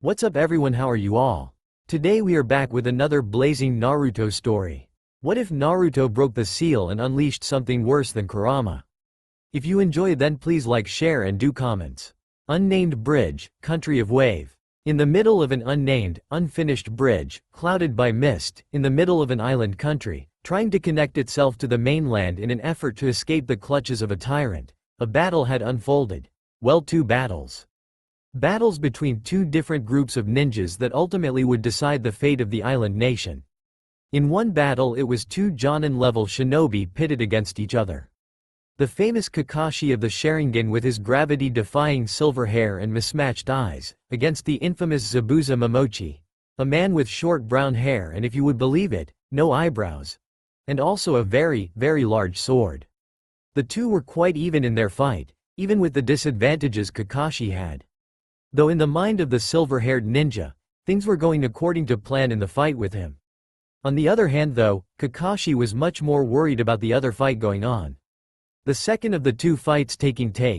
What's up everyone, how are you all? Today we are back with another blazing Naruto story. What if Naruto broke the seal and unleashed something worse than Kurama? If you enjoy then please like, share and do comments. Unnamed bridge, country of wave. In the middle of an unnamed, unfinished bridge, clouded by mist, in the middle of an island country, trying to connect itself to the mainland in an effort to escape the clutches of a tyrant, a battle had unfolded. Well, two battles. Battles between two different groups of ninjas that ultimately would decide the fate of the island nation. In one battle it was two Jonin-level shinobi pitted against each other. The famous Kakashi of the Sharingan with his gravity-defying silver hair and mismatched eyes, against the infamous Zabuza Momochi, a man with short brown hair and, if you would believe it, no eyebrows. And also a very, very large sword. The two were quite even in their fight, even with the disadvantages Kakashi had. Though in the mind of the silver-haired ninja, things were going according to plan in the fight with him. On the other hand though, Kakashi was much more worried about the other fight going on. The second of the two fights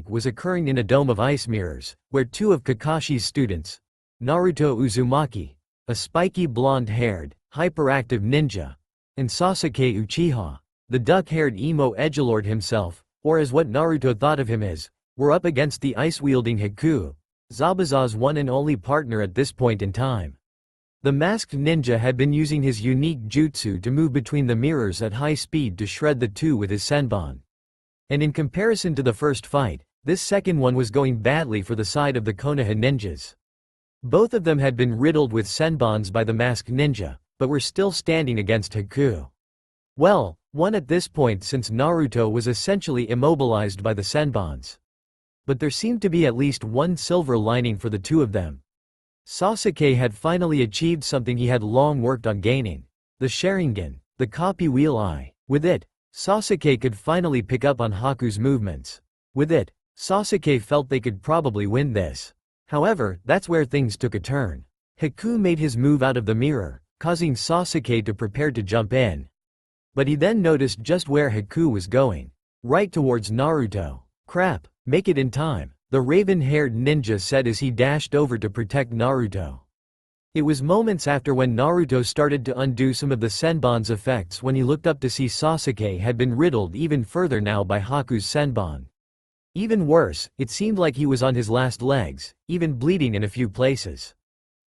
was occurring in a dome of ice mirrors, where two of Kakashi's students, Naruto Uzumaki, a spiky blonde-haired, hyperactive ninja, and Sasuke Uchiha, the duck-haired emo edgelord himself, or as what Naruto thought of him as, were up against the ice-wielding Haku, Zabuza's one and only partner at this point in time. The masked ninja had been using his unique jutsu to move between the mirrors at high speed to shred the two with his senbon. And in comparison to the first fight, this second one was going badly for the side of the Konoha ninjas. Both of them had been riddled with senbons by the masked ninja, but were still standing against Haku. Well, one at this point since Naruto was essentially immobilized by the senbons. But there seemed to be at least one silver lining for the two of them. Sasuke had finally achieved something he had long worked on gaining: the Sharingan, the copy wheel eye. With it, Sasuke could finally pick up on Haku's movements. With it, Sasuke felt they could probably win this. However, that's where things took a turn. Haku made his move out of the mirror, causing Sasuke to prepare to jump in. But he then noticed just where Haku was going. Right towards Naruto. Crap. Make it in time, the raven-haired ninja said as he dashed over to protect Naruto. It was moments after when Naruto started to undo some of the senbon's effects when he looked up to see Sasuke had been riddled even further now by Haku's senbon. Even worse, it seemed like he was on his last legs, even bleeding in a few places.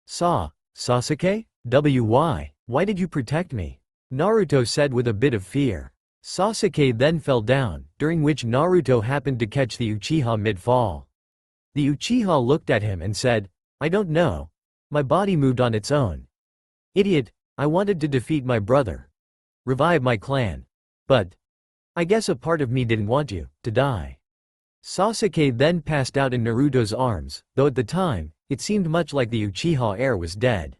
Sasuke? Why did you protect me? Naruto said with a bit of fear. Sasuke then fell down, during which Naruto happened to catch the Uchiha mid-fall. The Uchiha looked at him and said, "I don't know. My body moved on its own. Idiot, I wanted to defeat my brother. Revive my clan. But I guess a part of me didn't want you to die." Sasuke then passed out in Naruto's arms, though at the time, it seemed much like the Uchiha heir was dead.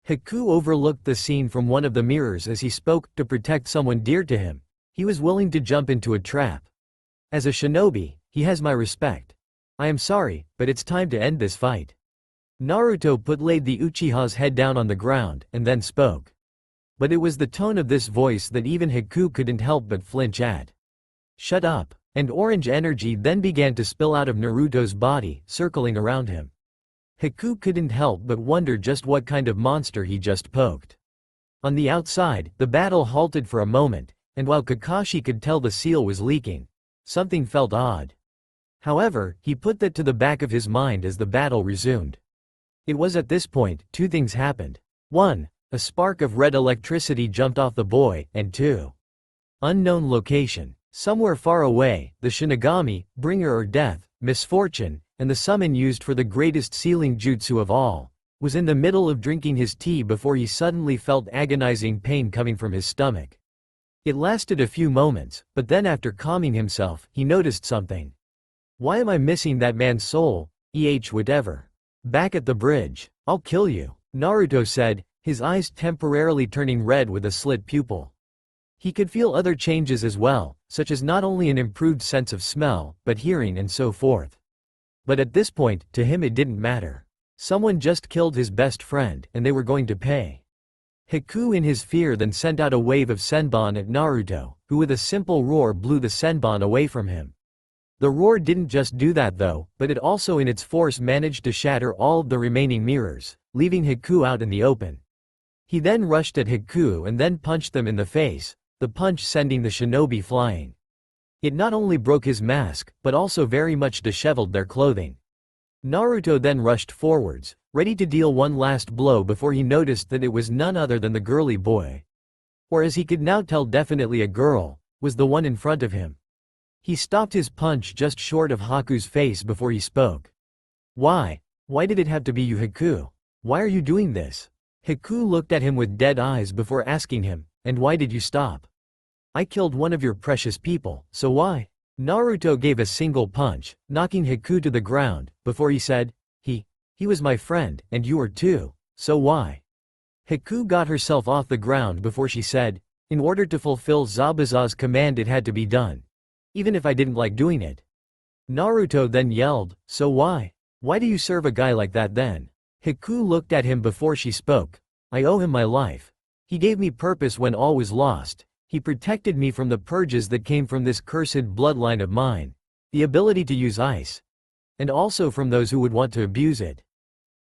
Haku overlooked the scene from one of the mirrors as he spoke. To protect someone dear to him, he was willing to jump into a trap. As a shinobi, he has my respect. I am sorry, but it's time to end this fight. Naruto laid the Uchiha's head down on the ground, and then spoke. But it was the tone of this voice that even Haku couldn't help but flinch at. Shut up. And orange energy then began to spill out of Naruto's body, circling around him. Haku couldn't help but wonder just what kind of monster he just poked. On the outside, the battle halted for a moment, and while Kakashi could tell the seal was leaking, something felt odd. However, he put that to the back of his mind as the battle resumed. It was at this point, two things happened. 1. A spark of red electricity jumped off the boy, and 2. Unknown location. Somewhere far away, the Shinigami, bringer or death, misfortune, and the summon used for the greatest sealing jutsu of all, was in the middle of drinking his tea before he suddenly felt agonizing pain coming from his stomach. It lasted a few moments, but then after calming himself, he noticed something. Why am I missing that man's soul? Whatever. Back at the bridge. I'll kill you, Naruto said, his eyes temporarily turning red with a slit pupil. He could feel other changes as well, such as not only an improved sense of smell, but hearing and so forth. But at this point, to him it didn't matter. Someone just killed his best friend, and they were going to pay. Haku in his fear then sent out a wave of senbon at Naruto, who with a simple roar blew the senbon away from him. The roar didn't just do that though, but it also in its force managed to shatter all of the remaining mirrors, leaving Haku out in the open. He then rushed at Haku and then punched them in the face, the punch sending the shinobi flying. It not only broke his mask, but also very much disheveled their clothing. Naruto then rushed forwards, ready to deal one last blow before he noticed that it was none other than the girly boy. Or as he could now tell, definitely a girl, was the one in front of him. He stopped his punch just short of Haku's face before he spoke. Why? Why did it have to be you, Haku? Why are you doing this? Haku looked at him with dead eyes before asking him, and why did you stop? I killed one of your precious people, so why? Naruto gave a single punch, knocking Haku to the ground, before he said, He was my friend, and you are too, so why? Haku got herself off the ground before she said, in order to fulfill Zabuza's command it had to be done. Even if I didn't like doing it. Naruto then yelled, so why? Why do you serve a guy like that then? Haku looked at him before she spoke. I owe him my life. He gave me purpose when all was lost. He protected me from the purges that came from this cursed bloodline of mine. The ability to use ice. And also from those who would want to abuse it.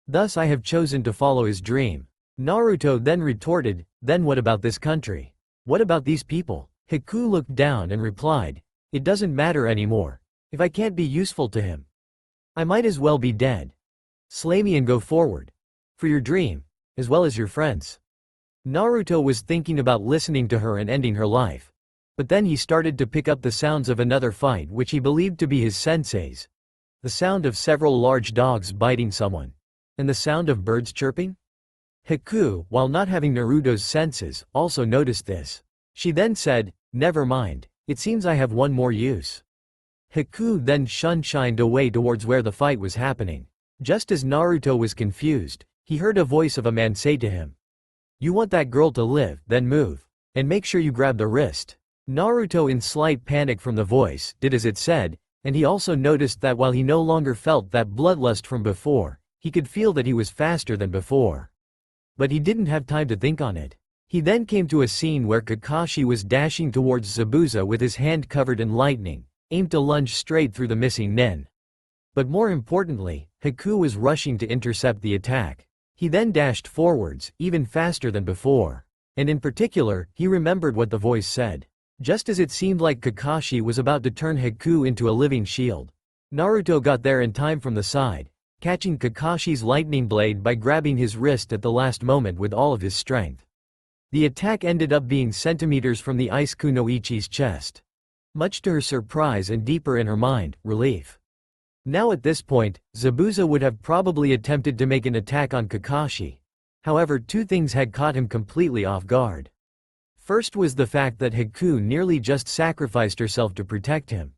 Thus I have chosen to follow his dream. Naruto then retorted, then what about this country? What about these people? Haku looked down and replied, it doesn't matter anymore. If I can't be useful to him, I might as well be dead. Slay me and go forward. For your dream, as well as your friends. Naruto was thinking about listening to her and ending her life. But then he started to pick up the sounds of another fight which he believed to be his sensei's. The sound of several large dogs biting someone. And the sound of birds chirping? Haku, while not having Naruto's senses, also noticed this. She then said, never mind, it seems I have one more use. Haku then shined away towards where the fight was happening. Just as Naruto was confused, he heard a voice of a man say to him, you want that girl to live, then move. And make sure you grab the wrist. Naruto, in slight panic from the voice, did as it said, and he also noticed that while he no longer felt that bloodlust from before, he could feel that he was faster than before. But he didn't have time to think on it. He then came to a scene where Kakashi was dashing towards Zabuza with his hand covered in lightning, aimed to lunge straight through the missing nen. But more importantly, Haku was rushing to intercept the attack. He then dashed forwards, even faster than before. And in particular, he remembered what the voice said. Just as it seemed like Kakashi was about to turn Haku into a living shield, Naruto got there in time from the side, catching Kakashi's lightning blade by grabbing his wrist at the last moment with all of his strength. The attack ended up being centimeters from the Ice Kunoichi's chest. Much to her surprise and deeper in her mind, relief. Now at this point, Zabuza would have probably attempted to make an attack on Kakashi. However, two things had caught him completely off guard. First was the fact that Haku nearly just sacrificed herself to protect him.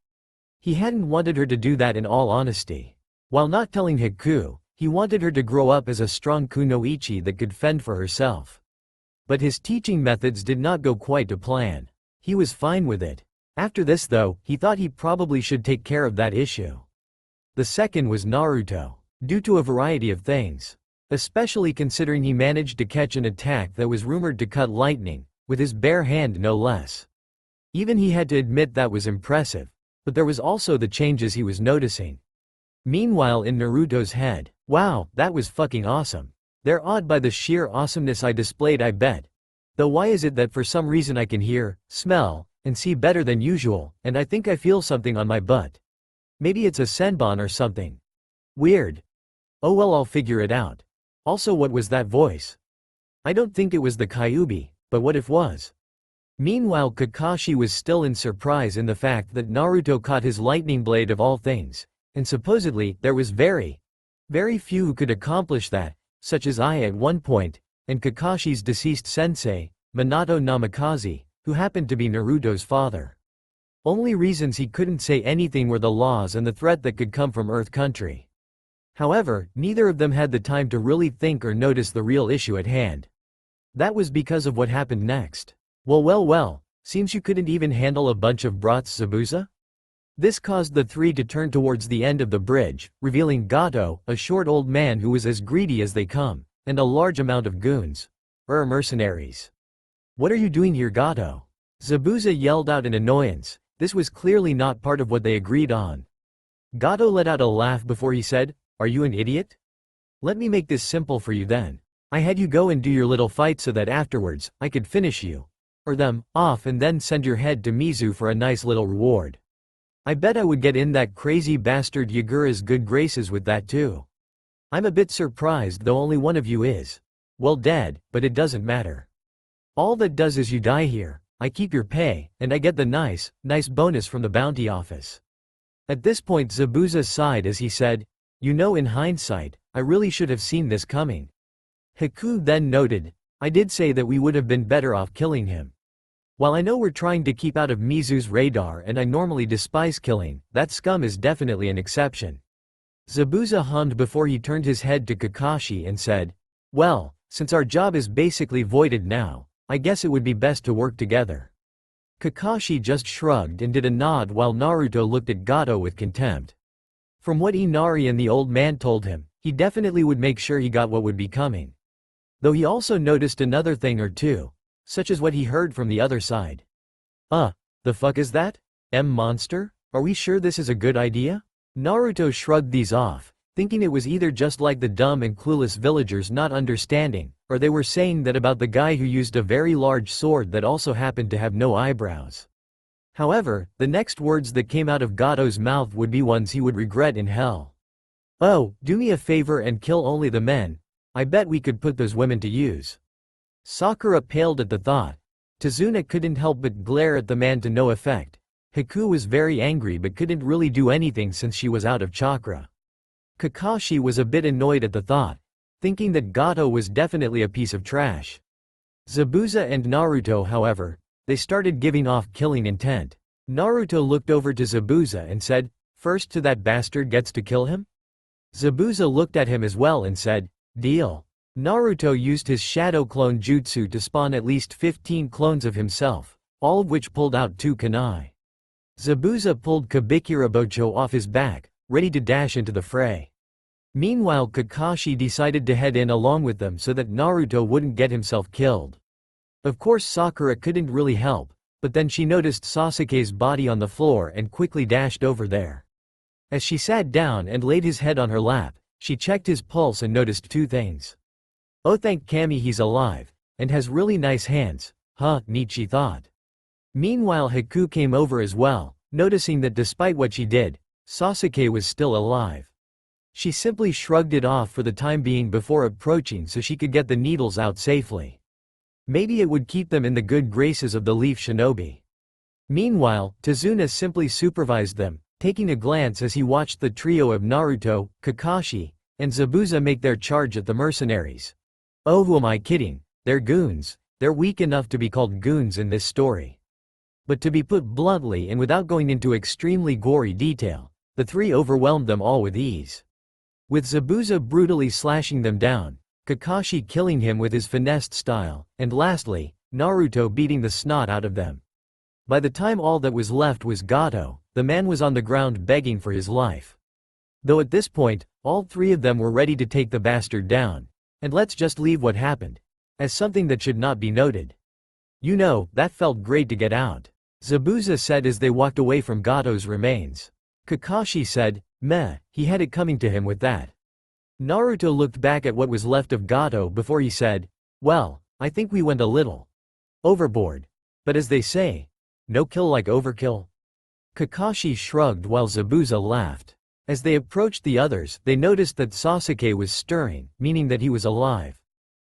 He hadn't wanted her to do that in all honesty. While not telling Haku, he wanted her to grow up as a strong kunoichi that could fend for herself. But his teaching methods did not go quite to plan. He was fine with it. After this though, he thought he probably should take care of that issue. The second was Naruto. Due to a variety of things. Especially considering he managed to catch an attack that was rumored to cut lightning, with his bare hand no less. Even he had to admit that was impressive. But there was also the changes he was noticing. Meanwhile in Naruto's head, wow, that was fucking awesome. They're awed by the sheer awesomeness I displayed, I bet. Though why is it that for some reason I can hear, smell, and see better than usual, and I think I feel something on my butt. Maybe it's a senbon or something. Weird. Oh well, I'll figure it out. Also, what was that voice? I don't think it was the Kyuubi, but what if was? Meanwhile Kakashi was still in surprise in the fact that Naruto caught his lightning blade of all things, and supposedly, there was very few who could accomplish that, such as I at one point, and Kakashi's deceased sensei, Minato Namikaze, who happened to be Naruto's father. Only reasons he couldn't say anything were the laws and the threat that could come from Earth Country. However, neither of them had the time to really think or notice the real issue at hand. That was because of what happened next. Well, seems you couldn't even handle a bunch of brats, Zabuza? This caused the three to turn towards the end of the bridge, revealing Gato, a short old man who was as greedy as they come, and a large amount of goons. Mercenaries. What are you doing here, Gato? Zabuza yelled out in annoyance. This was clearly not part of what they agreed on. Gato let out a laugh before he said, "Are you an idiot? Let me make this simple for you then. I had you go and do your little fight so that afterwards, I could finish you, or them, off and then send your head to Mizu for a nice little reward. I bet I would get in that crazy bastard Yagura's good graces with that too. I'm a bit surprised though only one of you is, well, dead, but it doesn't matter. All that does is you die here, I keep your pay, and I get the nice bonus from the bounty office." At this point Zabuza sighed as he said, "You know, in hindsight, I really should have seen this coming." Haku then noted, "I did say that we would have been better off killing him. While I know we're trying to keep out of Mizu's radar and I normally despise killing, that scum is definitely an exception." Zabuza hummed before he turned his head to Kakashi and said, "Well, since our job is basically voided now, I guess it would be best to work together." Kakashi just shrugged and did a nod while Naruto looked at Gato with contempt. From what Inari and the old man told him, he definitely would make sure he got what would be coming. Though he also noticed another thing or two, such as what he heard from the other side. The fuck is that? Monster? Are we sure this is a good idea?" Naruto shrugged these off, thinking it was either just like the dumb and clueless villagers not understanding, or they were saying that about the guy who used a very large sword that also happened to have no eyebrows. However, the next words that came out of Gato's mouth would be ones he would regret in hell. "Oh, do me a favor and kill only the men. I bet we could put those women to use." Sakura paled at the thought. Tazuna couldn't help but glare at the man to no effect. Haku was very angry but couldn't really do anything since she was out of chakra. Kakashi was a bit annoyed at the thought, thinking that Gato was definitely a piece of trash. Zabuza and Naruto, however, they started giving off killing intent. Naruto looked over to Zabuza and said, "First to that bastard gets to kill him?" Zabuza looked at him as well and said, "Deal." Naruto used his shadow clone jutsu to spawn at least 15 clones of himself, all of which pulled out 2 kunai. Zabuza pulled Kabikirabocho off his back, ready to dash into the fray. Meanwhile Kakashi decided to head in along with them so that Naruto wouldn't get himself killed. Of course Sakura couldn't really help, but then she noticed Sasuke's body on the floor and quickly dashed over there. As she sat down and laid his head on her lap, she checked his pulse and noticed 2 things. "Oh, thank Kami, he's alive, and has really nice hands, neat," she thought. Meanwhile Haku came over as well, noticing that despite what she did, Sasuke was still alive. She simply shrugged it off for the time being before approaching so she could get the needles out safely. Maybe it would keep them in the good graces of the Leaf Shinobi. Meanwhile, Tazuna simply supervised them, taking a glance as he watched the trio of Naruto, Kakashi, and Zabuza make their charge at the mercenaries. Oh, who am I kidding? They're goons. They're weak enough to be called goons in this story. But to be put bluntly and without going into extremely gory detail, the 3 overwhelmed them all with ease. With Zabuza brutally slashing them down, Kakashi killing him with his finessed style, and lastly, Naruto beating the snot out of them. By the time all that was left was Gato, the man was on the ground begging for his life. Though at this point, all 3 of them were ready to take the bastard down. And let's just leave what happened as something that should not be noted. "You know, that felt great to get out," Zabuza said as they walked away from Gato's remains. Kakashi said, "Meh, he had it coming to him with that." Naruto looked back at what was left of Gato before he said, "Well, I think we went a little overboard. But as they say, no kill like overkill." Kakashi shrugged while Zabuza laughed. As they approached the others, they noticed that Sasuke was stirring, meaning that he was alive.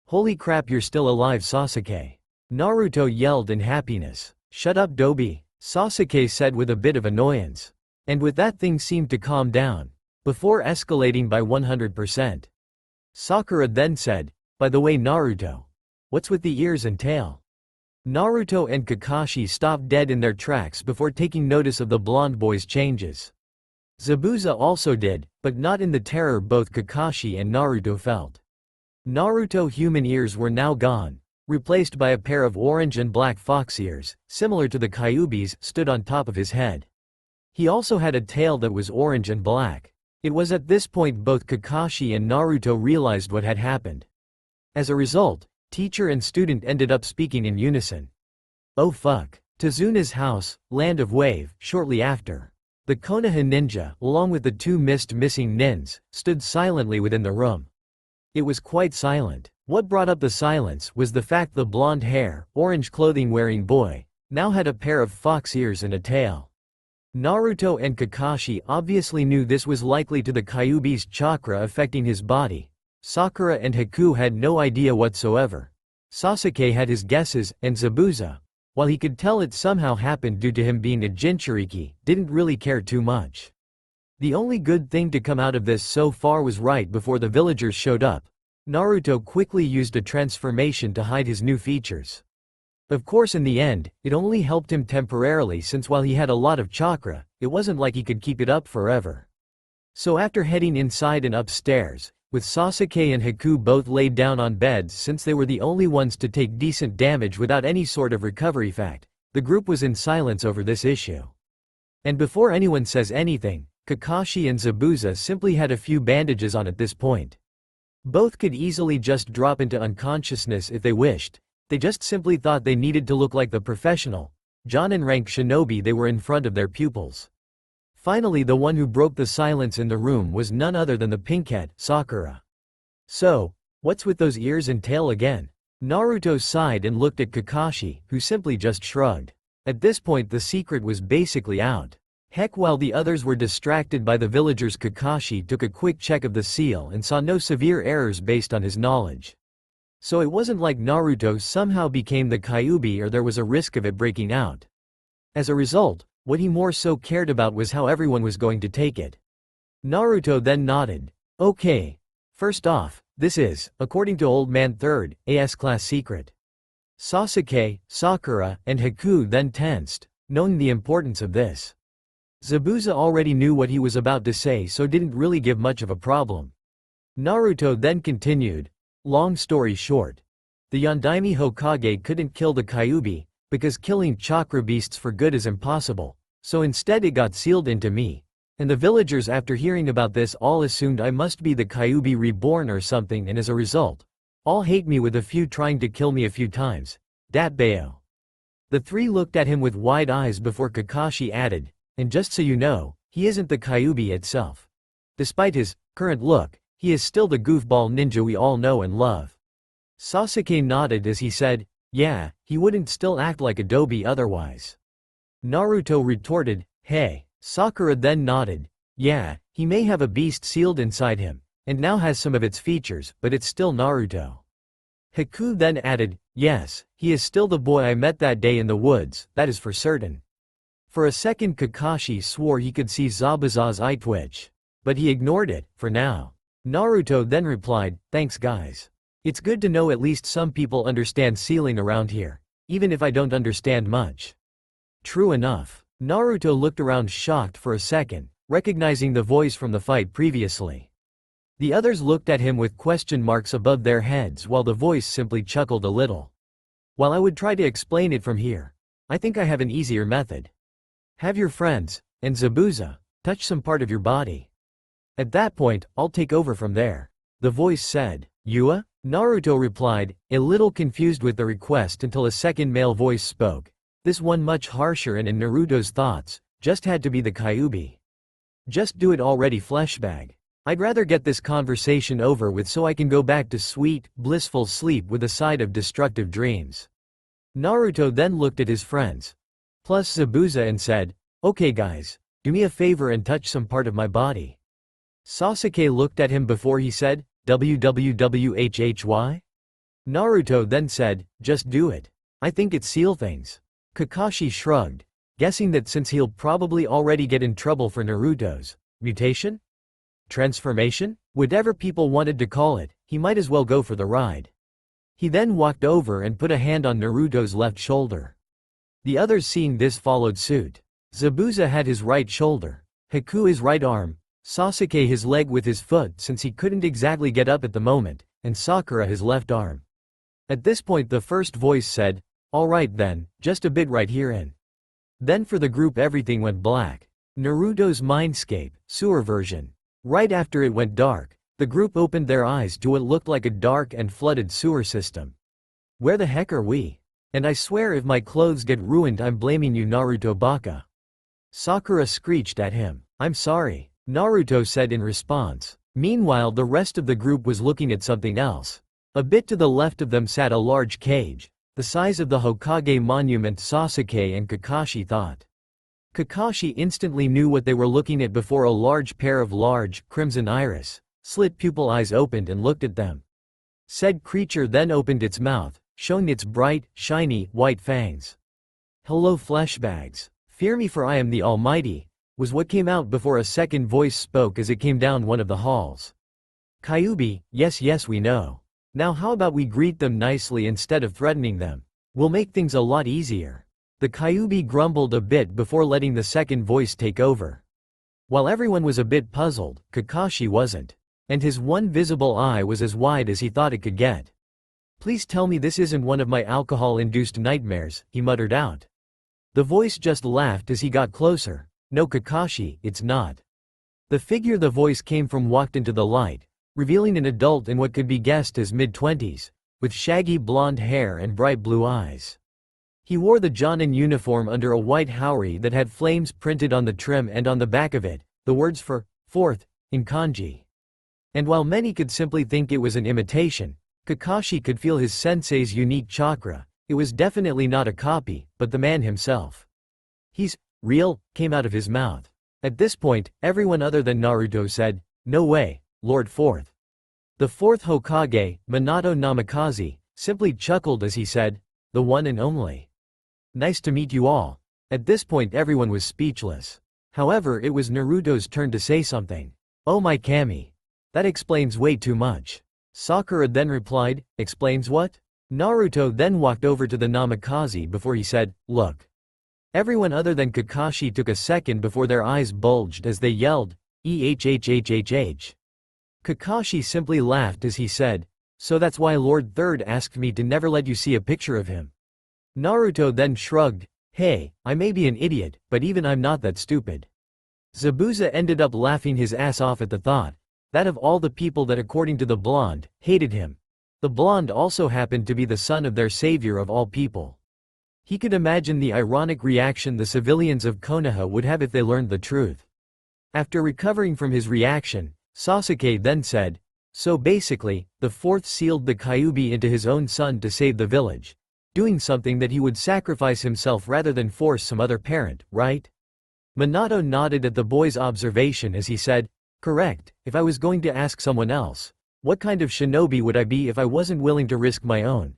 "Holy crap, you're still alive, Sasuke." Naruto yelled in happiness. "Shut up, Dobi," Sasuke said with a bit of annoyance. And with that things seemed to calm down, before escalating by 100%. Sakura then said, "By the way, Naruto, what's with the ears and tail?" Naruto and Kakashi stopped dead in their tracks before taking notice of the blonde boy's changes. Zabuza also did, but not in the terror both Kakashi and Naruto felt. Naruto's human ears were now gone, replaced by a pair of orange and black fox ears, similar to the Kyuubi's, stood on top of his head. He also had a tail that was orange and black. It was at this point both Kakashi and Naruto realized what had happened. As a result, teacher and student ended up speaking in unison. "Oh fuck. Tizuna's house, Land of Wave, shortly after. The Konoha ninja, along with the two missing nins, stood silently within the room. It was quite silent. What brought up the silence was the fact the blonde hair, orange clothing wearing boy, now had a pair of fox ears and a tail. Naruto and Kakashi obviously knew this was likely to the Kyuubi's chakra affecting his body. Sakura and Haku had no idea whatsoever. Sasuke had his guesses, and Zabuza, while he could tell it somehow happened due to him being a Jinchuriki, didn't really care too much. The only good thing to come out of this so far was right before the villagers showed up, Naruto quickly used a transformation to hide his new features. Of course in the end, it only helped him temporarily since while he had a lot of chakra, it wasn't like he could keep it up forever. So after heading inside and upstairs, with Sasuke and Haku both laid down on beds since they were the only ones to take decent damage without any sort of recovery fact, the group was in silence over this issue. And before anyone says anything, Kakashi and Zabuza simply had a few bandages on at this point. Both could easily just drop into unconsciousness if they wished. They just simply thought they needed to look like the professional, Jonin-rank shinobi they were in front of their pupils. Finally the one who broke the silence in the room was none other than the pinkhead, Sakura. "So, what's with those ears and tail again?" Naruto sighed and looked at Kakashi, who simply just shrugged. At this point the secret was basically out. Heck, while the others were distracted by the villagers, Kakashi took a quick check of the seal and saw no severe errors based on his knowledge. So it wasn't like Naruto somehow became the Kyuubi or there was a risk of it breaking out. As a result, what he more so cared about was how everyone was going to take it. Naruto then nodded. "Okay. First off, this is, according to Old Man Third, a S-class secret." Sasuke, Sakura, and Haku then tensed, knowing the importance of this. Zabuza already knew what he was about to say so didn't really give much of a problem. Naruto then continued. Long story short, the Yondaime Hokage couldn't kill the Kyuubi, because killing chakra beasts for good is impossible, so instead it got sealed into me. And the villagers after hearing about this all assumed I must be the Kyuubi reborn or something, and as a result, all hate me with a few trying to kill me a few times. Dat Bayo. The three looked at him with wide eyes before Kakashi added, "And just so you know, he isn't the Kyuubi itself. Despite his current look, he is still the goofball ninja we all know and love." Sasuke nodded as he said, "Yeah, he wouldn't still act like Adobe otherwise." Naruto retorted, "Hey." Sakura then nodded, "Yeah, he may have a beast sealed inside him, and now has some of its features, but it's still Naruto." Haku then added, "Yes, he is still the boy I met that day in the woods, that is for certain." For a second Kakashi swore he could see Zabuza's eye twitch. But he ignored it, for now. Naruto then replied, "Thanks guys. It's good to know at least some people understand sealing around here, even if I don't understand much." True enough. Naruto looked around shocked for a second, recognizing the voice from the fight previously. The others looked at him with question marks above their heads while the voice simply chuckled a little. "While I would try to explain it from here, I think I have an easier method. Have your friends, and Zabuza, touch some part of your body. At that point, I'll take over from there," the voice said. "Yua?" Naruto replied, a little confused with the request until a second male voice spoke. This one much harsher and in Naruto's thoughts, just had to be the Kyuubi. "Just do it already, fleshbag. I'd rather get this conversation over with so I can go back to sweet, blissful sleep with a side of destructive dreams." Naruto then looked at his friends, plus Zabuza, and said, "Okay guys, do me a favor and touch some part of my body." Sasuke looked at him before he said, "WWWHHY?" Naruto then said, "Just do it. I think it seal things." Kakashi shrugged, guessing that since he'll probably already get in trouble for Naruto's mutation? Transformation? Whatever people wanted to call it, he might as well go for the ride. He then walked over and put a hand on Naruto's left shoulder. The others seeing this followed suit. Zabuza had his right shoulder, Haku his right arm, Sasuke his leg with his foot since he couldn't exactly get up at the moment, and Sakura his left arm. At this point the first voice said, "Alright then, just a bit right here in." Then for the group everything went black. Naruto's mindscape, sewer version. Right after it went dark, the group opened their eyes to what looked like a dark and flooded sewer system. Where the heck are we? And I swear if my clothes get ruined I'm blaming you, Naruto baka. Sakura screeched at him. I'm sorry, Naruto said in response. Meanwhile the rest of the group was looking at something else. A bit to the left of them sat a large cage, the size of the Hokage monument Sasuke and Kakashi thought. Kakashi instantly knew what they were looking at before a large pair of large, crimson iris, slit pupil eyes opened and looked at them. Said creature then opened its mouth, showing its bright, shiny, white fangs. Hello fleshbags. Fear me for I am the Almighty, was what came out before a second voice spoke as it came down one of the halls. Kyuubi, yes we know. Now how about we greet them nicely instead of threatening them? We'll make things a lot easier. The Kyuubi grumbled a bit before letting the second voice take over. While everyone was a bit puzzled, Kakashi wasn't. And his one visible eye was as wide as he thought it could get. Please tell me this isn't one of my alcohol-induced nightmares, he muttered out. The voice just laughed as he got closer. No Kakashi, it's not. The figure the voice came from walked into the light, revealing an adult in what could be guessed as mid-20s, with shaggy blonde hair and bright blue eyes. He wore the Jonin uniform under a white haori that had flames printed on the trim and on the back of it, the words for fourth in kanji. And while many could simply think it was an imitation, Kakashi could feel his sensei's unique chakra. It was definitely not a copy, but the man himself. He's real, came out of his mouth. At this point, everyone other than Naruto said, no way, Lord Fourth. The fourth Hokage, Minato Namikaze, simply chuckled as he said, the one and only. Nice to meet you all. At this point everyone was speechless. However, it was Naruto's turn to say something. Oh my Kami. That explains way too much. Sakura then replied, explains what? Naruto then walked over to the Namikaze before he said, look. Everyone other than Kakashi took a second before their eyes bulged as they yelled, EHHHHH. Kakashi simply laughed as he said, so that's why Lord Third asked me to never let you see a picture of him. Naruto then shrugged, hey, I may be an idiot, but even I'm not that stupid. Zabuza ended up laughing his ass off at the thought, that of all the people that according to the blonde, hated him. The blonde also happened to be the son of their savior of all people. He could imagine the ironic reaction the civilians of Konoha would have if they learned the truth. After recovering from his reaction, Sasuke then said, so basically, the fourth sealed the Kyuubi into his own son to save the village, doing something that he would sacrifice himself rather than force some other parent, right? Minato nodded at the boy's observation as he said, correct, if I was going to ask someone else, what kind of shinobi would I be if I wasn't willing to risk my own?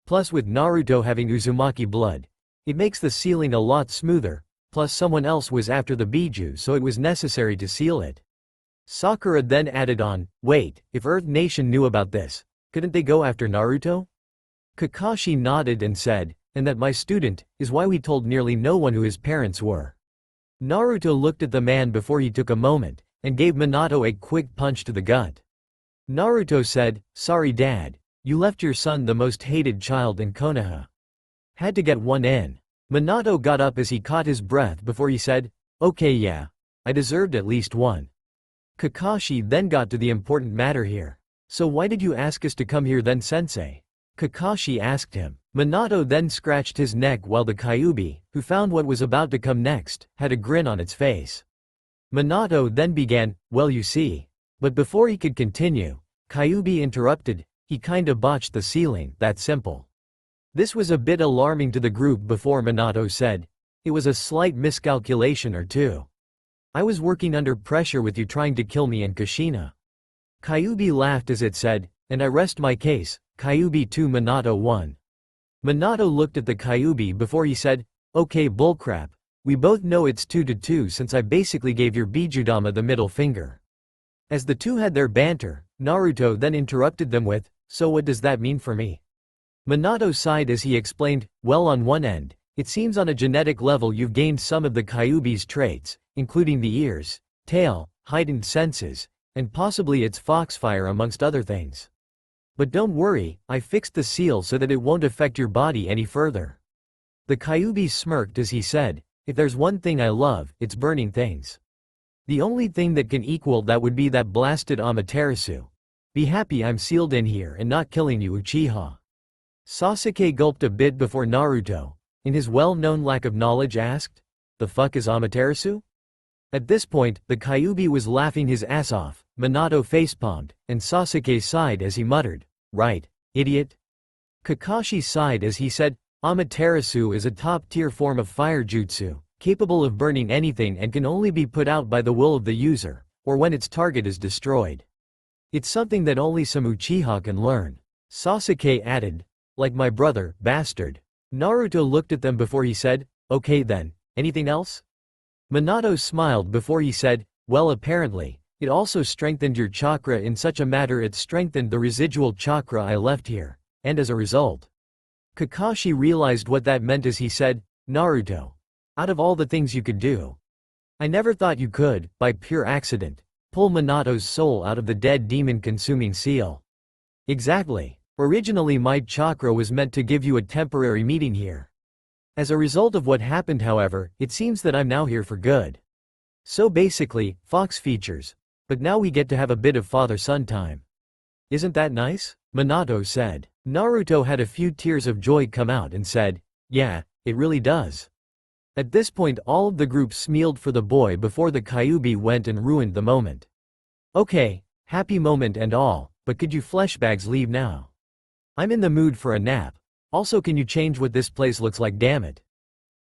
Plus with Naruto having Uzumaki blood, it makes the sealing a lot smoother, plus someone else was after the Biju so it was necessary to seal it. Sakura then added on, wait, if Earth Nation knew about this, couldn't they go after Naruto? Kakashi nodded and said, and that my student, is why we told nearly no one who his parents were. Naruto looked at the man before he took a moment, and gave Minato a quick punch to the gut. Naruto said, sorry dad, you left your son the most hated child in Konoha. Had to get one in. Minato got up as he caught his breath before he said, okay yeah, I deserved at least one. Kakashi then got to the important matter here. So why did you ask us to come here then sensei? Kakashi asked him. Minato then scratched his neck while the Kyuubi, who found what was about to come next, had a grin on its face. Minato then began, well you see. But before he could continue, Kyuubi interrupted, he kinda botched the sealing, that simple. This was a bit alarming to the group before Minato said, it was a slight miscalculation or two. I was working under pressure with you trying to kill me and Kushina. Kyuubi laughed as it said, and I rest my case, Kyuubi 2 Minato 1. Minato looked at the Kyuubi before he said, okay bullcrap, we both know it's 2-2 since I basically gave your Bijudama the middle finger. As the two had their banter, Naruto then interrupted them with, so what does that mean for me? Minato sighed as he explained, well on one end, it seems on a genetic level you've gained some of the Kyuubi's traits, including the ears, tail, heightened senses, and possibly its foxfire amongst other things. But don't worry, I fixed the seal so that it won't affect your body any further. The Kyuubi smirked as he said, if there's one thing I love, it's burning things. The only thing that can equal that would be that blasted Amaterasu. Be happy I'm sealed in here and not killing you Uchiha. Sasuke gulped a bit before Naruto, in his well-known lack of knowledge asked, "The fuck is Amaterasu?" At this point, the Kyuubi was laughing his ass off, Minato facepalmed, and Sasuke sighed as he muttered, "Right, idiot." Kakashi sighed as he said, Amaterasu is a top-tier form of fire jutsu, capable of burning anything and can only be put out by the will of the user, or when its target is destroyed. It's something that only some Uchiha can learn. Sasuke added, "Like my brother, bastard." Naruto looked at them before he said, "Okay then, anything else?" Minato smiled before he said, "Well apparently, it also strengthened your chakra in such a matter it strengthened the residual chakra I left here, and as a result." Kakashi realized what that meant as he said, "Naruto, out of all the things you could do, I never thought you could, by pure accident, pull Minato's soul out of the dead demon-consuming seal." "Exactly. Originally my chakra was meant to give you a temporary meeting here. As a result of what happened however, it seems that I'm now here for good. So basically, Fox features. But now we get to have a bit of father-son time. Isn't that nice?" Minato said. Naruto had a few tears of joy come out and said, "Yeah, it really does." At this point all of the group smealed for the boy before the Kyuubi went and ruined the moment. "Okay, happy moment and all, but could you fleshbags leave now? I'm in the mood for a nap. Also can you change what this place looks like, damn it.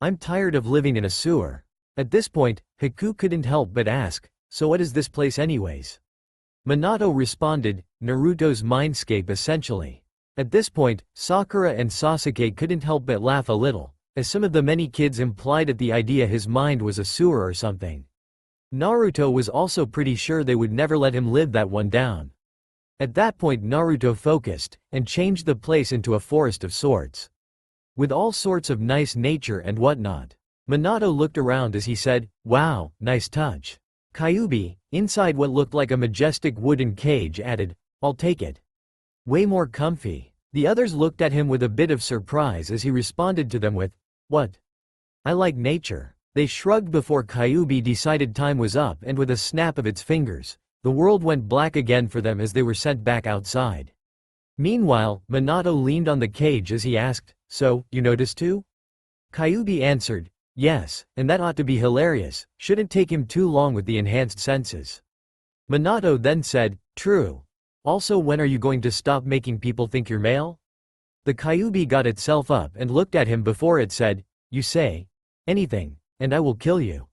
I'm tired of living in a sewer." At this point, Haku couldn't help but ask, "So what is this place anyways?" Minato responded, "Naruto's mindscape essentially." At this point, Sakura and Sasuke couldn't help but laugh a little, as some of the many kids implied at the idea his mind was a sewer or something. Naruto was also pretty sure they would never let him live that one down. At that point Naruto focused, and changed the place into a forest of sorts. With all sorts of nice nature and whatnot. Minato looked around as he said, "Wow, nice touch." Kyuubi, inside what looked like a majestic wooden cage added, "I'll take it. Way more comfy." The others looked at him with a bit of surprise as he responded to them with, "What? I like nature." They shrugged before Kyuubi decided time was up and with a snap of its fingers, the world went black again for them as they were sent back outside. Meanwhile, Minato leaned on the cage as he asked, "So, you noticed too?" Kyuubi answered, "Yes, and that ought to be hilarious, shouldn't take him too long with the enhanced senses." Minato then said, "True. Also when are you going to stop making people think you're male?" The Kyuubi got itself up and looked at him before it said, "You say anything, and I will kill you."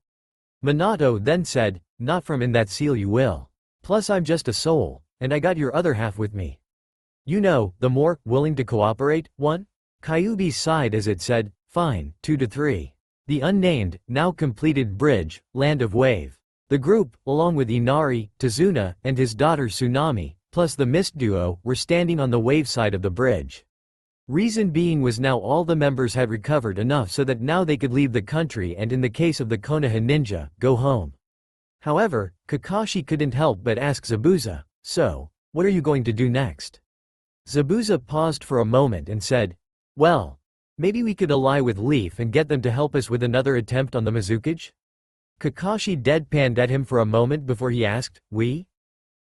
Minato then said, "Not from in that seal you will. Plus I'm just a soul, and I got your other half with me. You know, the more willing to cooperate one?" Kyuubi sighed as it said, "Fine, 2 to 3. The unnamed, now completed bridge, Land of Wave. The group, along with Inari, Tazuna, and his daughter Tsunami, plus the Mist Duo, were standing on the wave side of the bridge. Reason being was now all the members had recovered enough so that now they could leave the country and in the case of the Konoha ninja, go home. However, Kakashi couldn't help but ask Zabuza, "So, what are you going to do next?" Zabuza paused for a moment and said, "Well, maybe we could ally with Leaf and get them to help us with another attempt on the Mizukage?" Kakashi deadpanned at him for a moment before he asked, "We?"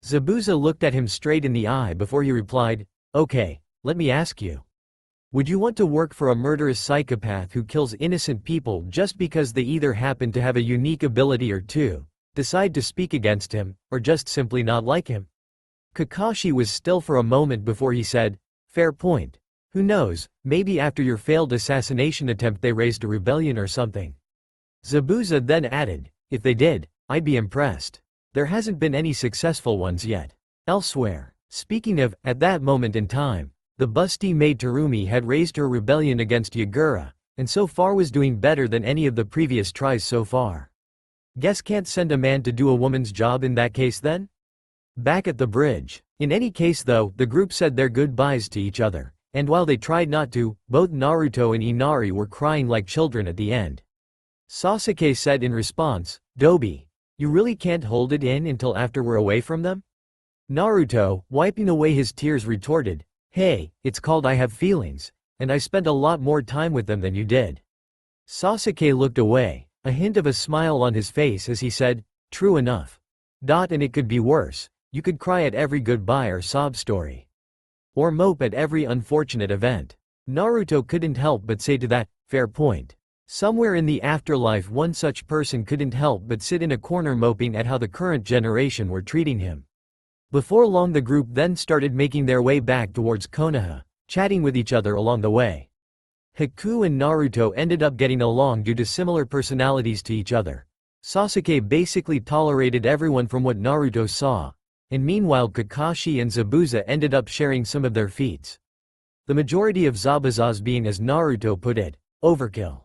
Zabuza looked at him straight in the eye before he replied, "Okay, let me ask you. Would you want to work for a murderous psychopath who kills innocent people just because they either happen to have a unique ability or two, decide to speak against him, or just simply not like him?" Kakashi was still for a moment before he said, "Fair point. Who knows, maybe after your failed assassination attempt they raised a rebellion or something." Zabuza then added, "If they did, I'd be impressed. There hasn't been any successful ones yet." Elsewhere, speaking of, at that moment in time, the busty maid Terumi had raised her rebellion against Yagura, and so far was doing better than any of the previous tries so far. Guess can't send a man to do a woman's job in that case then? Back at the bridge. In any case though, the group said their goodbyes to each other, and while they tried not to, both Naruto and Inari were crying like children at the end. Sasuke said in response, "Dobi, you really can't hold it in until after we're away from them?" Naruto, wiping away his tears, retorted, "Hey, it's called I have feelings, and I spent a lot more time with them than you did." Sasuke looked away, a hint of a smile on his face as he said, "True enough. And it could be worse. You could cry at every goodbye or sob story. Or mope at every unfortunate event. Naruto couldn't help but say to that, fair point. Somewhere in the afterlife one such person couldn't help but sit in a corner moping at how the current generation were treating him. Before long the group then started making their way back towards Konoha, chatting with each other along the way. Haku and Naruto ended up getting along due to similar personalities to each other. Sasuke basically tolerated everyone from what Naruto saw, and meanwhile Kakashi and Zabuza ended up sharing some of their feats. The majority of Zabuza's being, as Naruto put it, overkill.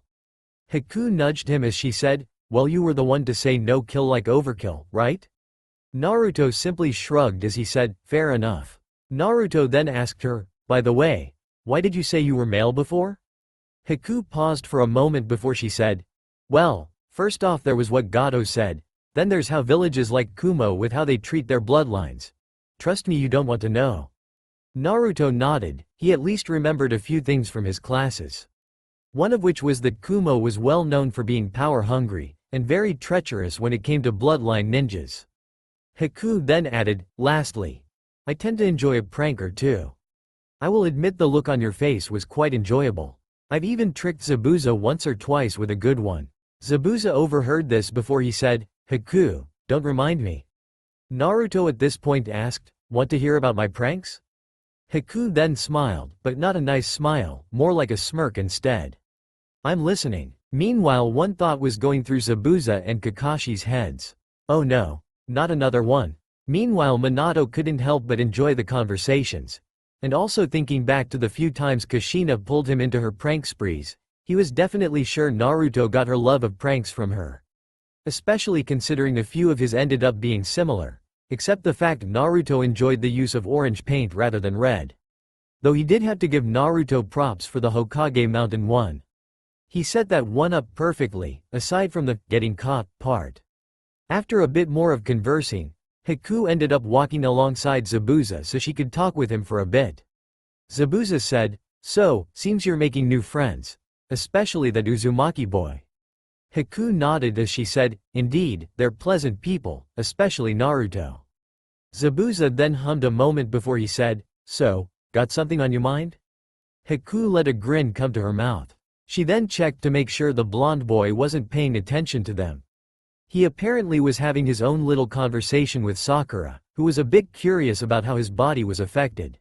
Haku nudged him as she said, well, you were the one to say no kill like overkill, right? Naruto simply shrugged as he said, fair enough. Naruto then asked her, by the way, why did you say you were male before? Haku paused for a moment before she said, well, first off there was what Gato said, then there's how villages like Kumo with how they treat their bloodlines. Trust me, you don't want to know. Naruto nodded. He at least remembered a few things from his classes. One of which was that Kumo was well known for being power-hungry, and very treacherous when it came to bloodline ninjas. Haku then added, lastly, I tend to enjoy a prank or two. I will admit the look on your face was quite enjoyable. I've even tricked Zabuza once or twice with a good one. Zabuza overheard this before he said, Haku, don't remind me. Naruto at this point asked, want to hear about my pranks? Haku then smiled, but not a nice smile, more like a smirk instead. I'm listening. Meanwhile one thought was going through Zabuza and Kakashi's heads. Oh no, not another one. Meanwhile Minato couldn't help but enjoy the conversations. And also thinking back to the few times Kushina pulled him into her prank sprees, he was definitely sure Naruto got her love of pranks from her. Especially considering a few of his ended up being similar. Except the fact Naruto enjoyed the use of orange paint rather than red. Though he did have to give Naruto props for the Hokage Mountain one. He set that one up perfectly, aside from the getting caught part. After a bit more of conversing, Haku ended up walking alongside Zabuza so she could talk with him for a bit. Zabuza said, so, seems you're making new friends. Especially that Uzumaki boy. Haku nodded as she said, indeed, they're pleasant people, especially Naruto. Zabuza then hummed a moment before he said, so, got something on your mind? Haku let a grin come to her mouth. She then checked to make sure the blonde boy wasn't paying attention to them. He apparently was having his own little conversation with Sakura, who was a bit curious about how his body was affected.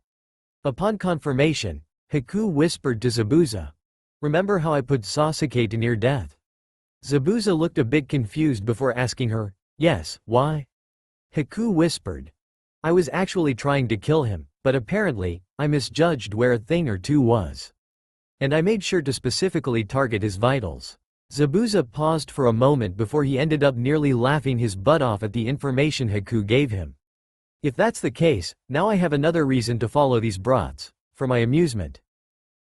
Upon confirmation, Haku whispered to Zabuza, remember how I put Sasuke to near death? Zabuza looked a bit confused before asking her, yes, why? Haku whispered, I was actually trying to kill him, but apparently, I misjudged where a thing or two was. And I made sure to specifically target his vitals. Zabuza paused for a moment before he ended up nearly laughing his butt off at the information Haku gave him. If that's the case, now I have another reason to follow these brats, for my amusement.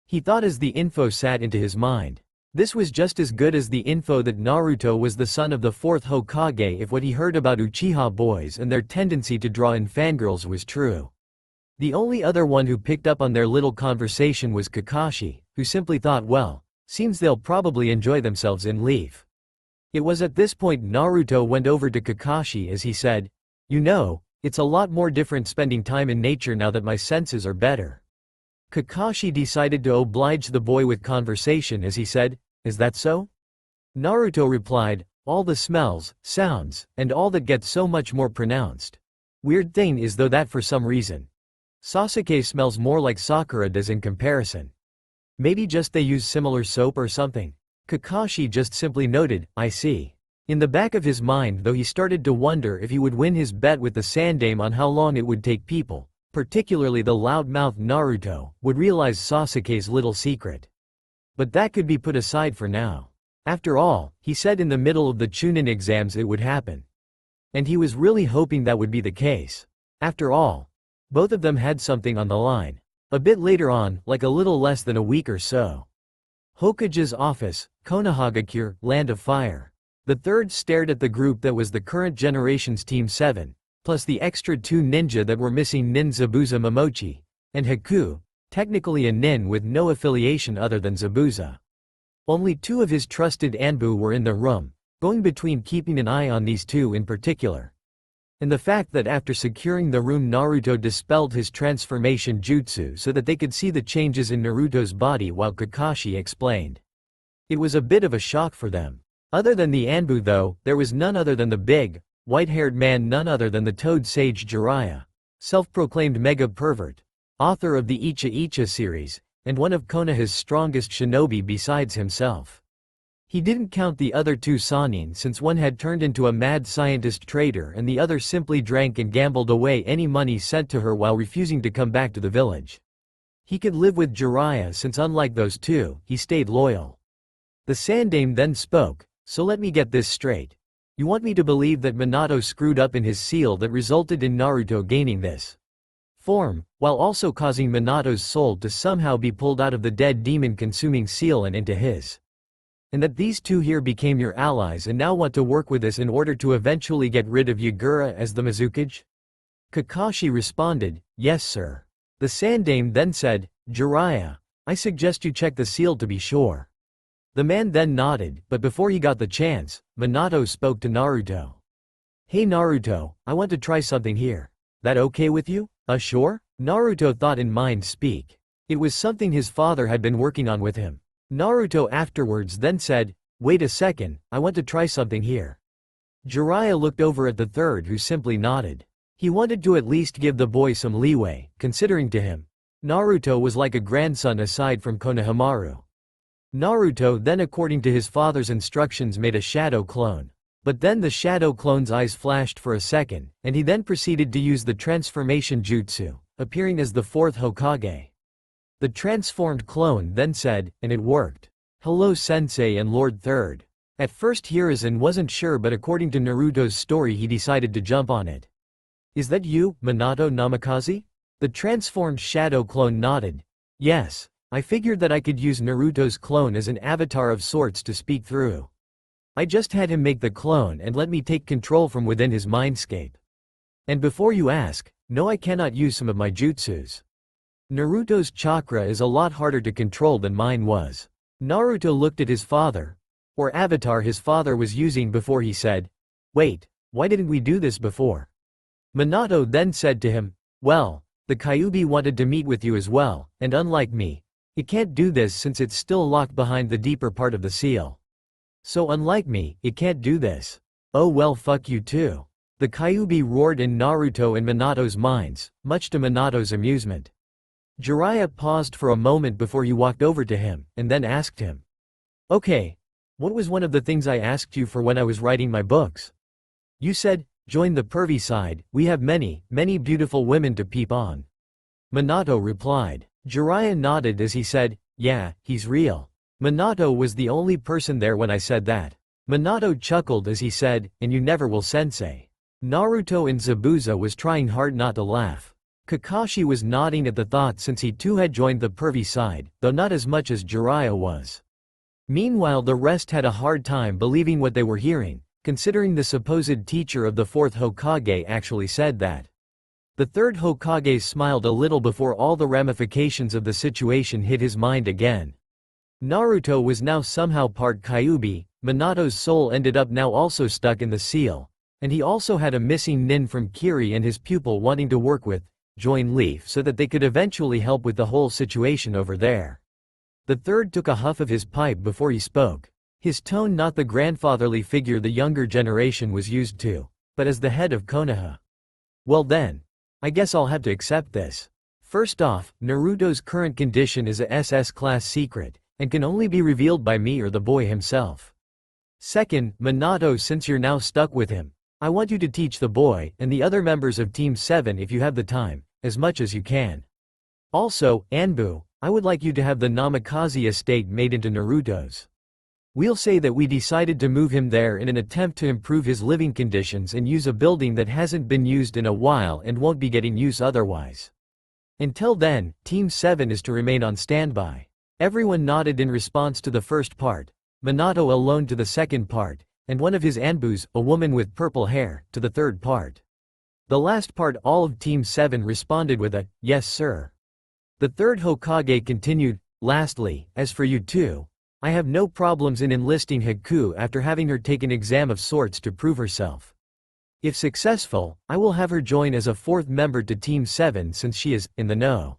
He thought as the info sat into his mind. This was just as good as the info that Naruto was the son of the fourth Hokage if what he heard about Uchiha boys and their tendency to draw in fangirls was true. The only other one who picked up on their little conversation was Kakashi, who simply thought, well, seems they'll probably enjoy themselves in Leaf. It was at this point Naruto went over to Kakashi as he said, you know, it's a lot more different spending time in nature now that my senses are better. Kakashi decided to oblige the boy with conversation as he said, is that so? Naruto replied, all the smells, sounds, and all that gets so much more pronounced. Weird thing is though that for some reason, Sasuke smells more like Sakura does in comparison. Maybe just they use similar soap or something. Kakashi just simply noted, I see. In the back of his mind though he started to wonder if he would win his bet with the Sandame on how long it would take people, particularly the loudmouth Naruto, would realize Sasuke's little secret. But that could be put aside for now. After all, he said in the middle of the Chunin exams it would happen. And he was really hoping that would be the case. After all, both of them had something on the line. A bit later on, like a little less than a week or so. Hokage's office, Konohagakure, Land of Fire. The third stared at the group that was the current generation's Team 7, plus the extra 2 ninja that were missing Nin Zabuza Momochi, and Haku, technically a nin with no affiliation other than Zabuza. Only 2 of his trusted Anbu were in the room, going between keeping an eye on these 2 in particular. And the fact that after securing the room Naruto dispelled his transformation jutsu so that they could see the changes in Naruto's body while Kakashi explained. It was a bit of a shock for them. Other than the Anbu though, there was none other than the big, white-haired man, none other than the Toad Sage Jiraiya, self-proclaimed mega pervert, author of the Icha Icha series, and one of Konoha's strongest shinobi besides himself. He didn't count the other two Sannin since one had turned into a mad scientist trader and the other simply drank and gambled away any money sent to her while refusing to come back to the village. He could live with Jiraiya since unlike those two, he stayed loyal. The Sandaime then spoke, so let me get this straight. You want me to believe that Minato screwed up in his seal that resulted in Naruto gaining this form, while also causing Minato's soul to somehow be pulled out of the dead demon-consuming seal and into his. And that these two here became your allies and now want to work with us in order to eventually get rid of Yagura as the Mizukage? Kakashi responded, yes sir. The Sandaime then said, Jiraiya, I suggest you check the seal to be sure. The man then nodded, but before he got the chance, Minato spoke to Naruto. Hey Naruto, I want to try something here. That okay with you? Sure? Naruto thought in mind speak. It was something his father had been working on with him. Naruto afterwards then said, wait a second, I want to try something here. Jiraiya looked over at the third who simply nodded. He wanted to at least give the boy some leeway, considering to him, Naruto was like a grandson aside from Konohamaru. Naruto then according to his father's instructions made a shadow clone. But then the shadow clone's eyes flashed for a second, and he then proceeded to use the transformation jutsu, appearing as the fourth Hokage. The transformed clone then said, and it worked. Hello Sensei and Lord Third. At first Hiruzen wasn't sure but according to Naruto's story he decided to jump on it. Is that you, Minato Namikaze? The transformed shadow clone nodded. Yes, I figured that I could use Naruto's clone as an avatar of sorts to speak through. I just had him make the clone and let me take control from within his mindscape. And before you ask, no I cannot use some of my jutsus. Naruto's chakra is a lot harder to control than mine was. Naruto looked at his father, or avatar his father was using before he said, wait, why didn't we do this before? Minato then said to him, well, the Kyuubi wanted to meet with you as well, and unlike me, it can't do this since it's still locked behind the deeper part of the seal. So unlike me, it can't do this. Oh well fuck you too. The Kyuubi roared in Naruto and Minato's minds, much to Minato's amusement. Jiraiya paused for a moment before he walked over to him, and then asked him. Okay, what was one of the things I asked you for when I was writing my books? You said, join the pervy side, we have many, many beautiful women to peep on. Minato replied. Jiraiya nodded as he said, yeah, he's real. Minato was the only person there when I said that. Minato chuckled as he said, and you never will sensei. Naruto and Zabuza was trying hard not to laugh. Kakashi was nodding at the thought since he too had joined the pervy side, though not as much as Jiraiya was. Meanwhile the rest had a hard time believing what they were hearing, considering the supposed teacher of the fourth Hokage actually said that. The third Hokage smiled a little before all the ramifications of the situation hit his mind again. Naruto was now somehow part Kyuubi, Minato's soul ended up now also stuck in the seal, and he also had a missing nin from Kiri and his pupil wanting to work with, join Leaf so that they could eventually help with the whole situation over there. The third took a huff of his pipe before he spoke. His tone not the grandfatherly figure the younger generation was used to, but as the head of Konoha. Well then, I guess I'll have to accept this. First off, Naruto's current condition is a SS class secret, and can only be revealed by me or the boy himself. Second, Minato, since you're now stuck with him, I want you to teach the boy, and the other members of Team 7 if you have the time, as much as you can. Also, Anbu, I would like you to have the Namikaze estate made into Naruto's. We'll say that we decided to move him there in an attempt to improve his living conditions and use a building that hasn't been used in a while and won't be getting use otherwise. Until then, Team 7 is to remain on standby. Everyone nodded in response to the first part, Minato alone to the second part, and one of his Anbus, a woman with purple hair, to the third part. The last part all of Team 7 responded with a, yes sir. The third Hokage continued, lastly, as for you two, I have no problems in enlisting Haku after having her take an exam of sorts to prove herself. If successful, I will have her join as a fourth member to Team 7 since she is in the know.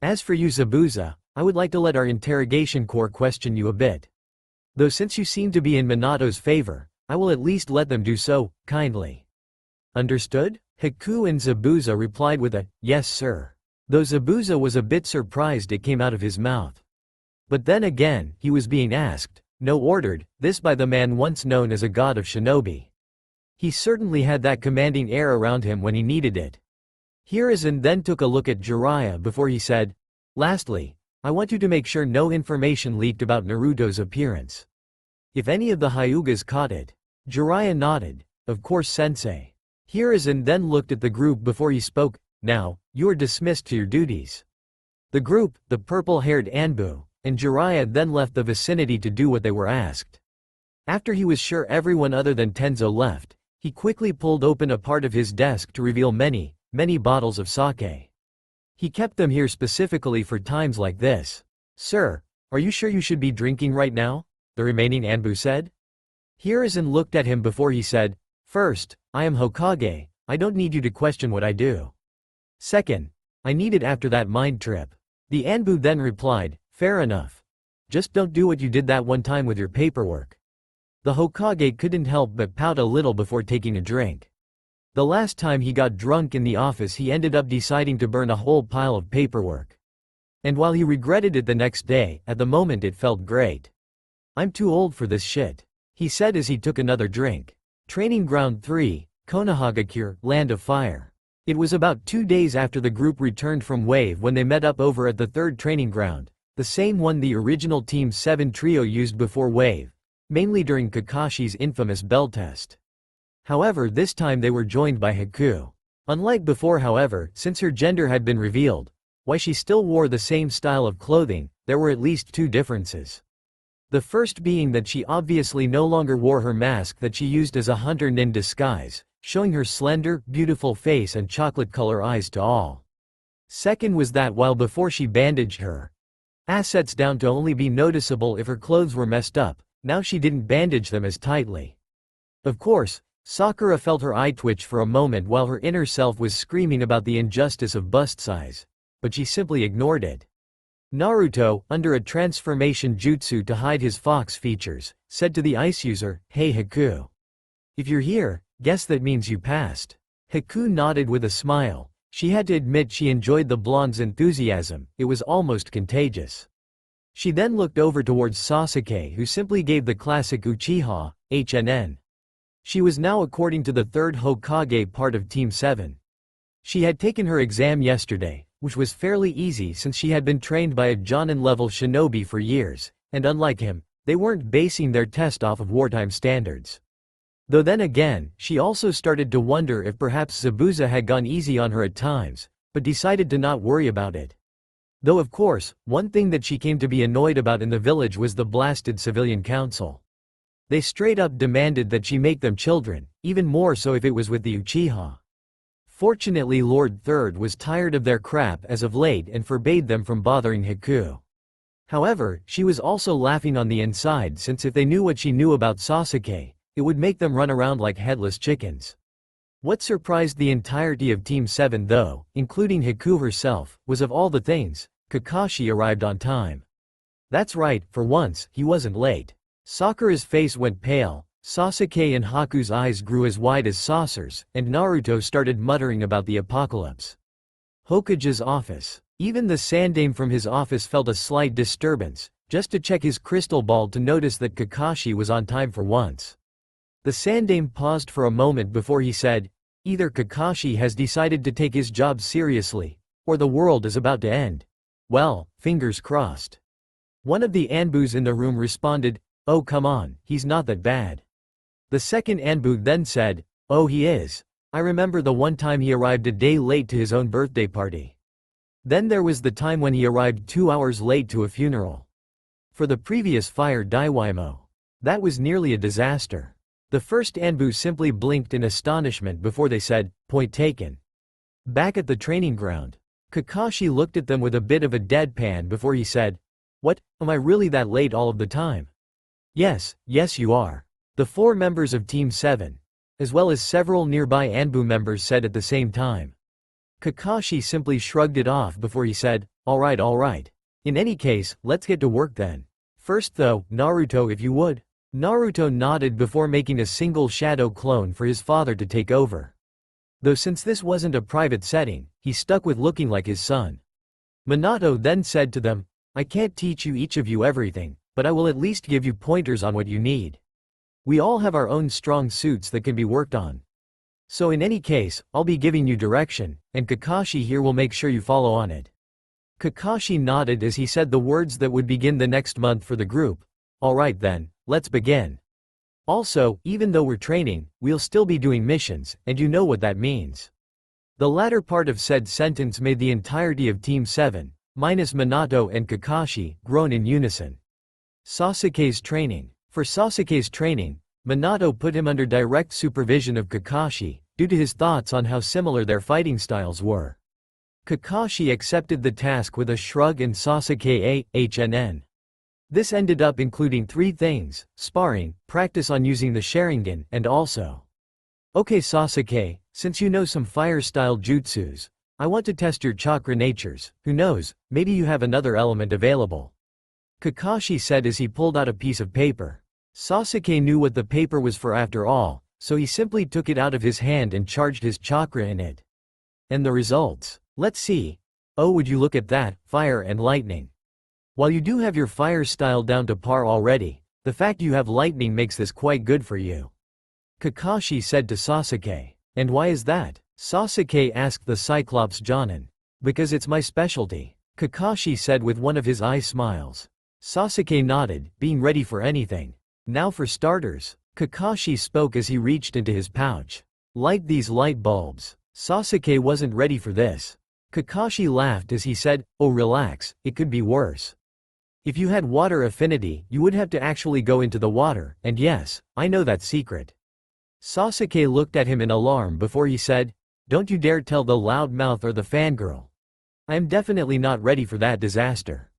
As for you Zabuza, I would like to let our interrogation corps question you a bit. Though since you seem to be in Minato's favor, I will at least let them do so, kindly. Understood? Haku and Zabuza replied with a, yes sir. Though Zabuza was a bit surprised it came out of his mouth. But then again, he was being asked, no ordered, this by the man once known as a god of shinobi. He certainly had that commanding air around him when he needed it. Hiruzen then took a look at Jiraiya before he said, lastly, I want you to make sure no information leaked about Naruto's appearance. If any of the Hyugas caught it. Jiraiya nodded, of course sensei. Hiruzen then looked at the group before he spoke, now, you are dismissed to your duties. The group, the purple-haired Anbu, and Jiraiya then left the vicinity to do what they were asked. After he was sure everyone other than Tenzo left, he quickly pulled open a part of his desk to reveal many bottles of sake. He kept them here specifically for times like this. Sir, are you sure you should be drinking right now? The remaining Anbu said. Hiruzen looked at him before he said, first, I am Hokage, I don't need you to question what I do. Second, I need it after that mind trip. The Anbu then replied, fair enough. Just don't do what you did that one time with your paperwork. The Hokage couldn't help but pout a little before taking a drink. The last time he got drunk in the office he ended up deciding to burn a whole pile of paperwork. And while he regretted it the next day, at the moment it felt great. I'm too old for this shit, he said as he took another drink. Training Ground 3, Konohagakure, Land of Fire. It was about 2 days after the group returned from Wave when they met up over at the third training ground, the same one the original Team 7 trio used before Wave, mainly during Kakashi's infamous bell test. However, this time they were joined by Haku. Unlike before however, since her gender had been revealed, why she still wore the same style of clothing, there were at least 2 differences. The first being that she obviously no longer wore her mask that she used as a hunter in disguise, showing her slender, beautiful face and chocolate-color eyes to all. Second was that while before she bandaged her assets down to only be noticeable if her clothes were messed up, now she didn't bandage them as tightly. Of course, Sakura felt her eye twitch for a moment while her inner self was screaming about the injustice of bust size, but she simply ignored it. Naruto, under a transformation jutsu to hide his fox features, said to the ice user, hey Haku. If you're here, guess that means you passed. Haku nodded with a smile. She had to admit she enjoyed the blonde's enthusiasm, it was almost contagious. She then looked over towards Sasuke who simply gave the classic Uchiha, HNN. She was now according to the third Hokage part of Team 7. She had taken her exam yesterday, which was fairly easy since she had been trained by a Jonin-level shinobi for years, and unlike him, they weren't basing their test off of wartime standards. Though then again, she also started to wonder if perhaps Zabuza had gone easy on her at times, but decided to not worry about it. Though of course, one thing that she came to be annoyed about in the village was the blasted civilian council. They straight up demanded that she make them children, even more so if it was with the Uchiha. Fortunately Lord Third was tired of their crap as of late and forbade them from bothering Haku. However, she was also laughing on the inside since if they knew what she knew about Sasuke, it would make them run around like headless chickens. What surprised the entirety of Team 7 though, including Haku herself, was of all the things, Kakashi arrived on time. That's right, for once, he wasn't late. Sakura's face went pale, Sasuke and Haku's eyes grew as wide as saucers, and Naruto started muttering about the apocalypse. Hokage's office. Even the Sandame from his office felt a slight disturbance, just to check his crystal ball to notice that Kakashi was on time for once. The Sandame paused for a moment before he said, either Kakashi has decided to take his job seriously, or the world is about to end. Well, fingers crossed. One of the Anbus in the room responded, oh come on, he's not that bad. The second Anbu then said, oh he is. I remember the one time he arrived a day late to his own birthday party. Then there was the time when he arrived 2 hours late to a funeral. For the previous fire Daiwaimo. That was nearly a disaster. The first Anbu simply blinked in astonishment before they said, point taken. Back at the training ground, Kakashi looked at them with a bit of a deadpan before he said, what, am I really that late all of the time? Yes you are. The 4 members of Team 7, as well as several nearby Anbu members said at the same time. Kakashi simply shrugged it off before he said, alright. In any case, let's get to work then. First though, Naruto if you would. Naruto nodded before making a single shadow clone for his father to take over. Though since this wasn't a private setting, he stuck with looking like his son. Minato then said to them, I can't teach you each of you everything, but I will at least give you pointers on what you need. We all have our own strong suits that can be worked on. So in any case, I'll be giving you direction, and Kakashi here will make sure you follow on it. Kakashi nodded as he said the words that would begin the next month for the group. Alright then, let's begin. Also, even though we're training, we'll still be doing missions, and you know what that means. The latter part of said sentence made the entirety of Team 7, minus Minato and Kakashi, groan in unison. Sasuke's training. For Sasuke's training, Minato put him under direct supervision of Kakashi, due to his thoughts on how similar their fighting styles were. Kakashi accepted the task with a shrug and Sasuke HNN. This ended up including 3 things: sparring, practice on using the Sharingan, and also, okay Sasuke, since you know some fire-style jutsus, I want to test your chakra natures, who knows, maybe you have another element available. Kakashi said as he pulled out a piece of paper. Sasuke knew what the paper was for after all, so he simply took it out of his hand and charged his chakra in it. And the results? Let's see. Oh, would you look at that, fire and lightning. While you do have your fire style down to par already, the fact you have lightning makes this quite good for you. Kakashi said to Sasuke. And why is that? Sasuke asked the Cyclops Jonin. Because it's my specialty, Kakashi said with one of his eye smiles. Sasuke nodded, being ready for anything. Now for starters, Kakashi spoke as he reached into his pouch. Light these light bulbs. Sasuke wasn't ready for this. Kakashi laughed as he said, oh relax, it could be worse. If you had water affinity, you would have to actually go into the water, and yes, I know that secret. Sasuke looked at him in alarm before he said, don't you dare tell the loudmouth or the fangirl. I am definitely not ready for that disaster.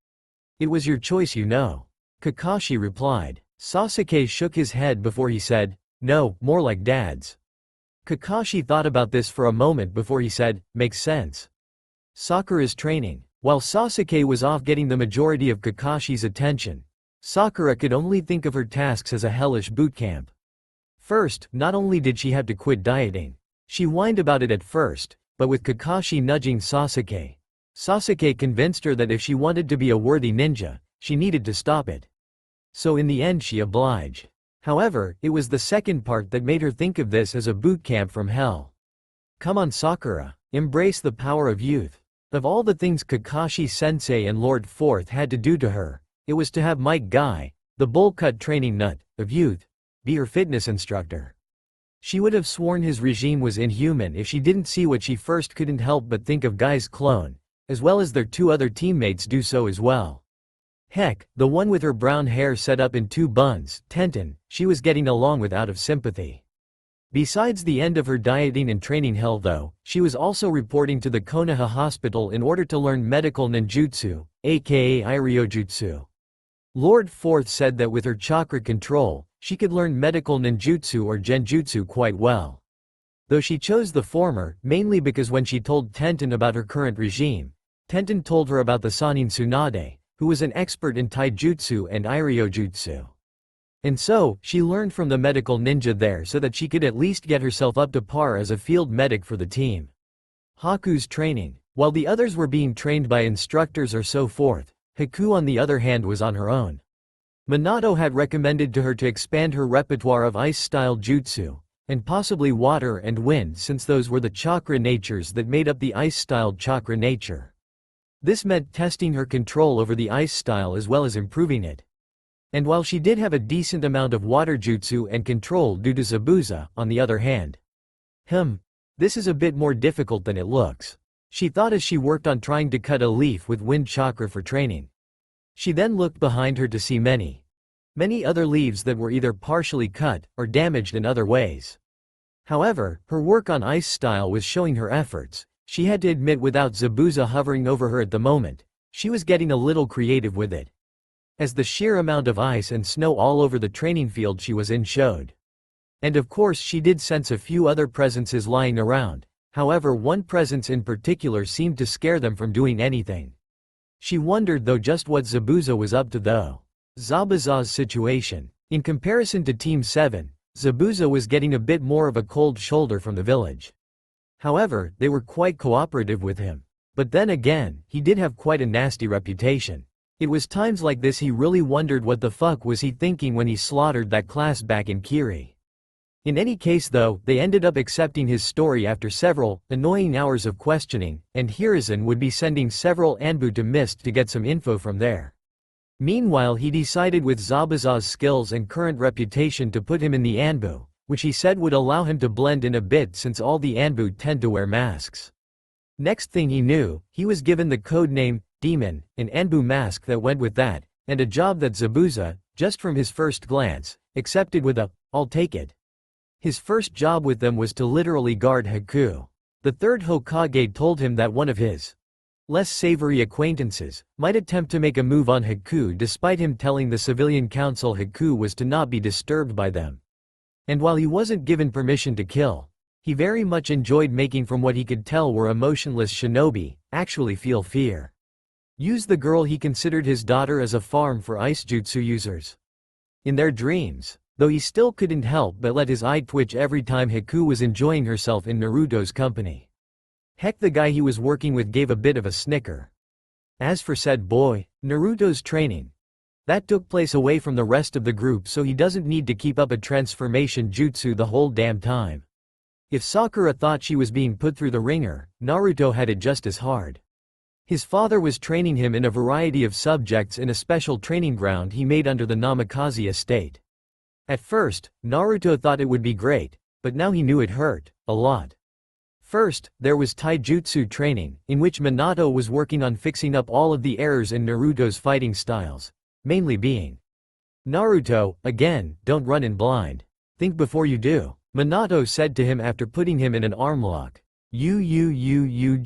It was your choice, you know. Kakashi replied. Sasuke shook his head before he said, no, more like dad's. Kakashi thought about this for a moment before he said, makes sense. Sakura's training. While Sasuke was off getting the majority of Kakashi's attention, Sakura could only think of her tasks as a hellish bootcamp. First, not only did she have to quit dieting, she whined about it at first, but with Kakashi nudging Sasuke, Sasuke convinced her that if she wanted to be a worthy ninja, she needed to stop it. So in the end she obliged. However, it was the second part that made her think of this as a bootcamp from hell. Come on Sakura, embrace the power of youth. Of all the things Kakashi-sensei and Lord Fourth had to do to her, it was to have Mike Guy, the bowl-cut training nut, of youth, be her fitness instructor. She would have sworn his regime was inhuman if she didn't see what she first couldn't help but think of Guy's clone, as well as their 2 other teammates do so as well. Heck, the one with her brown hair set up in 2 buns, Tenten, she was getting along with out of sympathy. Besides the end of her dieting and training hell though, she was also reporting to the Konoha hospital in order to learn medical ninjutsu, aka Iryojutsu. Lord Fourth said that with her chakra control, she could learn medical ninjutsu or genjutsu quite well. Though she chose the former, mainly because when she told Tenten about her current regime, Tenten told her about the Sannin Tsunade, who was an expert in taijutsu and Iryojutsu. And so, she learned from the medical ninja there so that she could at least get herself up to par as a field medic for the team. Haku's training. While the others were being trained by instructors or so forth, Haku on the other hand was on her own. Minato had recommended to her to expand her repertoire of ice-style jutsu, and possibly water and wind since those were the chakra natures that made up the ice-styled chakra nature. This meant testing her control over the ice style as well as improving it. And while she did have a decent amount of water jutsu and control due to Zabuza, on the other hand, this is a bit more difficult than it looks. She thought as she worked on trying to cut a leaf with wind chakra for training. She then looked behind her to see many other leaves that were either partially cut or damaged in other ways. However, her work on ice style was showing her efforts. She had to admit without Zabuza hovering over her at the moment, she was getting a little creative with it. As the sheer amount of ice and snow all over the training field she was in showed. And of course she did sense a few other presences lying around, however one presence in particular seemed to scare them from doing anything. She wondered though just what Zabuza was up to though. Zabuza's situation. In comparison to Team 7, Zabuza was getting a bit more of a cold shoulder from the village. However, they were quite cooperative with him. But then again, he did have quite a nasty reputation. It was times like this he really wondered what the fuck was he thinking when he slaughtered that class back in Kiri. In any case though, they ended up accepting his story after several annoying hours of questioning, and Hiruzen would be sending several Anbu to Mist to get some info from there. Meanwhile he decided with Zabuza's skills and current reputation to put him in the Anbu, which he said would allow him to blend in a bit since all the Anbu tend to wear masks. Next thing he knew, he was given the code name, Demon, an Anbu mask that went with that, and a job that Zabuza, just from his first glance, accepted with a, "I'll take it." His first job with them was to literally guard Haku. The third Hokage told him that one of his less savory acquaintances might attempt to make a move on Haku despite him telling the civilian council Haku was to not be disturbed by them. And while he wasn't given permission to kill, he very much enjoyed making from what he could tell were emotionless shinobi actually feel fear. Use the girl he considered his daughter as a farm for ice jutsu users. In their dreams, though he still couldn't help but let his eye twitch every time Haku was enjoying herself in Naruto's company. Heck, the guy he was working with gave a bit of a snicker. As for said boy, Naruto's training, that took place away from the rest of the group so he doesn't need to keep up a transformation jutsu the whole damn time. If Sakura thought she was being put through the ringer, Naruto had it just as hard. His father was training him in a variety of subjects in a special training ground he made under the Namikaze estate. At first, Naruto thought it would be great, but now he knew it hurt a lot. First, there was taijutsu training, in which Minato was working on fixing up all of the errors in Naruto's fighting styles, mainly being, "Naruto, again, don't run in blind. Think before you do," Minato said to him after putting him in an arm lock. Darnit.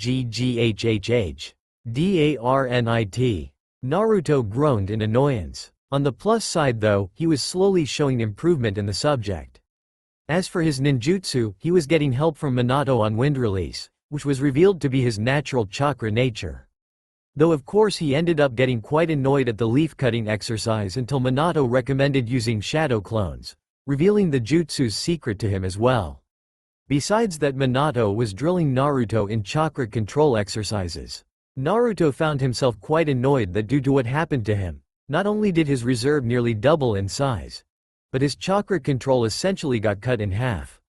Naruto groaned in annoyance. On the plus side though, he was slowly showing improvement in the subject. As for his ninjutsu, he was getting help from Minato on wind release, which was revealed to be his natural chakra nature. Though of course he ended up getting quite annoyed at the leaf cutting exercise until Minato recommended using shadow clones, revealing the jutsu's secret to him as well. Besides that, Minato was drilling Naruto in chakra control exercises. Naruto found himself quite annoyed that due to what happened to him, not only did his reserve nearly double in size, but his chakra control essentially got cut in half.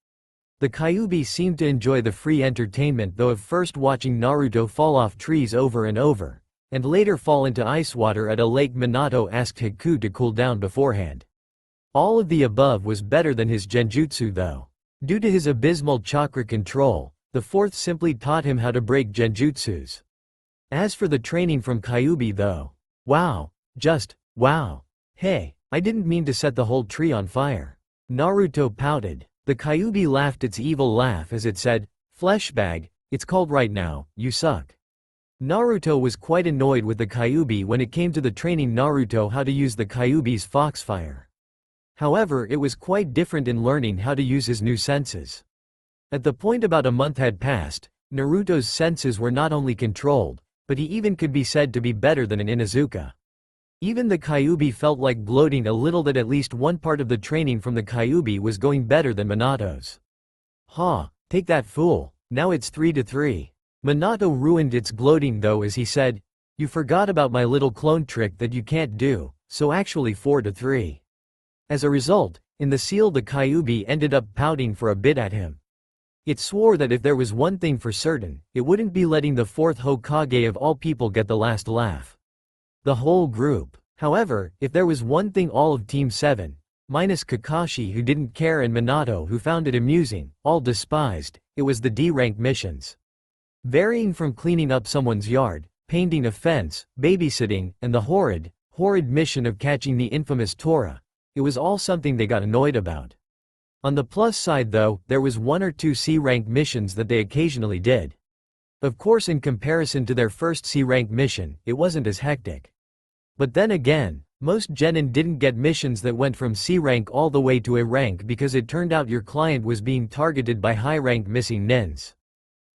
The Kyuubi seemed to enjoy the free entertainment though of first watching Naruto fall off trees over and over, and later fall into ice water at a lake. Minato asked Haku to cool down beforehand. All of the above was better than his genjutsu though. Due to his abysmal chakra control, the fourth simply taught him how to break genjutsus. As for the training from Kyuubi though, wow, just, wow. Hey, I didn't mean to set the whole tree on fire. Naruto pouted. The Kyuubi laughed its evil laugh as it said, "Fleshbag, it's called right now, you suck." Naruto was quite annoyed with the Kyuubi when it came to the training Naruto how to use the Kyuubi's foxfire. However, it was quite different in learning how to use his new senses. At the point about a month had passed, Naruto's senses were not only controlled, but he even could be said to be better than an Inuzuka. Even the Kyuubi felt like gloating a little that at least one part of the training from the Kyuubi was going better than Minato's. "Ha, take that fool, now it's 3-3. Minato ruined its gloating though as he said, "You forgot about my little clone trick that you can't do, so actually 4-3. As a result, in the seal the Kyuubi ended up pouting for a bit at him. It swore that if there was one thing for certain, it wouldn't be letting the fourth Hokage of all people get the last laugh. The whole group. However, if there was one thing all of Team 7, minus Kakashi who didn't care and Minato who found it amusing, all despised, it was the D-rank missions. Varying from cleaning up someone's yard, painting a fence, babysitting, and the horrid mission of catching the infamous Tora, it was all something they got annoyed about. On the plus side though, there was 1 or 2 C-rank missions that they occasionally did. Of course in comparison to their first C-rank mission, it wasn't as hectic. But then again, Most genin didn't get missions that went from C rank all the way to A rank because it turned out your client was being targeted by high rank missing nins.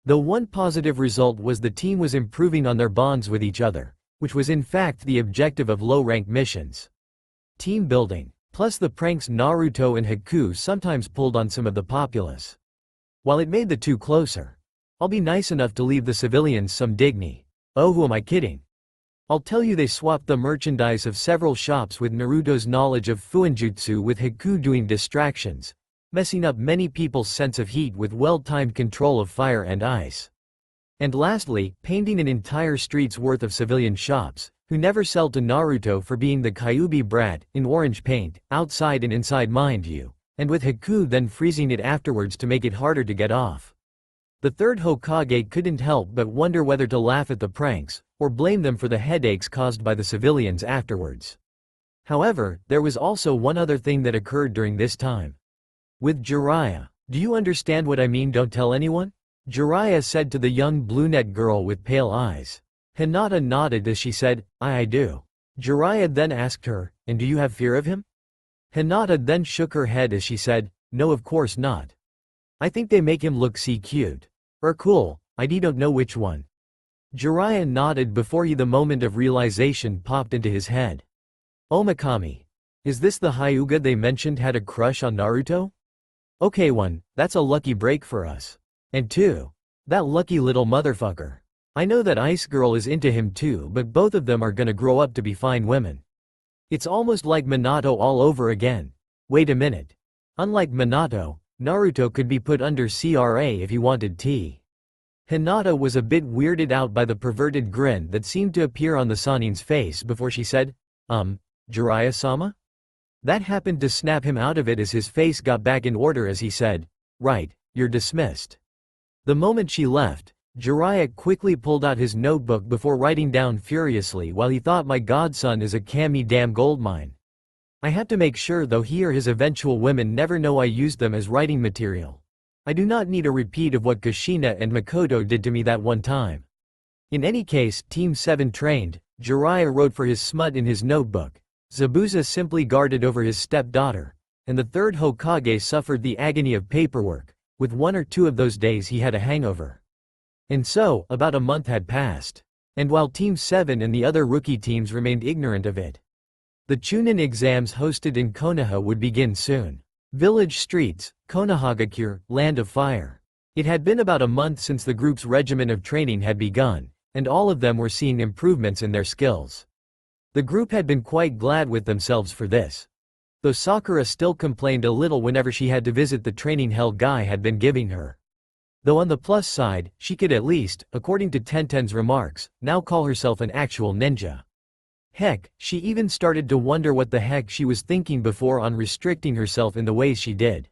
Though one positive result was the team was improving on their bonds with each other, which was in fact the objective of low rank missions. Team building, plus the pranks Naruto and Haku sometimes pulled on some of the populace. While it made the two closer. I'll be nice enough to leave the civilians some dignity. Oh, who am I kidding? I'll tell you, they swapped the merchandise of several shops with Naruto's knowledge of Fuinjutsu, with Haku doing distractions, messing up many people's sense of heat with well-timed control of fire and ice. And lastly, painting an entire street's worth of civilian shops, who never sell to Naruto for being the Kyuubi brat, in orange paint, outside and inside mind you, and with Haku then freezing it afterwards to make it harder to get off. The third Hokage couldn't help but wonder whether to laugh at the pranks, or blame them for the headaches caused by the civilians afterwards. However, there was also one other thing that occurred during this time. With Jiraiya. Do you understand what I mean? Don't tell anyone? Jiraiya said to the young brunette girl with pale eyes. Hinata nodded as she said, I do. Jiraiya then asked her, and do you have fear of him? Hinata then shook her head as she said, no, of course not. I think they make him look cute. Or cool, I don't know which one. Jiraiya nodded before the moment of realization popped into his head. Omikami. Is this the Hyuga they mentioned had a crush on Naruto? Okay, 1, that's a lucky break for us. And 2, that lucky little motherfucker. I know that Ice Girl is into him too, but both of them are gonna grow up to be fine women. It's almost like Minato all over again. Wait a minute. Unlike Minato, Naruto could be put under CRA if he wanted to. Hinata was a bit weirded out by the perverted grin that seemed to appear on the Sanin's face before she said, Jiraiya-sama? That happened to snap him out of it as his face got back in order as he said, right, you're dismissed. The moment she left, Jiraiya quickly pulled out his notebook before writing down furiously while he thought, my godson is a Kami damn goldmine. I have to make sure though he or his eventual women never know I used them as writing material. I do not need a repeat of what Kushina and Makoto did to me that one time. In any case, Team 7 trained, Jiraiya wrote for his smut in his notebook. Zabuza simply guarded over his stepdaughter, and the third Hokage suffered the agony of paperwork. With 1 or 2 of those days he had a hangover. And so, about a month had passed. And while Team 7 and the other rookie teams remained ignorant of it, the Chunin exams hosted in Konoha would begin soon. Village streets, Konohagakure, Land of Fire. It had been about a month since the group's regimen of training had begun, and all of them were seeing improvements in their skills. The group had been quite glad with themselves for this. Though Sakura still complained a little whenever she had to visit the training hell Guy had been giving her. Though on the plus side, she could at least, according to Tenten's remarks, now call herself an actual ninja. Heck, she even started to wonder what the heck she was thinking before on restricting herself in the ways she did.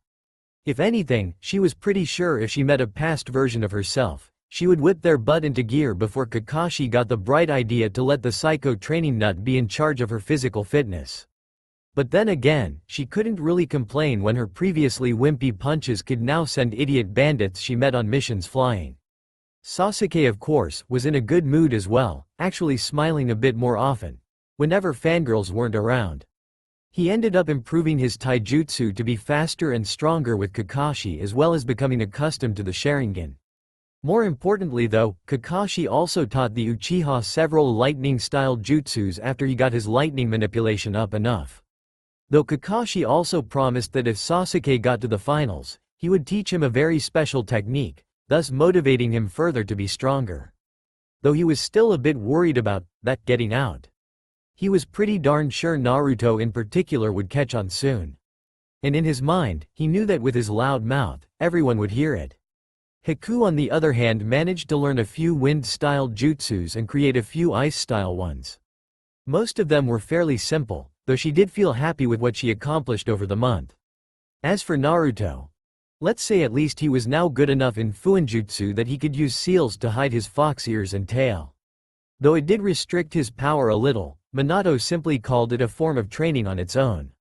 If anything, she was pretty sure if she met a past version of herself, she would whip their butt into gear before Kakashi got the bright idea to let the psycho training nut be in charge of her physical fitness. But then again, she couldn't really complain when her previously wimpy punches could now send idiot bandits she met on missions flying. Sasuke, of course, was in a good mood as well, actually smiling a bit more often whenever fangirls weren't around. He ended up improving his taijutsu to be faster and stronger with Kakashi, as well as becoming accustomed to the Sharingan. More importantly though, Kakashi also taught the Uchiha several lightning-style jutsus after he got his lightning manipulation up enough. Though Kakashi also promised that if Sasuke got to the finals, he would teach him a very special technique, thus motivating him further to be stronger. Though he was still a bit worried about that getting out. He was pretty darn sure Naruto in particular would catch on soon. And in his mind, he knew that with his loud mouth, everyone would hear it. Haku on the other hand managed to learn a few wind-style jutsus and create a few ice-style ones. Most of them were fairly simple, though she did feel happy with what she accomplished over the month. As for Naruto, let's say at least he was now good enough in Fuinjutsu that he could use seals to hide his fox ears and tail. Though it did restrict his power a little, Minato simply called it a form of training on its own.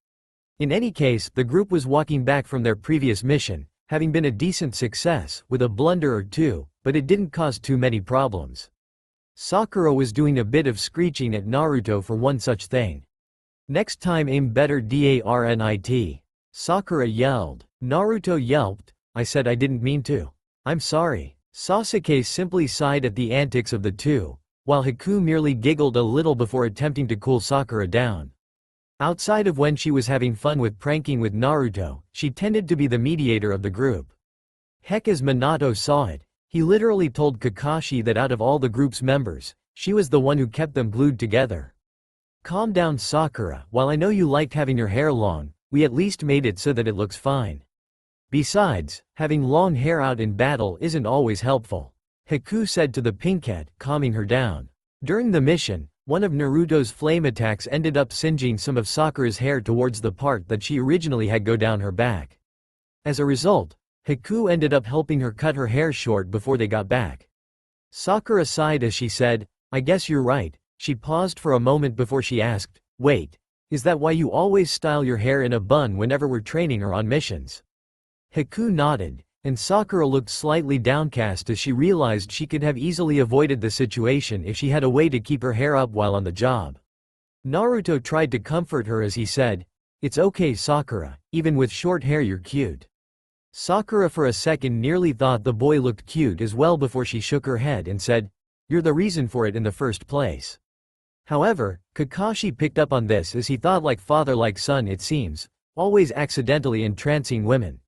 In any case, the group was walking back from their previous mission, having been a decent success, with a blunder or two, but it didn't cause too many problems. Sakura was doing a bit of screeching at Naruto for one such thing. Next time aim better DARNIT. Sakura yelled. Naruto yelped, I said I didn't mean to. I'm sorry. Sasuke simply sighed at the antics of the two, while Haku merely giggled a little before attempting to cool Sakura down. Outside of when she was having fun with pranking with Naruto, she tended to be the mediator of the group. Heck, as Minato saw it, he literally told Kakashi that out of all the group's members, she was the one who kept them glued together. Calm down, Sakura, while I know you liked having your hair long, we at least made it so that it looks fine. Besides, having long hair out in battle isn't always helpful, Haku said to the pinkette, calming her down. During the mission, one of Naruto's flame attacks ended up singeing some of Sakura's hair towards the part that she originally had go down her back. As a result, Haku ended up helping her cut her hair short before they got back. Sakura sighed as she said, I guess you're right. She paused for a moment before she asked, wait, is that why you always style your hair in a bun whenever we're training or on missions? Haku nodded, and Sakura looked slightly downcast as she realized she could have easily avoided the situation if she had a way to keep her hair up while on the job. Naruto tried to comfort her as he said, it's okay, Sakura, even with short hair you're cute. Sakura for a second nearly thought the boy looked cute as well before she shook her head and said, you're the reason for it in the first place. However, Kakashi picked up on this as he thought like father like son it seems, always accidentally entrancing women.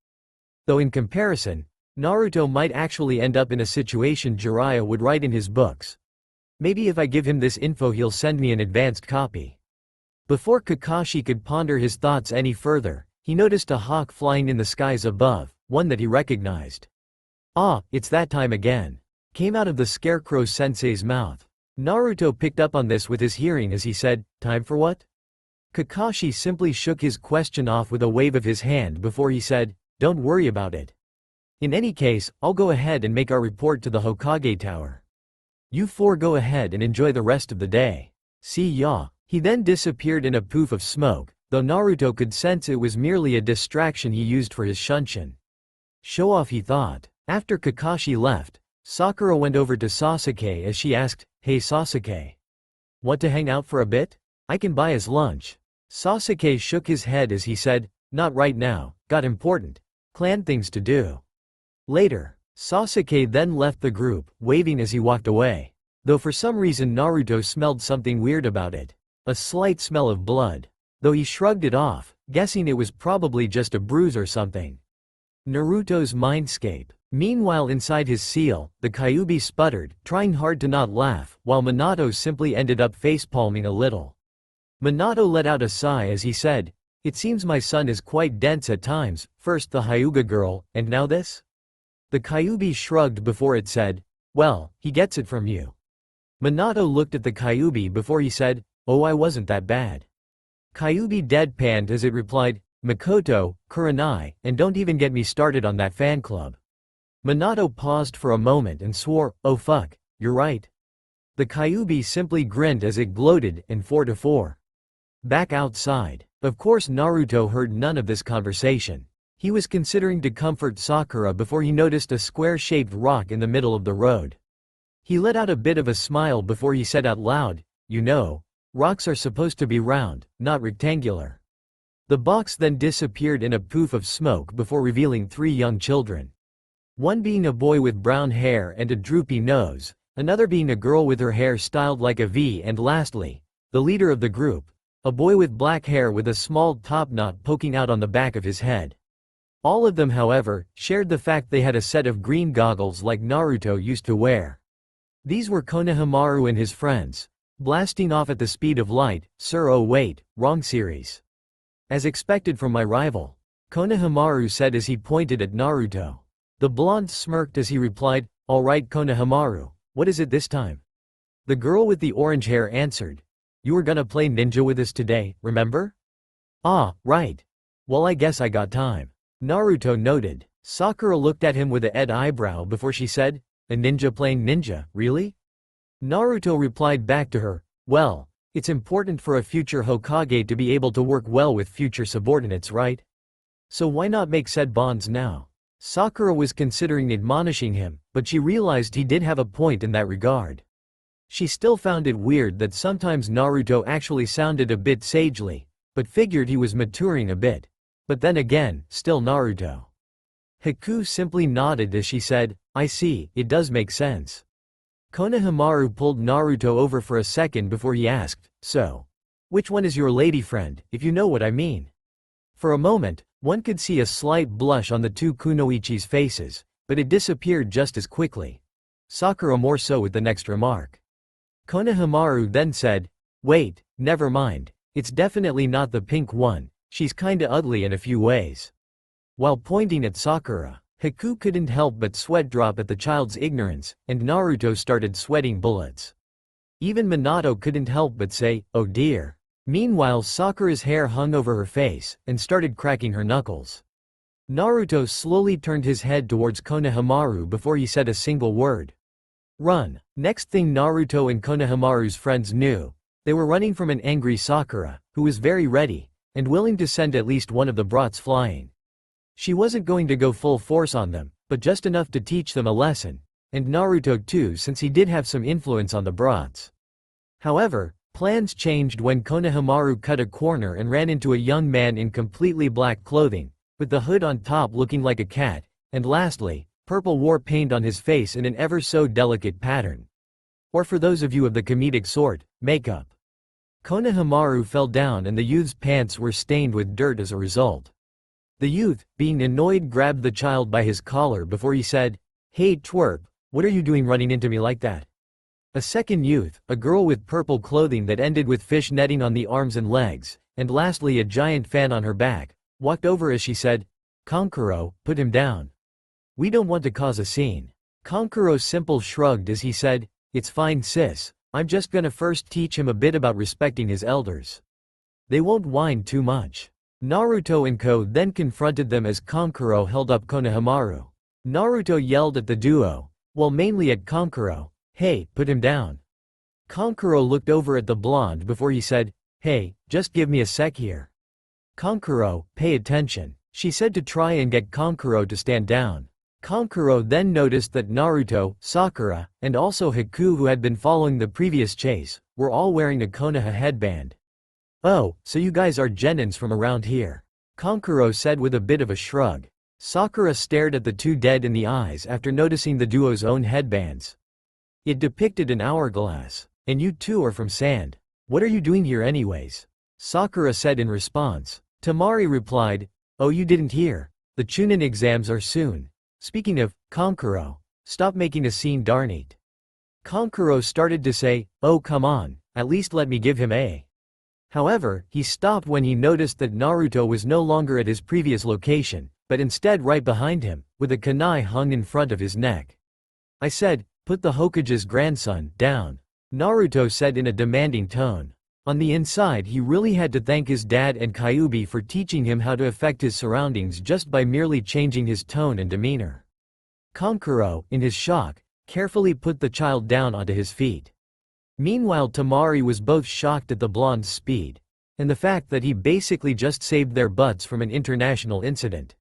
Though in comparison, Naruto might actually end up in a situation Jiraiya would write in his books. Maybe if I give him this info he'll send me an advanced copy. Before Kakashi could ponder his thoughts any further, he noticed a hawk flying in the skies above, one that he recognized. Ah, it's that time again, came out of the Scarecrow Sensei's mouth. Naruto picked up on this with his hearing as he said, time for what? Kakashi simply shook his question off with a wave of his hand before he said, don't worry about it. In any case, I'll go ahead and make our report to the Hokage Tower. You four go ahead and enjoy the rest of the day. See ya. He then disappeared in a poof of smoke, though Naruto could sense it was merely a distraction he used for his shunshin. Show off, he thought. After Kakashi left, Sakura went over to Sasuke as she asked, hey Sasuke. Want to hang out for a bit? I can buy us lunch. Sasuke shook his head as he said, not right now, got important clan things to do. Later, Sasuke then left the group, waving as he walked away. Though for some reason Naruto smelled something weird about it. A slight smell of blood. Though he shrugged it off, guessing it was probably just a bruise or something. Naruto's mindscape. Meanwhile inside his seal, the Kyuubi sputtered, trying hard to not laugh, while Minato simply ended up facepalming a little. Minato let out a sigh as he said, it seems my son is quite dense at times, first the Hyuga girl, and now this? The Kyuubi shrugged before it said, well, he gets it from you. Minato looked at the Kyuubi before he said, oh, I wasn't that bad. Kyuubi deadpanned as it replied, Makoto, Kurenai, and don't even get me started on that fan club. Minato paused for a moment and swore, oh fuck, you're right. The Kyuubi simply grinned as it gloated, and 4-4. Back outside. Of course Naruto heard none of this conversation. He was considering to comfort Sakura before he noticed a square-shaped rock in the middle of the road. He let out a bit of a smile before he said out loud, you know, rocks are supposed to be round, not rectangular. The box then disappeared in a poof of smoke before revealing 3 young children. One being a boy with brown hair and a droopy nose, another being a girl with her hair styled like a V, and lastly, the leader of the group, a boy with black hair with a small top knot poking out on the back of his head. All of them, however, shared the fact they had a set of green goggles like Naruto used to wear. These were Konohamaru and his friends, blasting off at the speed of light. Sir, oh wait, wrong series. As expected from my rival, Konohamaru said as he pointed at Naruto. The blonde smirked as he replied, alright Konohamaru, what is it this time? The girl with the orange hair answered, you were gonna play ninja with us today, remember? Ah, right. Well, I guess I got time. Naruto noted. Sakura looked at him with a head eyebrow before she said, a ninja playing ninja, really? Naruto replied back to her, well, it's important for a future Hokage to be able to work well with future subordinates, right? So why not make said bonds now? Sakura was considering admonishing him, but she realized he did have a point in that regard. She still found it weird that sometimes Naruto actually sounded a bit sagely, but figured he was maturing a bit. But then again, still Naruto. Haku simply nodded as she said, I see, it does make sense. Konohamaru pulled Naruto over for a second before he asked, so, which one is your lady friend, if you know what I mean? For a moment, one could see a slight blush on the two kunoichis' faces, but it disappeared just as quickly. Sakura more so with the next remark. Konohamaru then said, wait, never mind, it's definitely not the pink one, she's kinda ugly in a few ways. While pointing at Sakura, Haku couldn't help but sweat drop at the child's ignorance, and Naruto started sweating bullets. Even Minato couldn't help but say, oh dear. Meanwhile Sakura's hair hung over her face, and started cracking her knuckles. Naruto slowly turned his head towards Konohamaru before he said a single word. Run. Next thing Naruto and Konohamaru's friends knew, they were running from an angry Sakura, who was very ready, and willing to send at least one of the brats flying. She wasn't going to go full force on them, but just enough to teach them a lesson, and Naruto too since he did have some influence on the brats. However, plans changed when Konohamaru cut a corner and ran into a young man in completely black clothing, with the hood on top looking like a cat, and lastly, purple war paint on his face in an ever so delicate pattern. Or for those of you of the comedic sort, makeup. Konohamaru fell down and the youth's pants were stained with dirt as a result. The youth, being annoyed, grabbed the child by his collar before he said, hey twerp, what are you doing running into me like that? A second youth, a girl with purple clothing that ended with fish netting on the arms and legs, and lastly a giant fan on her back, walked over as she said, Kankuro, put him down. We don't want to cause a scene. Kankuro simple shrugged as he said, it's fine sis, I'm just gonna first teach him a bit about respecting his elders. They won't whine too much. Naruto and Ko then confronted them as Kankuro held up Konohamaru. Naruto yelled at the duo, well mainly at Kankuro, hey, put him down. Kankuro looked over at the blonde before he said, hey, just give me a sec here. Kankuro, pay attention, she said to try and get Kankuro to stand down. Kankuro then noticed that Naruto, Sakura, and also Haku, who had been following the previous chase, were all wearing a Konoha headband. Oh, so you guys are genins from around here. Kankuro said with a bit of a shrug. Sakura stared at the two dead in the eyes after noticing the duo's own headbands. It depicted an hourglass. And you two are from sand. What are you doing here anyways? Sakura said in response. Temari replied, oh you didn't hear. The Chunin exams are soon. Speaking of, Kankuro, stop making a scene darn it. Kankuro started to say, oh come on, at least let me give him a. However, he stopped when he noticed that Naruto was no longer at his previous location, but instead right behind him, with a kunai hung in front of his neck. I said, put the Hokage's grandson down. Naruto said in a demanding tone. On the inside he really had to thank his dad and Kyuubi for teaching him how to affect his surroundings just by merely changing his tone and demeanor. Kankuro, in his shock, carefully put the child down onto his feet. Meanwhile Temari was both shocked at the blonde's speed, and the fact that he basically just saved their butts from an international incident.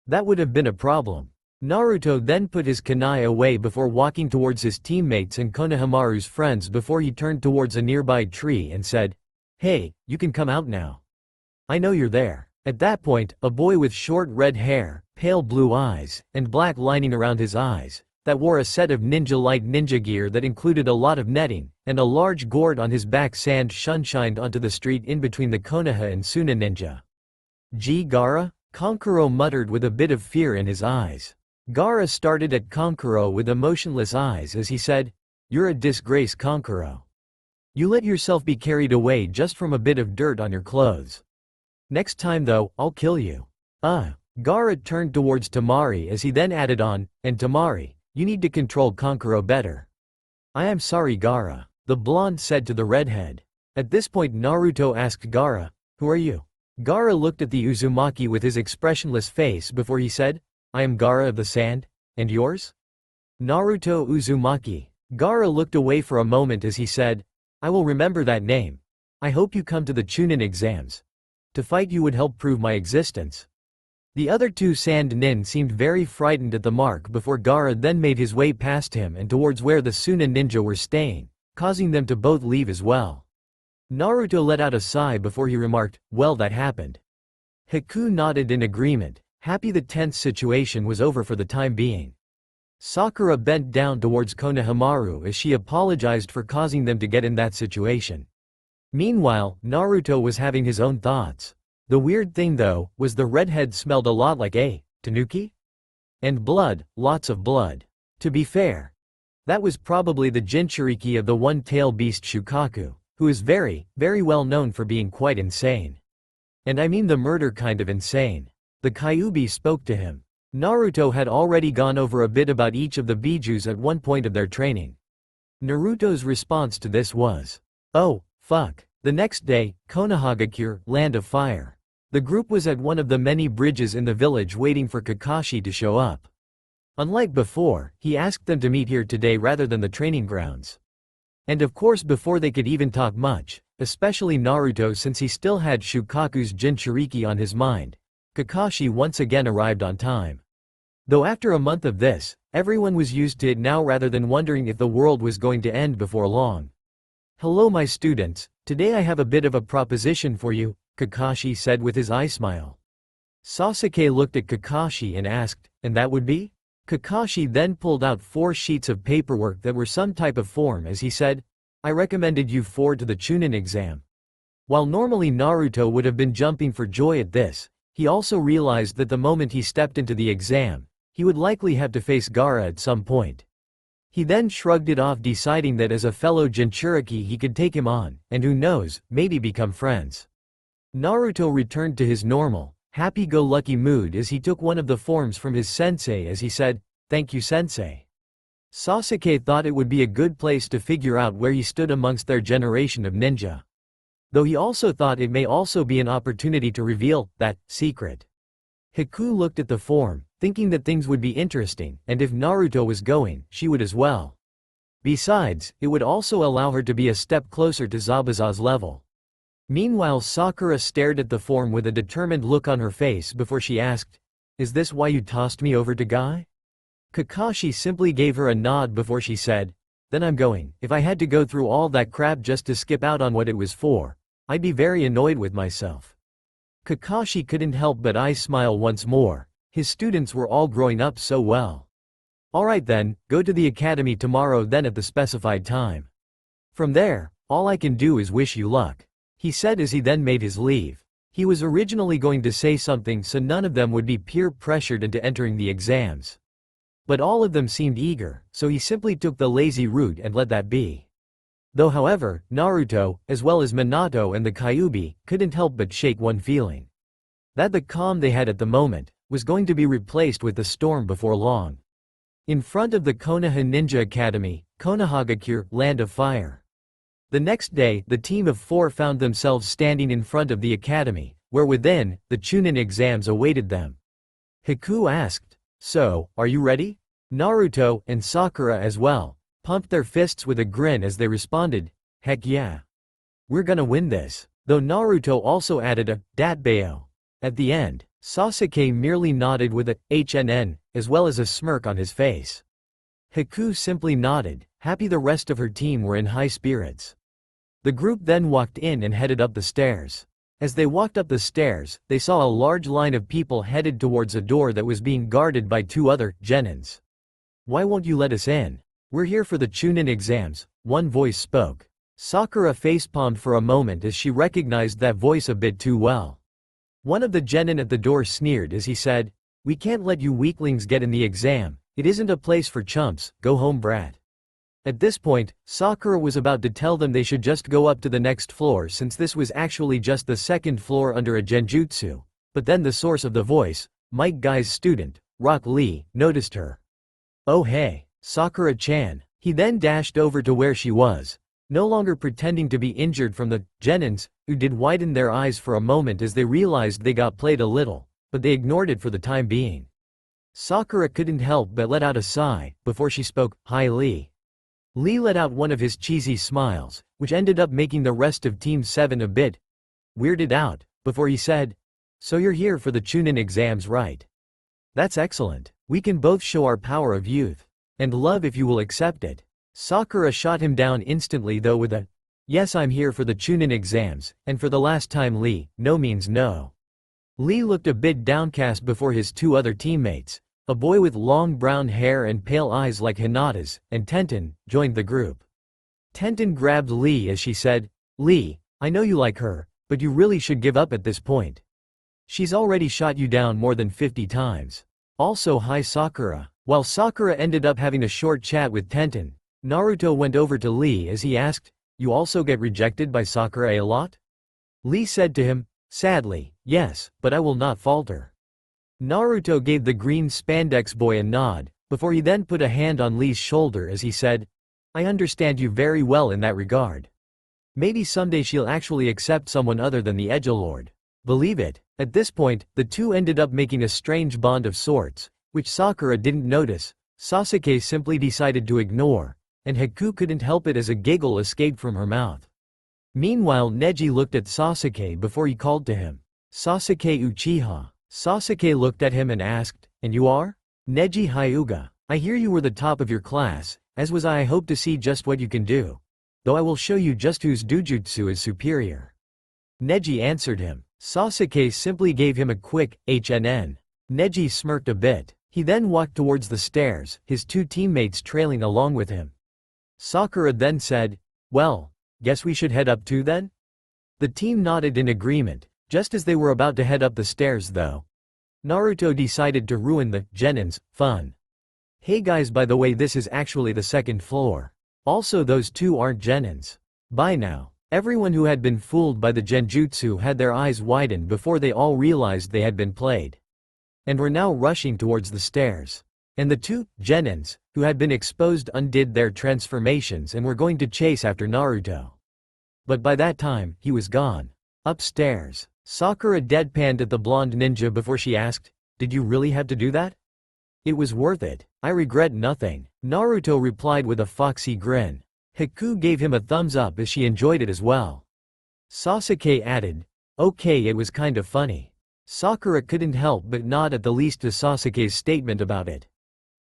That would have been a problem. Naruto then put his kunai away before walking towards his teammates and Konohamaru's friends before he turned towards a nearby tree and said, hey, you can come out now. I know you're there. At that point, a boy with short red hair, pale blue eyes, and black lining around his eyes, that wore a set of ninja-like ninja gear that included a lot of netting, and a large gourd on his back sand shunshined onto the street in between the Konoha and Suna ninja. Gee Gaara? Kankuro muttered with a bit of fear in his eyes. Gaara started at Kankuro with emotionless eyes as he said, you're a disgrace Kankuro. You let yourself be carried away just from a bit of dirt on your clothes. Next time though, I'll kill you. Gaara turned towards Temari as he then added on, and Temari, you need to control Kankuro better. I am sorry Gaara, the blonde said to the redhead. At this point Naruto asked Gaara, who are you? Gaara looked at the Uzumaki with his expressionless face before he said, I am Gaara of the Sand, and yours? Naruto Uzumaki. Gaara looked away for a moment as he said, I will remember that name. I hope you come to the Chunin exams. To fight you would help prove my existence. The other two Sand Nin seemed very frightened at the mark before Gaara then made his way past him and towards where the Suna ninja were staying, causing them to both leave as well. Naruto let out a sigh before he remarked, well, that happened. Haku nodded in agreement, happy the tense situation was over for the time being. Sakura bent down towards Konohamaru as she apologized for causing them to get in that situation. Meanwhile, Naruto was having his own thoughts. The weird thing though, was the redhead smelled a lot like a tanuki? And blood, lots of blood. To be fair, that was probably the Jinchuriki of the one-tailed beast Shukaku, who is very, very well known for being quite insane. And I mean the murder kind of insane. The Kyuubi spoke to him. Naruto had already gone over a bit about each of the bijus at one point of their training. Naruto's response to this was, oh, fuck. The next day, Konohagakure, Land of Fire. The group was at one of the many bridges in the village waiting for Kakashi to show up. Unlike before, he asked them to meet here today rather than the training grounds. And of course before they could even talk much, especially Naruto since he still had Shukaku's Jinchuriki on his mind, Kakashi once again arrived on time. Though after a month of this, everyone was used to it now rather than wondering if the world was going to end before long. Hello my students, today I have a bit of a proposition for you, Kakashi said with his eye smile. Sasuke looked at Kakashi and asked, and that would be? Kakashi then pulled out 4 sheets of paperwork that were some type of form as he said, I recommended you 4 to the Chunin exam. While normally Naruto would have been jumping for joy at this, he also realized that the moment he stepped into the exam, he would likely have to face Gaara at some point. He then shrugged it off deciding that as a fellow Jinchuriki he could take him on, and who knows, maybe become friends. Naruto returned to his normal, happy-go-lucky mood as he took one of the forms from his sensei as he said, thank you sensei. Sasuke thought it would be a good place to figure out where he stood amongst their generation of ninja. Though he also thought it may also be an opportunity to reveal that secret. Haku looked at the form, thinking that things would be interesting, and if Naruto was going, she would as well. Besides, it would also allow her to be a step closer to Zabuza's level. Meanwhile Sakura stared at the form with a determined look on her face before she asked, is this why you tossed me over to Guy? Kakashi simply gave her a nod before she said, then I'm going. If I had to go through all that crap just to skip out on what it was for, I'd be very annoyed with myself. Kakashi couldn't help but smile once more. His students were all growing up so well. Alright then, go to the academy tomorrow then at the specified time. From there, all I can do is wish you luck, he said as he then made his leave. He was originally going to say something so none of them would be peer pressured into entering the exams. But all of them seemed eager, so he simply took the lazy route and let that be. Though however, Naruto, as well as Minato and the Kyuubi, couldn't help but shake one feeling. That the calm they had at the moment, was going to be replaced with the storm before long. In front of the Konoha Ninja Academy, Konohagakure, Land of Fire. The next day, the team of 4 found themselves standing in front of the academy, where within, the Chunin exams awaited them. Haku asked, so, are you ready? Naruto, and Sakura as well, pumped their fists with a grin as they responded, heck yeah. We're gonna win this. Though Naruto also added a, datbayo. At the end, Sasuke merely nodded with a, HNN, as well as a smirk on his face. Haku simply nodded, happy the rest of her team were in high spirits. The group then walked in and headed up the stairs. As they walked up the stairs, they saw a large line of people headed towards a door that was being guarded by 2 other genins. Why won't you let us in? We're here for the Chunin exams, one voice spoke. Sakura facepalmed for a moment as she recognized that voice a bit too well. One of the genin at the door sneered as he said, we can't let you weaklings get in the exam, it isn't a place for chumps, go home brat. At this point, Sakura was about to tell them they should just go up to the next floor since this was actually just the 2nd floor under a genjutsu, but then the source of the voice, Mike Guy's student, Rock Lee, noticed her. Oh hey, Sakura-chan. He then dashed over to where she was, no longer pretending to be injured from the genins, who did widen their eyes for a moment as they realized they got played a little, but they ignored it for the time being. Sakura couldn't help but let out a sigh, before she spoke, hi Lee. Lee let out one of his cheesy smiles, which ended up making the rest of Team 7 a bit weirded out, before he said, so you're here for the Chunin exams right? That's excellent, we can both show our power of youth and love if you will accept it. Sakura shot him down instantly though with a, Yes, I'm here for the Chunin exams, and for the last time Lee, no means no. Lee looked a bit downcast before his two other teammates. A boy with long brown hair and pale eyes like Hinata's, and Tenten, joined the group. Tenten grabbed Lee as she said, "Lee, I know you like her, but you really should give up at this point. She's already shot you down more than 50 times. Also hi Sakura." While Sakura ended up having a short chat with Tenten, Naruto went over to Lee as he asked, "You also get rejected by Sakura a lot?" Lee said to him, "Sadly, yes, but I will not falter." Naruto gave the green spandex boy a nod, before he then put a hand on Lee's shoulder as he said, "I understand you very well in that regard. Maybe someday she'll actually accept someone other than the edgelord. Believe it." At this point, the two ended up making a strange bond of sorts, which Sakura didn't notice, Sasuke simply decided to ignore, and Haku couldn't help it as a giggle escaped from her mouth. Meanwhile Neji looked at Sasuke before he called to him, "Sasuke Uchiha." Sasuke looked at him and asked, "And you are?" "Neji Hyuga. I hear you were the top of your class, as was I hope to see just what you can do. Though I will show you just whose dojutsu is superior." Neji answered him. Sasuke simply gave him a quick, HNN. Neji smirked a bit. He then walked towards the stairs, his two teammates trailing along with him. Sakura then said, "Well, guess we should head up too then?" The team nodded in agreement. Just as they were about to head up the stairs though, Naruto decided to ruin the Genin's fun. "Hey guys, by the way, this is actually the second floor. Also those two aren't Genins. Bye now." Everyone who had been fooled by the genjutsu had their eyes widened before they all realized they had been played, and were now rushing towards the stairs. And the two Genins, who had been exposed, undid their transformations and were going to chase after Naruto. But by that time, he was gone. Upstairs, Sakura deadpanned at the blonde ninja before she asked, "Did you really have to do that?" "It was worth it. I regret nothing," Naruto replied with a foxy grin. Haku gave him a thumbs up as she enjoyed it as well. Sasuke added, "Okay, it was kind of funny." Sakura couldn't help but nod at the least to Sasuke's statement about it.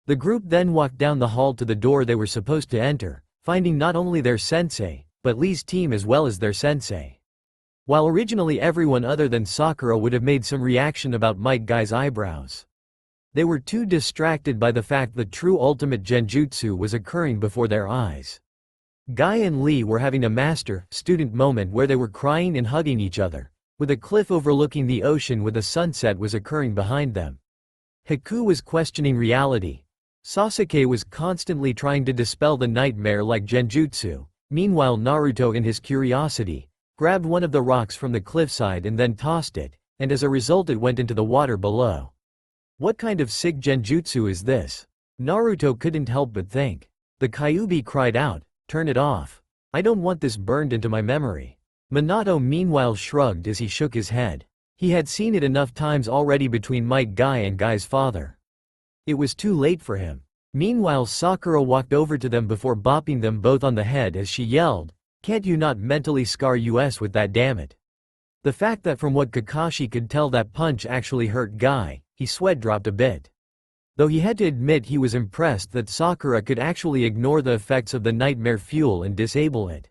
The group then walked down the hall to the door they were supposed to enter, finding not only their sensei, but Lee's team as well as their sensei. While originally everyone other than Sakura would have made some reaction about Might Guy's eyebrows, they were too distracted by the fact that true ultimate genjutsu was occurring before their eyes. Guy and Lee were having a master-student moment where they were crying and hugging each other, with a cliff overlooking the ocean with a sunset was occurring behind them. Haku was questioning reality. Sasuke was constantly trying to dispel the nightmare-like genjutsu. Meanwhile Naruto, in his curiosity, grabbed one of the rocks from the cliffside and then tossed it, and as a result it went into the water below. What kind of sick genjutsu is this? Naruto couldn't help but think. The Kyuubi cried out, "Turn it off. I don't want this burned into my memory." Minato meanwhile shrugged as he shook his head. He had seen it enough times already between Might Guy and Guy's father. It was too late for him. Meanwhile Sakura walked over to them before bopping them both on the head as she yelled, "Can't you not mentally scar us with that, dammit?" The fact that from what Kakashi could tell that punch actually hurt Guy, he sweat dropped a bit. Though he had to admit he was impressed that Sakura could actually ignore the effects of the nightmare fuel and disable it.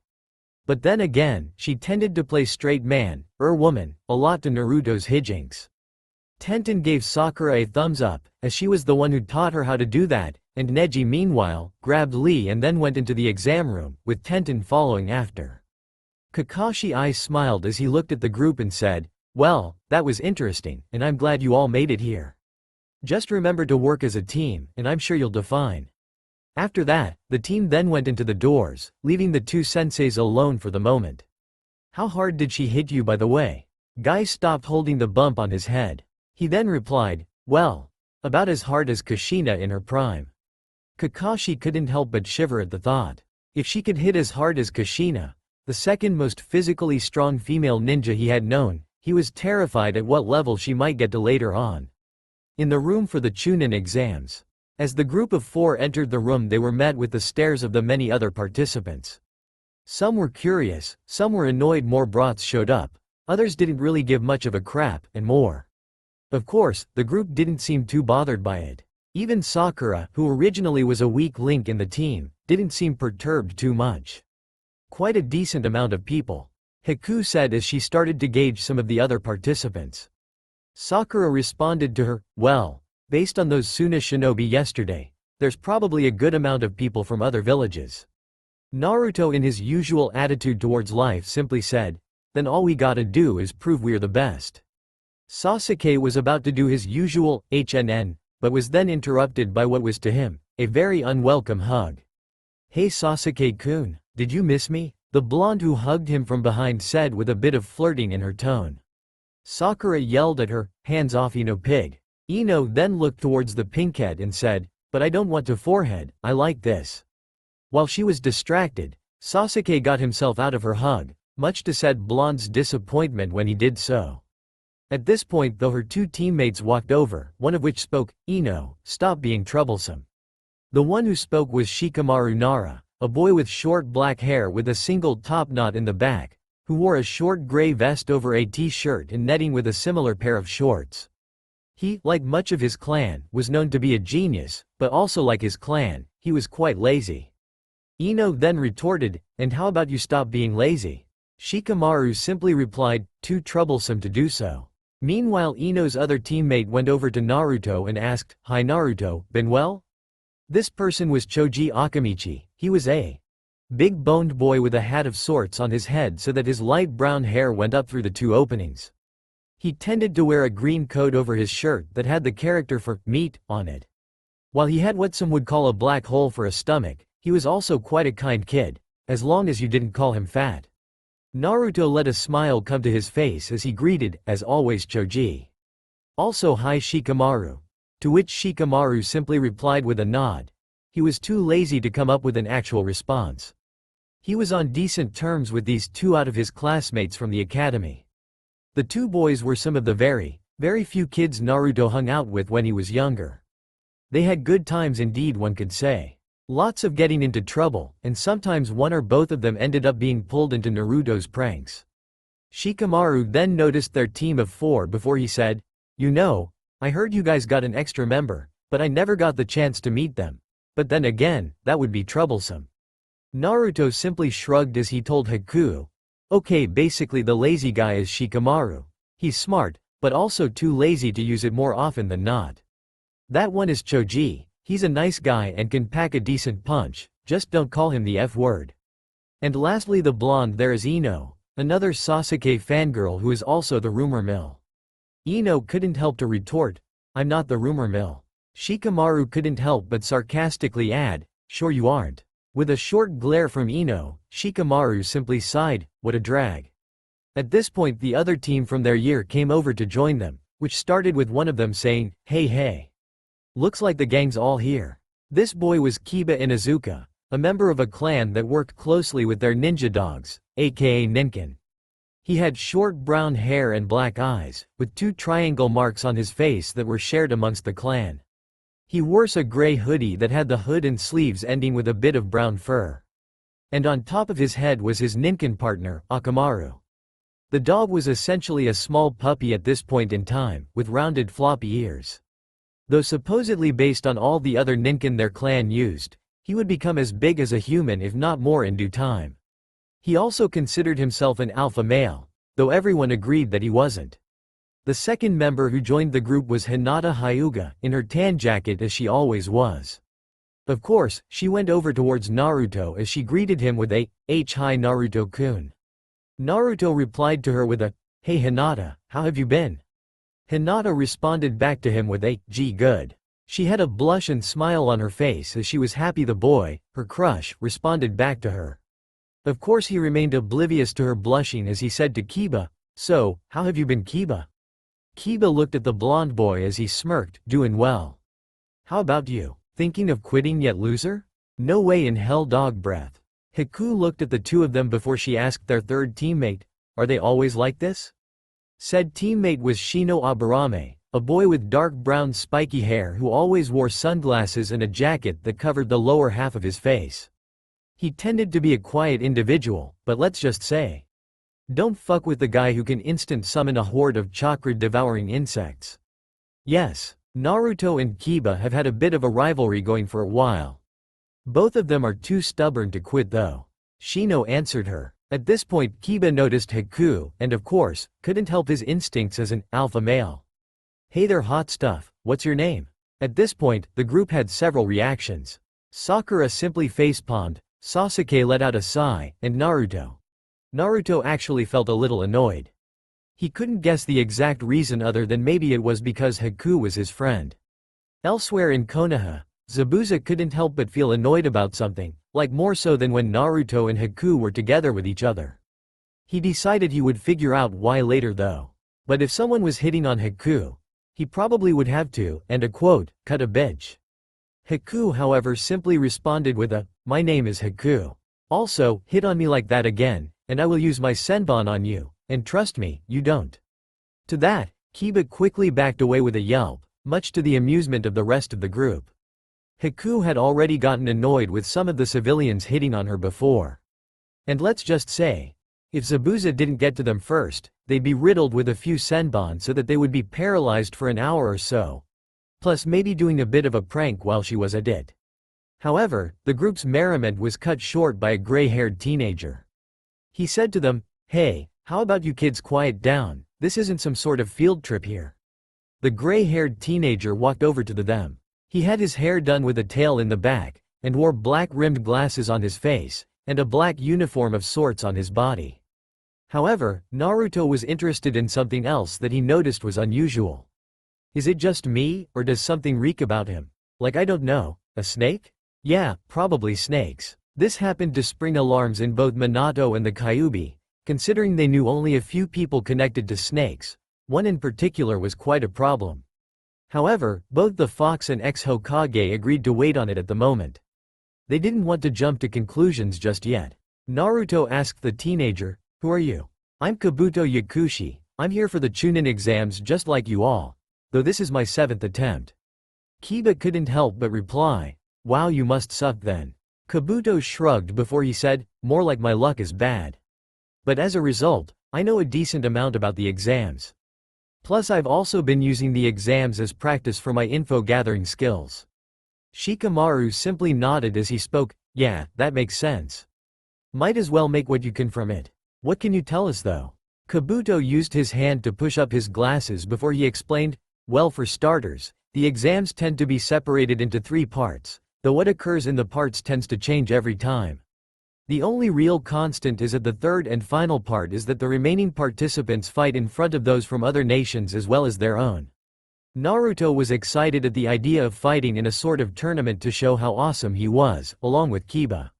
But then again, she tended to play straight man, woman, a lot to Naruto's hijinks. Tenten gave Sakura a thumbs up, as she was the one who taught her how to do that, and Neji meanwhile, grabbed Lee and then went into the exam room, with Tenten following after. Kakashi eyes smiled as he looked at the group and said, "Well, that was interesting, and I'm glad you all made it here. Just remember to work as a team, and I'm sure you'll do fine." After that, the team then went into the doors, leaving the two senseis alone for the moment. "How hard did she hit you, by the way?" Guy stopped holding the bump on his head. He then replied, "Well, about as hard as Kushina in her prime." Kakashi couldn't help but shiver at the thought. If she could hit as hard as Kushina, the second most physically strong female ninja he had known, he was terrified at what level she might get to later on. In the room for the Chunin exams, as the group of four entered the room, they were met with the stares of the many other participants. Some were curious, some were annoyed more brats showed up, others didn't really give much of a crap, and more. Of course, the group didn't seem too bothered by it. Even Sakura, who originally was a weak link in the team, didn't seem perturbed too much. Quite a decent amount of people, Haku said as she started to gauge some of the other participants. Sakura responded to her, well, based on those Suna shinobi yesterday, there's probably a good amount of people from other villages. Naruto in his usual attitude towards life simply said, then all we gotta do is prove we're the best. Sasuke was about to do his usual HNN, but was then interrupted by what was to him a very unwelcome hug. Hey Sasuke-kun, did you miss me? The blonde who hugged him from behind said with a bit of flirting in her tone. Sakura yelled at her, hands off Ino pig. Ino then looked towards the pinkhead and said, but I don't want to forehead, I like this. While she was distracted, Sasuke got himself out of her hug, much to said blonde's disappointment when he did so. At this point though her two teammates walked over, one of which spoke, Ino, stop being troublesome. The one who spoke was Shikamaru Nara, a boy with short black hair with a single top knot in the back, who wore a short gray vest over a t-shirt and netting with a similar pair of shorts. He, like much of his clan, was known to be a genius, but also like his clan, he was quite lazy. Ino then retorted, and how about you stop being lazy? Shikamaru simply replied, too troublesome to do so. Meanwhile Ino's other teammate went over to Naruto and asked, hi Naruto, been well? This person was Choji Akamichi. He was a big-boned boy with a hat of sorts on his head so that his light brown hair went up through the two openings. He tended to wear a green coat over his shirt that had the character for meat on it. While he had what some would call a black hole for a stomach, he was also quite a kind kid, as long as you didn't call him fat. Naruto let a smile come to his face as he greeted, as always, Choji. Also hi Shikamaru. To which Shikamaru simply replied with a nod. He was too lazy to come up with an actual response. He was on decent terms with these two out of his classmates from the academy. The two boys were some of the very few kids Naruto hung out with when he was younger. They had good times indeed, one could say. Lots of getting into trouble, and sometimes one or both of them ended up being pulled into Naruto's pranks. Shikamaru then noticed their team of 4 before he said, you know, I heard you guys got an extra member, but I never got the chance to meet them. But then again, that would be troublesome. Naruto simply shrugged as he told Haku, okay, basically the lazy guy is Shikamaru. He's smart, but also too lazy to use it more often than not. That one is Choji. He's a nice guy and can pack a decent punch, just don't call him the F word. And lastly the blonde there is Ino, another Sasuke fangirl who is also the rumor mill. Ino couldn't help to retort, I'm not the rumor mill. Shikamaru couldn't help but sarcastically add, sure you aren't. With a short glare from Ino, Shikamaru simply sighed, what a drag. At this point the other team from their year came over to join them, which started with one of them saying, hey. Looks like the gang's all here. This boy was Kiba Inuzuka, a member of a clan that worked closely with their ninja dogs, aka Ninken. He had short brown hair and black eyes, with 2 triangle marks on his face that were shared amongst the clan. He wore a gray hoodie that had the hood and sleeves ending with a bit of brown fur. And on top of his head was his Ninken partner, Akamaru. The dog was essentially a small puppy at this point in time, with rounded floppy ears. Though supposedly based on all the other Ninken their clan used, he would become as big as a human if not more in due time. He also considered himself an alpha male, though everyone agreed that he wasn't. The second member who joined the group was Hinata Hyuga, in her tan jacket as she always was. Of course, she went over towards Naruto as she greeted him with a, hi Naruto-kun. Naruto replied to her with a, hey Hinata, how have you been? Hinata responded back to him with a, gee good. She had a blush and smile on her face as she was happy the boy, her crush, responded back to her. Of course he remained oblivious to her blushing as he said to Kiba, so, how have you been Kiba? Kiba looked at the blonde boy as he smirked, doing well. How about you? Thinking of quitting yet loser? No way in hell dog breath. Haku looked at the two of them before she asked their third teammate, are they always like this? Said teammate was Shino Aburame, a boy with dark brown spiky hair who always wore sunglasses and a jacket that covered the lower half of his face. He tended to be a quiet individual, but let's just say, don't fuck with the guy who can instant summon a horde of chakra-devouring insects. Yes, Naruto and Kiba have had a bit of a rivalry going for a while. Both of them are too stubborn to quit though. Shino answered her. At this point Kiba noticed Haku, and of course, couldn't help his instincts as an alpha male. Hey there hot stuff, what's your name? At this point, the group had several reactions. Sakura simply facepalmed, Sasuke let out a sigh, and Naruto actually felt a little annoyed. He couldn't guess the exact reason other than maybe it was because Haku was his friend. Elsewhere in Konoha, Zabuza couldn't help but feel annoyed about something, like more so than when Naruto and Haku were together with each other. He decided he would figure out why later though. But if someone was hitting on Haku, he probably would have to, and a quote, cut a bitch. Haku however simply responded with a, my name is Haku. Also, hit on me like that again, and I will use my senbon on you, and trust me, you don't. To that, Kiba quickly backed away with a yelp, much to the amusement of the rest of the group. Haku had already gotten annoyed with some of the civilians hitting on her before. And let's just say, if Zabuza didn't get to them first, they'd be riddled with a few senbon so that they would be paralyzed for an hour or so. Plus maybe doing a bit of a prank while she was at it. However, the group's merriment was cut short by a gray-haired teenager. He said to them, hey, how about you kids quiet down, this isn't some sort of field trip here. The gray-haired teenager walked over to them. He had his hair done with a tail in the back, and wore black-rimmed glasses on his face, and a black uniform of sorts on his body. However, Naruto was interested in something else that he noticed was unusual. Is it just me, or does something reek about him? Like I don't know, a snake? Yeah, probably snakes. This happened to spring alarms in both Minato and the Kyuubi, considering they knew only a few people connected to snakes. One in particular was quite a problem. However, both the Fox and ex-Hokage agreed to wait on it at the moment. They didn't want to jump to conclusions just yet. Naruto asked the teenager, who are you? I'm Kabuto Yakushi, I'm here for the Chunin exams just like you all, though this is my 7th attempt. Kiba couldn't help but reply, wow you must suck then. Kabuto shrugged before he said, more like my luck is bad. But as a result, I know a decent amount about the exams. Plus I've also been using the exams as practice for my info-gathering skills. Shikamaru simply nodded as he spoke, yeah, that makes sense. Might as well make what you can from it. What can you tell us though? Kabuto used his hand to push up his glasses before he explained, well for starters, the exams tend to be separated into 3 parts, though what occurs in the parts tends to change every time. The only real constant is that the third and final part is that the remaining participants fight in front of those from other nations as well as their own. Naruto was excited at the idea of fighting in a sort of tournament to show how awesome he was, along with Kiba.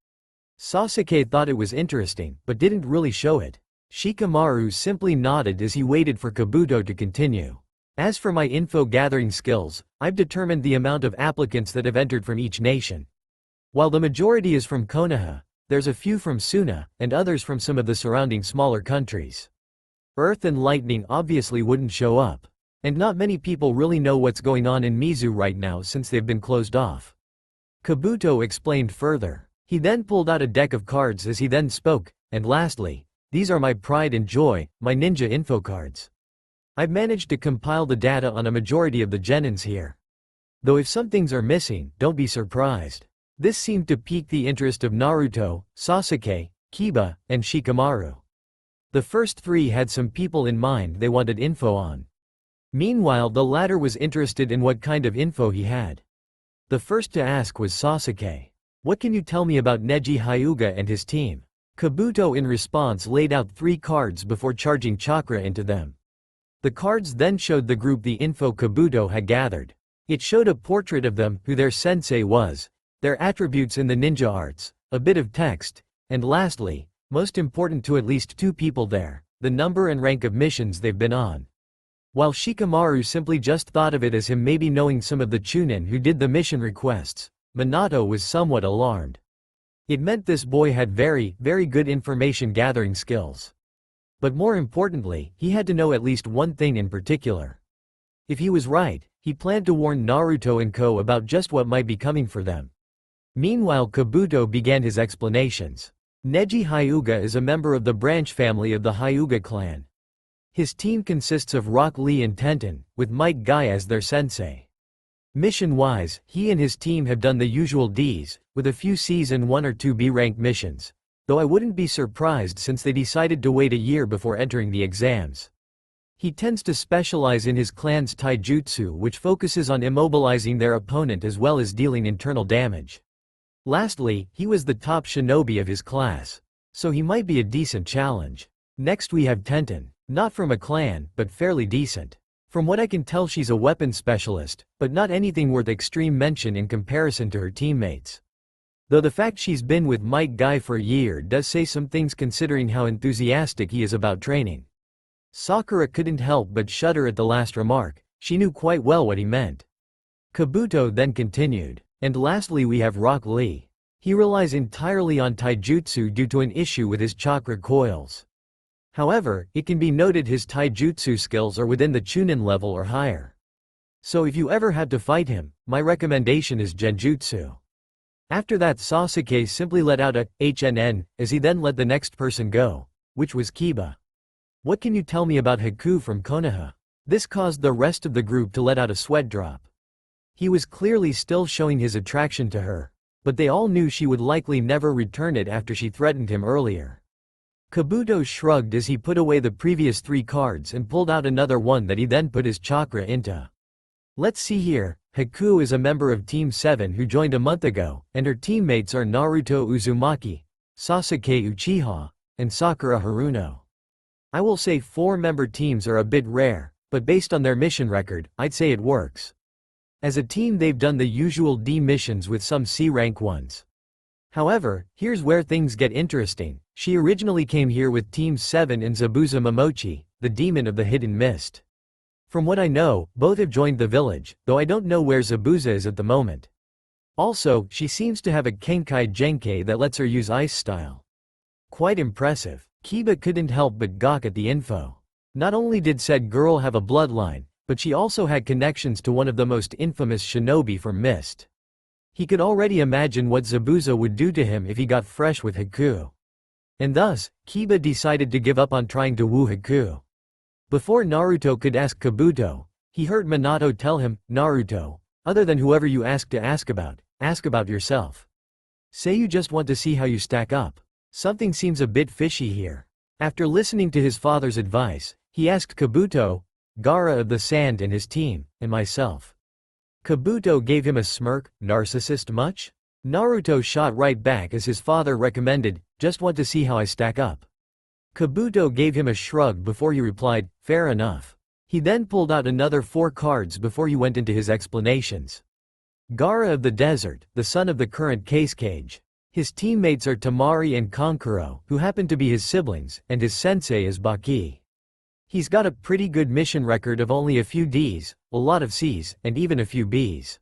Sasuke thought it was interesting, but didn't really show it. Shikamaru simply nodded as he waited for Kabuto to continue. As for my info-gathering skills, I've determined the amount of applicants that have entered from each nation. While the majority is from Konoha, there's a few from Suna, and others from some of the surrounding smaller countries. Earth and Lightning obviously wouldn't show up. And not many people really know what's going on in Mizu right now since they've been closed off. Kabuto explained further. He then pulled out a deck of cards as he then spoke, and lastly, these are my pride and joy, my ninja info cards. I've managed to compile the data on a majority of the genins here. Though if some things are missing, don't be surprised. This seemed to pique the interest of Naruto, Sasuke, Kiba, and Shikamaru. The first 3 had some people in mind they wanted info on. Meanwhile the latter was interested in what kind of info he had. The first to ask was Sasuke. What can you tell me about Neji Hyuga and his team? Kabuto in response laid out 3 cards before charging chakra into them. The cards then showed the group the info Kabuto had gathered. It showed a portrait of them, who their sensei was, their attributes in the ninja arts, a bit of text, and lastly, most important to at least 2 people there, the number and rank of missions they've been on. While Shikamaru simply just thought of it as him maybe knowing some of the Chunin who did the mission requests, Minato was somewhat alarmed. It meant this boy had very, very good information gathering skills. But more importantly, he had to know at least one thing in particular. If he was right, he planned to warn Naruto and Co about just what might be coming for them. Meanwhile Kabuto began his explanations. Neji Hyuga is a member of the branch family of the Hyuga clan. His team consists of Rock Lee and Tenten, with Mike Guy as their sensei. Mission-wise, he and his team have done the usual Ds, with a few Cs and 1 or 2 B-rank missions. though I wouldn't be surprised since they decided to wait a year before entering the exams. He tends to specialize in his clan's taijutsu, which focuses on immobilizing their opponent as well as dealing internal damage. Lastly, he was the top shinobi of his class, so he might be a decent challenge. Next we have Tenten, not from a clan, but fairly decent. From what I can tell she's a weapon specialist, but not anything worth extreme mention in comparison to her teammates. Though the fact she's been with Might Guy for a year does say some things considering how enthusiastic he is about training. Sakura couldn't help but shudder at the last remark, she knew quite well what he meant. Kabuto then continued. And lastly we have Rock Lee. He relies entirely on taijutsu due to an issue with his chakra coils. However, it can be noted his taijutsu skills are within the Chunin level or higher. So if you ever had to fight him, my recommendation is Genjutsu. After that Sasuke simply let out a HNN, as he then let the next person go, which was Kiba. What can you tell me about Haku from Konoha? This caused the rest of the group to let out a sweat drop. He was clearly still showing his attraction to her, but they all knew she would likely never return it after she threatened him earlier. Kabuto shrugged as he put away the previous 3 cards and pulled out another one that he then put his chakra into. Let's see here, Haku is a member of Team 7 who joined a month ago, and her teammates are Naruto Uzumaki, Sasuke Uchiha, and Sakura Haruno. I will say 4-member teams are a bit rare, but based on their mission record, I'd say it works. As a team they've done the usual D missions with some C-rank ones. However, here's where things get interesting. She originally came here with Team 7 and Zabuza Momochi, the demon of the hidden mist. From what I know, both have joined the village, though I don't know where Zabuza is at the moment. Also, she seems to have a Kenkai Genkei that lets her use ice style. Quite impressive. Kiba couldn't help but gawk at the info. Not only did said girl have a bloodline, but she also had connections to one of the most infamous shinobi from Mist. He could already imagine what Zabuza would do to him if he got fresh with Haku. And thus, Kiba decided to give up on trying to woo Haku. Before Naruto could ask Kabuto, he heard Minato tell him, "Naruto, other than whoever you ask about yourself. Say you just want to see how you stack up. Something seems a bit fishy here." After listening to his father's advice, he asked Kabuto, Gaara of the Sand and his team, and myself. Kabuto gave him a smirk. Narcissist much? Naruto shot right back as his father recommended, "Just want to see how I stack up." Kabuto gave him a shrug before he replied, "Fair enough." He then pulled out another 4 cards before he went into his explanations. Gaara of the Desert, the son of the current Case Cage. His teammates are Tamari and Kankuro, who happen to be his siblings, and his sensei is Baki. He's got a pretty good mission record of only a few Ds, a lot of Cs, and even a few Bs.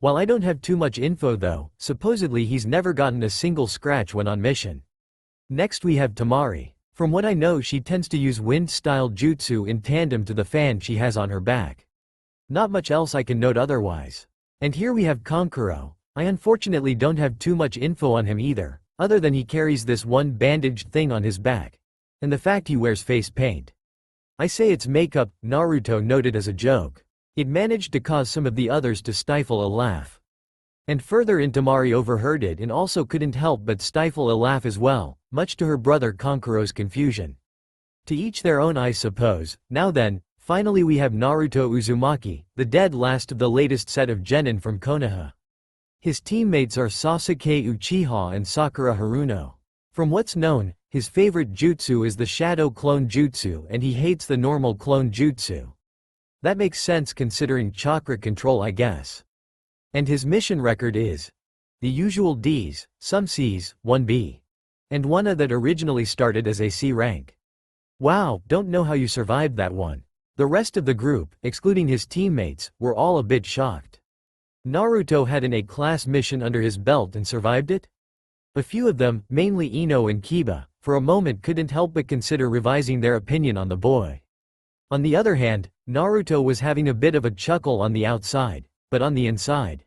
While I don't have too much info though, supposedly he's never gotten a single scratch when on mission. Next we have Tamari. From what I know she tends to use wind-style jutsu in tandem to the fan she has on her back. Not much else I can note otherwise. And here we have Kankuro. I unfortunately don't have too much info on him either, other than he carries this one bandaged thing on his back. And the fact he wears face paint. I say it's makeup, Naruto noted as a joke. It managed to cause some of the others to stifle a laugh. And further in Tamari overheard it and also couldn't help but stifle a laugh as well, much to her brother Kankuro's confusion. To each their own I suppose. Now then, finally we have Naruto Uzumaki, the dead last of the latest set of genin from Konoha. His teammates are Sasuke Uchiha and Sakura Haruno. From what's known, his favorite jutsu is the Shadow Clone Jutsu and he hates the normal clone jutsu. That makes sense considering chakra control I guess. And his mission record is the usual Ds, some Cs, 1 B. And one A that originally started as a C rank. Wow, don't know how you survived that one. The rest of the group, excluding his teammates, were all a bit shocked. Naruto had an A-class mission under his belt and survived it? A few of them, mainly Ino and Kiba, for a moment couldn't help but consider revising their opinion on the boy. On the other hand, Naruto was having a bit of a chuckle on the outside, but on the inside.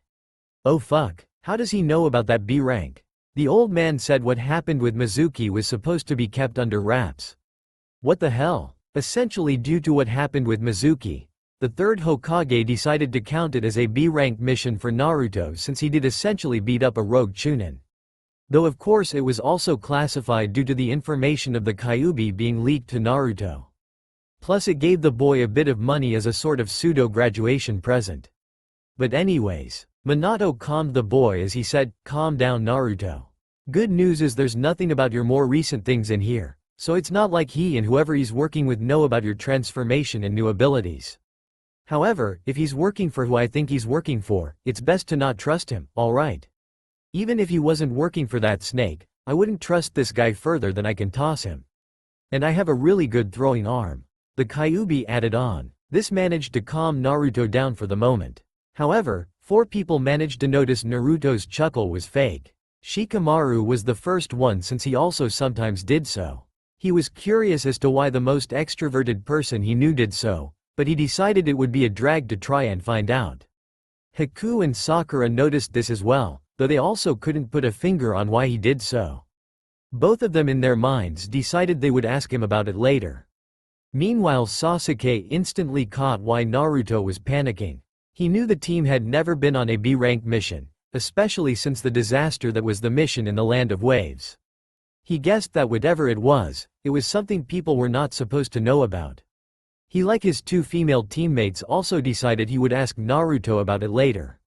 Oh fuck, how does he know about that B rank? The old man said what happened with Mizuki was supposed to be kept under wraps. What the hell? Essentially due to what happened with Mizuki, the third Hokage decided to count it as a B rank mission for Naruto since he did essentially beat up a rogue Chunin. Though of course it was also classified due to the information of the Kyuubi being leaked to Naruto. Plus it gave the boy a bit of money as a sort of pseudo-graduation present. But anyways, Minato calmed the boy as he said, "Calm down Naruto. Good news is there's nothing about your more recent things in here, so it's not like he and whoever he's working with know about your transformation and new abilities. However, if he's working for who I think he's working for, it's best to not trust him, alright? Even if he wasn't working for that snake, I wouldn't trust this guy further than I can toss him. And I have a really good throwing arm." The Kyuubi added on. This managed to calm Naruto down for the moment. However, 4 people managed to notice Naruto's chuckle was fake. Shikamaru was the first one since he also sometimes did so. He was curious as to why the most extroverted person he knew did so, but he decided it would be a drag to try and find out. Haku and Sakura noticed this as well, though they also couldn't put a finger on why he did so. Both of them in their minds decided they would ask him about it later. Meanwhile, Sasuke instantly caught why Naruto was panicking. He knew the team had never been on a B-rank mission, especially since the disaster that was the mission in the Land of Waves. He guessed that whatever it was something people were not supposed to know about. He, like his 2 female teammates, also decided he would ask Naruto about it later.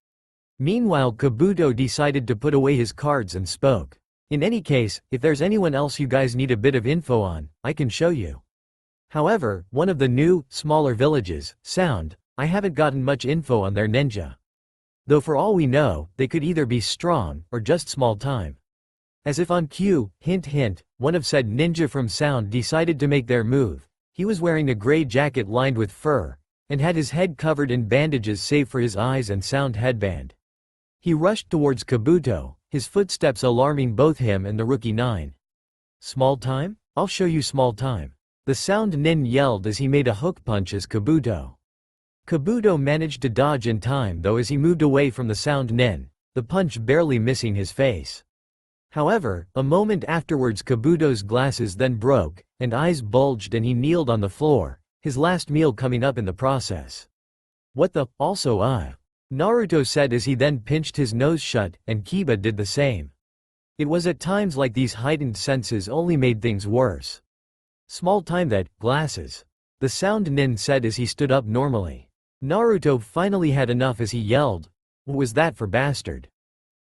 Meanwhile, Kabuto decided to put away his cards and spoke. "In any case, if there's anyone else you guys need a bit of info on, I can show you. However, one of the new, smaller villages, Sound, I haven't gotten much info on their ninja. Though for all we know, they could either be strong, or just small time." As if on cue, hint hint, one of said ninja from Sound decided to make their move. He was wearing a gray jacket lined with fur, and had his head covered in bandages save for his eyes and Sound headband. He rushed towards Kabuto, his footsteps alarming both him and the rookie 9. "Small time? I'll show you small time." The Sound Nin yelled as he made a hook punch as Kabuto. Kabuto managed to dodge in time though as he moved away from the Sound Nin, the punch barely missing his face. However, a moment afterwards Kabuto's glasses then broke, and eyes bulged and he kneeled on the floor, his last meal coming up in the process. "What the, also Naruto said as he then pinched his nose shut, and Kiba did the same. It was at times like these heightened senses only made things worse. "Small time that, glasses," the Sound Nin said as he stood up normally. Naruto finally had enough as he yelled, "What was that for bastard?"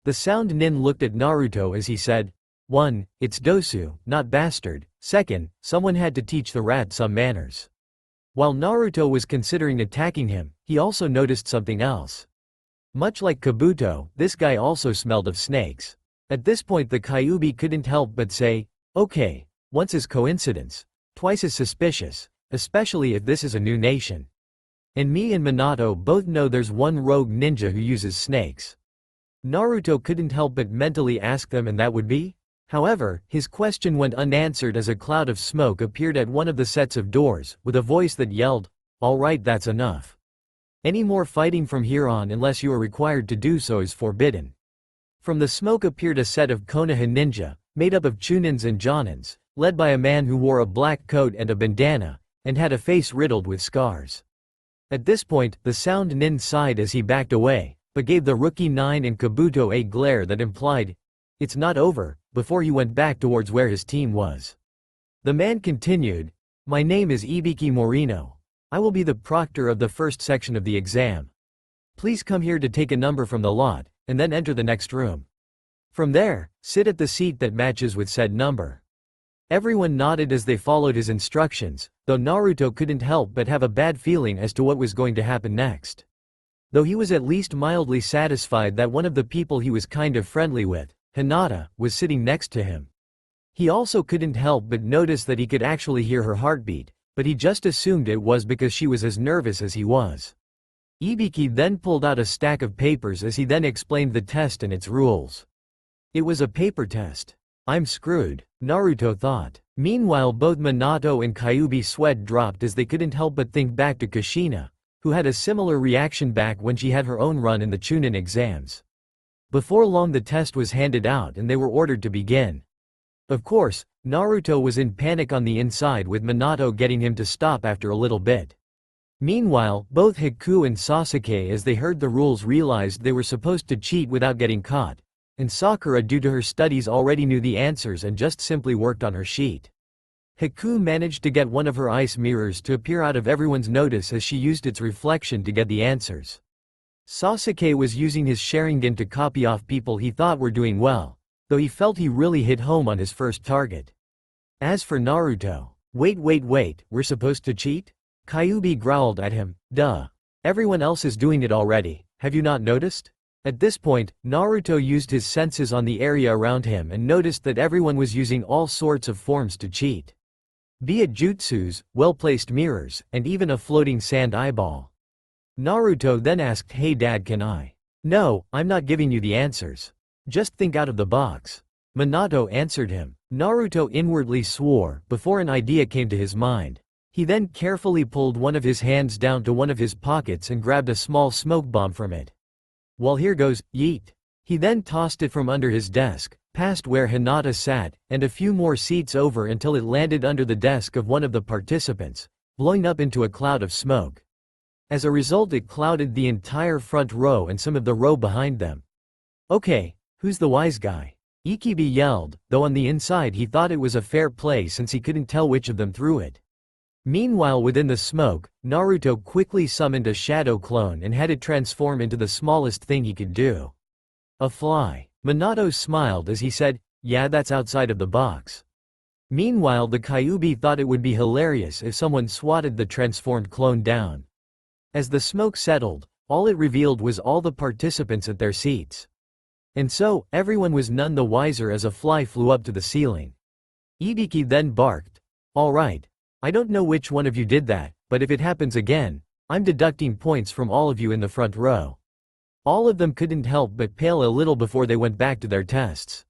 The Sound Nin looked at Naruto as he said, 1. It's Dosu, not bastard. 2. Someone had to teach the rat some manners." While Naruto was considering attacking him, he also noticed something else. Much like Kabuto, this guy also smelled of snakes. At this point the Kyuubi couldn't help but say, "Okay, once is coincidence, twice is suspicious, especially if this is a new nation. And me and Minato both know there's one rogue ninja who uses snakes." Naruto couldn't help but mentally ask them, and that would be? However, his question went unanswered as a cloud of smoke appeared at one of the sets of doors, with a voice that yelled, "Alright, that's enough. Any more fighting from here on unless you are required to do so is forbidden." From the smoke appeared a set of Konoha ninja, made up of Chunins and Jonins, led by a man who wore a black coat and a bandana, and had a face riddled with scars. At this point, the Sound Nin sighed as he backed away, but gave the rookie 9 and Kabuto a glare that implied, "It's not over," before he went back towards where his team was. The man continued, "My name is Ibiki Morino. I will be the proctor of the first section of the exam. Please come here to take a number from the lot, and then enter the next room. From there, sit at the seat that matches with said number." Everyone nodded as they followed his instructions, though Naruto couldn't help but have a bad feeling as to what was going to happen next. Though he was at least mildly satisfied that one of the people he was kind of friendly with, Hinata, was sitting next to him. He also couldn't help but notice that he could actually hear her heartbeat, but he just assumed it was because she was as nervous as he was. Ibiki then pulled out a stack of papers as he then explained the test and its rules. It was a paper test. "I'm screwed," Naruto thought. Meanwhile both Minato and Kyuubi sweat dropped as they couldn't help but think back to Kushina, who had a similar reaction back when she had her own run in the Chunin exams. Before long the test was handed out and they were ordered to begin. Of course, Naruto was in panic on the inside with Minato getting him to stop after a little bit. Meanwhile, both Haku and Sasuke as they heard the rules realized they were supposed to cheat without getting caught, and Sakura due to her studies already knew the answers and just simply worked on her sheet. Haku managed to get one of her ice mirrors to appear out of everyone's notice as she used its reflection to get the answers. Sasuke was using his Sharingan to copy off people he thought were doing well, though he felt he really hit home on his first target. As for Naruto, wait, we're supposed to cheat? Kyuubi growled at him, duh. Everyone else is doing it already, have you not noticed? At this point, Naruto used his senses on the area around him and noticed that everyone was using all sorts of forms to cheat. Be it jutsus, well-placed mirrors, and even a floating sand eyeball. Naruto then asked, hey dad, can I? No, I'm not giving you the answers. Just think out of the box. Minato answered him. Naruto inwardly swore before an idea came to his mind. He then carefully pulled one of his hands down to one of his pockets and grabbed a small smoke bomb from it. Well, here goes, yeet. He then tossed it from under his desk, past where Hinata sat, and a few more seats over until it landed under the desk of one of the participants, blowing up into a cloud of smoke. As a result, it clouded the entire front row and some of the row behind them. Okay, who's the wise guy? Ikibi yelled, though on the inside he thought it was a fair play since he couldn't tell which of them threw it. Meanwhile, within the smoke, Naruto quickly summoned a shadow clone and had it transform into the smallest thing he could do. A fly. Minato smiled as he said, yeah, that's outside of the box. Meanwhile, the Kyuubi thought it would be hilarious if someone swatted the transformed clone down. As the smoke settled, all it revealed was all the participants at their seats. And so, everyone was none the wiser as a fly flew up to the ceiling. Ibiki then barked, all right. I don't know which one of you did that, but if it happens again, I'm deducting points from all of you in the front row. All of them couldn't help but pale a little before they went back to their tests.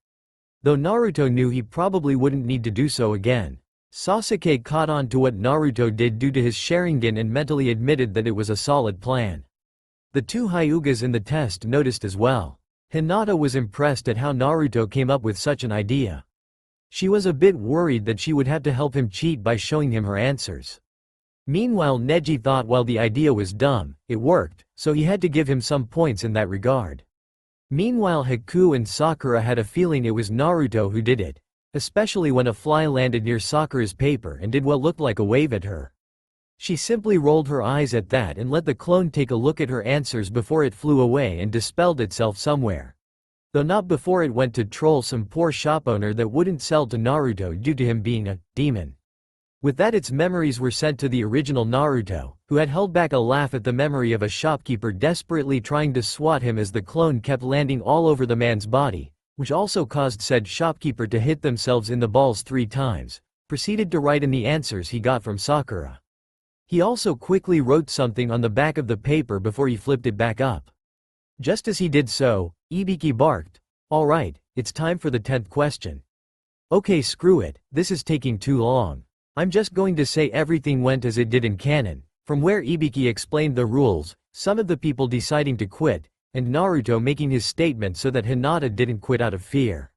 Though Naruto knew he probably wouldn't need to do so again, Sasuke caught on to what Naruto did due to his Sharingan and mentally admitted that it was a solid plan. The two Hyugas in the test noticed as well. Hinata was impressed at how Naruto came up with such an idea. She was a bit worried that she would have to help him cheat by showing him her answers. Meanwhile, Neji thought while the idea was dumb, it worked, so he had to give him some points in that regard. Meanwhile, Haku and Sakura had a feeling it was Naruto who did it, especially when a fly landed near Sakura's paper and did what looked like a wave at her. She simply rolled her eyes at that and let the clone take a look at her answers before it flew away and dispelled itself somewhere. Though not before it went to troll some poor shop owner that wouldn't sell to Naruto due to him being a demon. With that, its memories were sent to the original Naruto, who had held back a laugh at the memory of a shopkeeper desperately trying to swat him as the clone kept landing all over the man's body, which also caused said shopkeeper to hit themselves in the balls 3 times, proceeded to write in the answers he got from Sakura. He also quickly wrote something on the back of the paper before he flipped it back up. Just as he did so, Ibiki barked, all right, it's time for the 10th question. Okay, screw it, this is taking too long. I'm just going to say everything went as it did in canon, from where Ibiki explained the rules, some of the people deciding to quit, and Naruto making his statement so that Hinata didn't quit out of fear.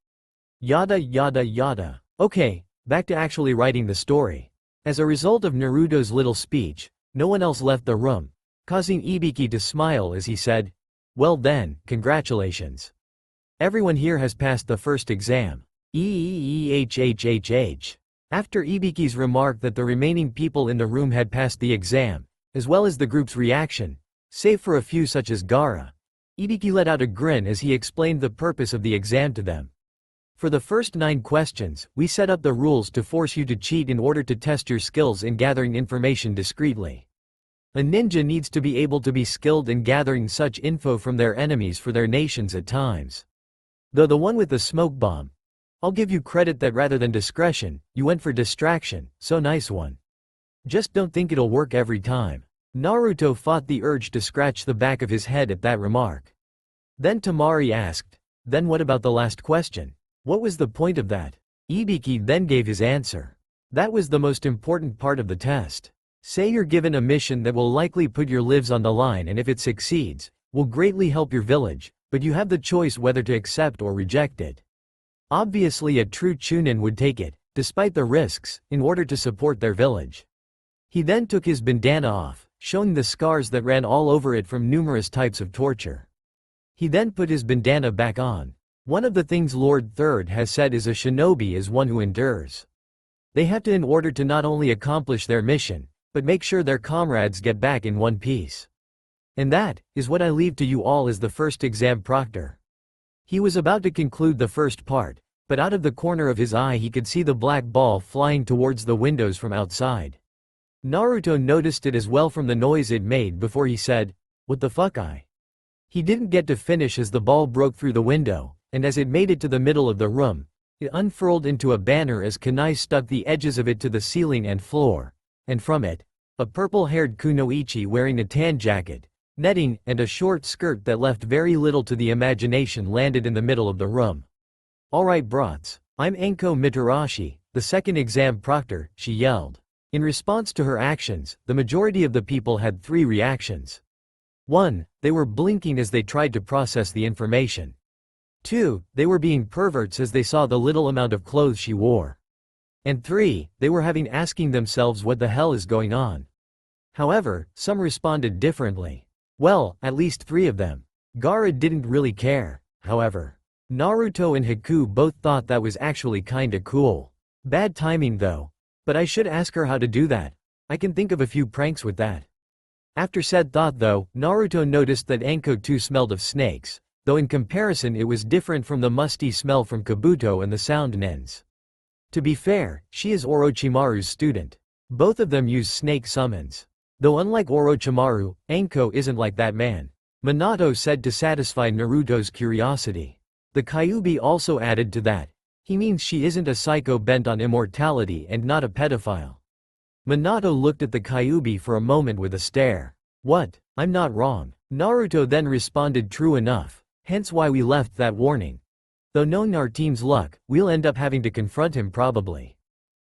Yada yada yada. Okay, back to actually writing the story. As a result of Naruto's little speech, no one else left the room, causing Ibiki to smile as he said, well then, congratulations. Everyone here has passed the first exam. After Ibiki's remark that the remaining people in the room had passed the exam, as well as the group's reaction, save for a few such as Gaara, Ibiki let out a grin as he explained the purpose of the exam to them. For the first 9 questions, we set up the rules to force you to cheat in order to test your skills in gathering information discreetly. A ninja needs to be able to be skilled in gathering such info from their enemies for their nations at times. Though the one with the smoke bomb, I'll give you credit that rather than discretion, you went for distraction, so nice one. Just don't think it'll work every time. Naruto fought the urge to scratch the back of his head at that remark. Then Tamari asked, then what about the last question? What was the point of that? Ibiki then gave his answer. That was the most important part of the test. Say you're given a mission that will likely put your lives on the line, and if it succeeds, will greatly help your village, but you have the choice whether to accept or reject it. Obviously a true Chunin would take it, despite the risks, in order to support their village. He then took his bandana off, showing the scars that ran all over it from numerous types of torture. He then put his bandana back on. One of the things Lord Third has said is a shinobi is one who endures. They have to in order to not only accomplish their mission, but make sure their comrades get back in one piece. And that is what I leave to you all as the first exam proctor. He was about to conclude the first part, but out of the corner of his eye he could see the black ball flying towards the windows from outside. Naruto noticed it as well from the noise it made before he said, "What the fuck He didn't get to finish as the ball broke through the window, and as it made it to the middle of the room, it unfurled into a banner as Kunai stuck the edges of it to the ceiling and floor, and from it, a purple-haired kunoichi wearing a tan jacket, netting, and a short skirt that left very little to the imagination landed in the middle of the room. "Alright brats, I'm Anko Mitarashi, the second exam proctor," she yelled. In response to her actions, the majority of the people had 3 reactions. 1. They were blinking as they tried to process the information. 2. They were being perverts as they saw the little amount of clothes she wore. And 3. They were asking themselves what the hell is going on. However, some responded differently. Well, at least 3 of them. Gaara didn't really care, however. Naruto and Haku both thought that was actually kinda cool. Bad timing though. But I should ask her how to do that. I can think of a few pranks with that. After said thought though, Naruto noticed that Anko too smelled of snakes, though in comparison it was different from the musty smell from Kabuto and the sound nens. To be fair, she is Orochimaru's student. Both of them use snake summons. Though unlike Orochimaru, Anko isn't like that man. Minato said to satisfy Naruto's curiosity. The Kyuubi also added to that. He means she isn't a psycho bent on immortality and not a pedophile. Minato looked at the Kyuubi for a moment with a stare. What? I'm not wrong. Naruto then responded, true enough. Hence why we left that warning. Though knowing our team's luck, we'll end up having to confront him probably.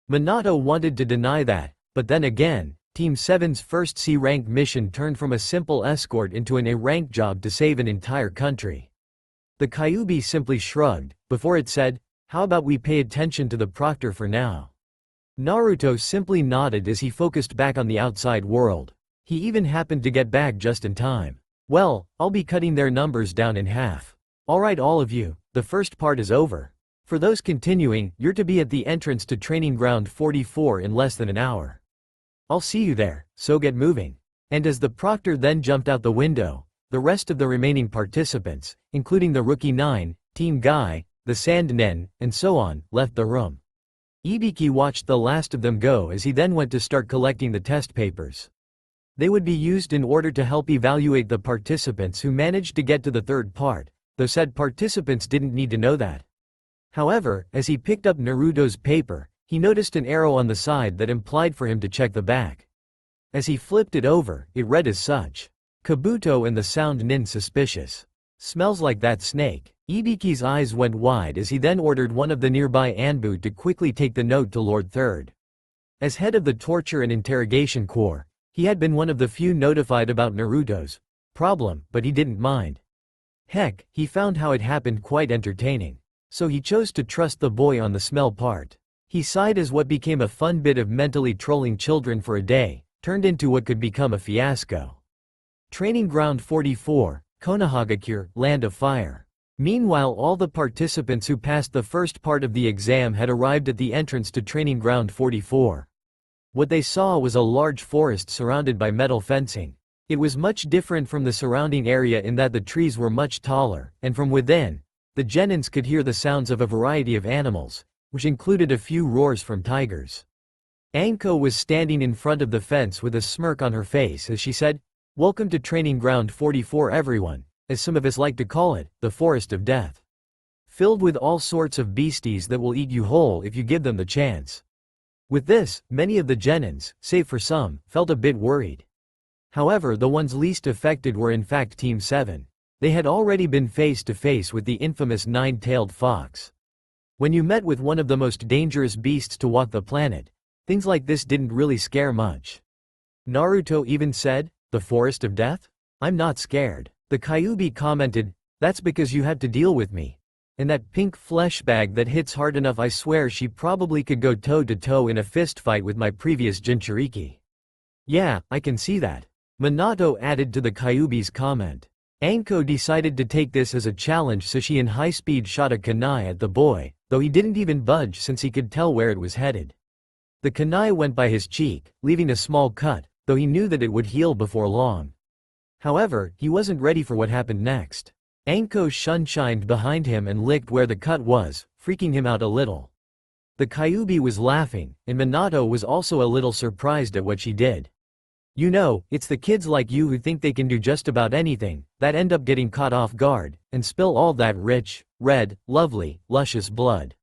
Minato wanted to deny that, but then again, Team 7's first C-rank mission turned from a simple escort into an A-rank job to save an entire country. The Kyuubi simply shrugged, before it said, how about we pay attention to the proctor for now? Naruto simply nodded as he focused back on the outside world. He even happened to get back just in time. Well, I'll be cutting their numbers down in half. Alright all of you, the first part is over. For those continuing, you're to be at the entrance to Training Ground 44 in less than an hour. I'll see you there, so get moving. And as the proctor then jumped out the window, the rest of the remaining participants, including the Rookie 9, Team Guy, the Sand Nen, and so on, left the room. Ibiki watched the last of them go as he then went to start collecting the test papers. They would be used in order to help evaluate the participants who managed to get to the third part, though said participants didn't need to know that. However, as he picked up Naruto's paper, he noticed an arrow on the side that implied for him to check the back. As he flipped it over, it read as such. Kabuto and the Sound Nin suspicious. Smells like that snake. Ibiki's eyes went wide as he then ordered one of the nearby Anbu to quickly take the note to Lord Third. As head of the Torture and Interrogation Corps, he had been one of the few notified about Naruto's problem, but he didn't mind. Heck, he found how it happened quite entertaining. So he chose to trust the boy on the smell part. He sighed as what became a fun bit of mentally trolling children for a day, turned into what could become a fiasco. Training Ground 44, Konohagakure, Land of Fire. Meanwhile all the participants who passed the first part of the exam had arrived at the entrance to Training Ground 44. What they saw was a large forest surrounded by metal fencing. It was much different from the surrounding area in that the trees were much taller, and from within, the Genins could hear the sounds of a variety of animals, which included a few roars from tigers. Anko was standing in front of the fence with a smirk on her face as she said, "Welcome to Training Ground 44 everyone, as some of us like to call it, the Forest of Death. Filled with all sorts of beasties that will eat you whole if you give them the chance." With this, many of the Genins, save for some, felt a bit worried. However, the ones least affected were in fact Team 7. They had already been face to face with the infamous nine-tailed fox. When you met with one of the most dangerous beasts to walk the planet, things like this didn't really scare much. Naruto even said, "The Forest of Death? I'm not scared." The Kyuubi commented, "That's because you had to deal with me. And that pink flesh bag that hits hard enough, I swear she probably could go toe-to-toe in a fist fight with my previous Jinchuriki." "Yeah, I can see that." Minato added to the Kyuubi's comment. Anko decided to take this as a challenge, so she in high speed shot a kunai at the boy, though he didn't even budge since he could tell where it was headed. The kunai went by his cheek, leaving a small cut, though he knew that it would heal before long. However, he wasn't ready for what happened next. Anko shined behind him and licked where the cut was, freaking him out a little. The Kyuubi was laughing, and Minato was also a little surprised at what she did. You know, it's the kids like you who think they can do just about anything, that end up getting caught off guard, and spill all that rich, red, lovely, luscious blood.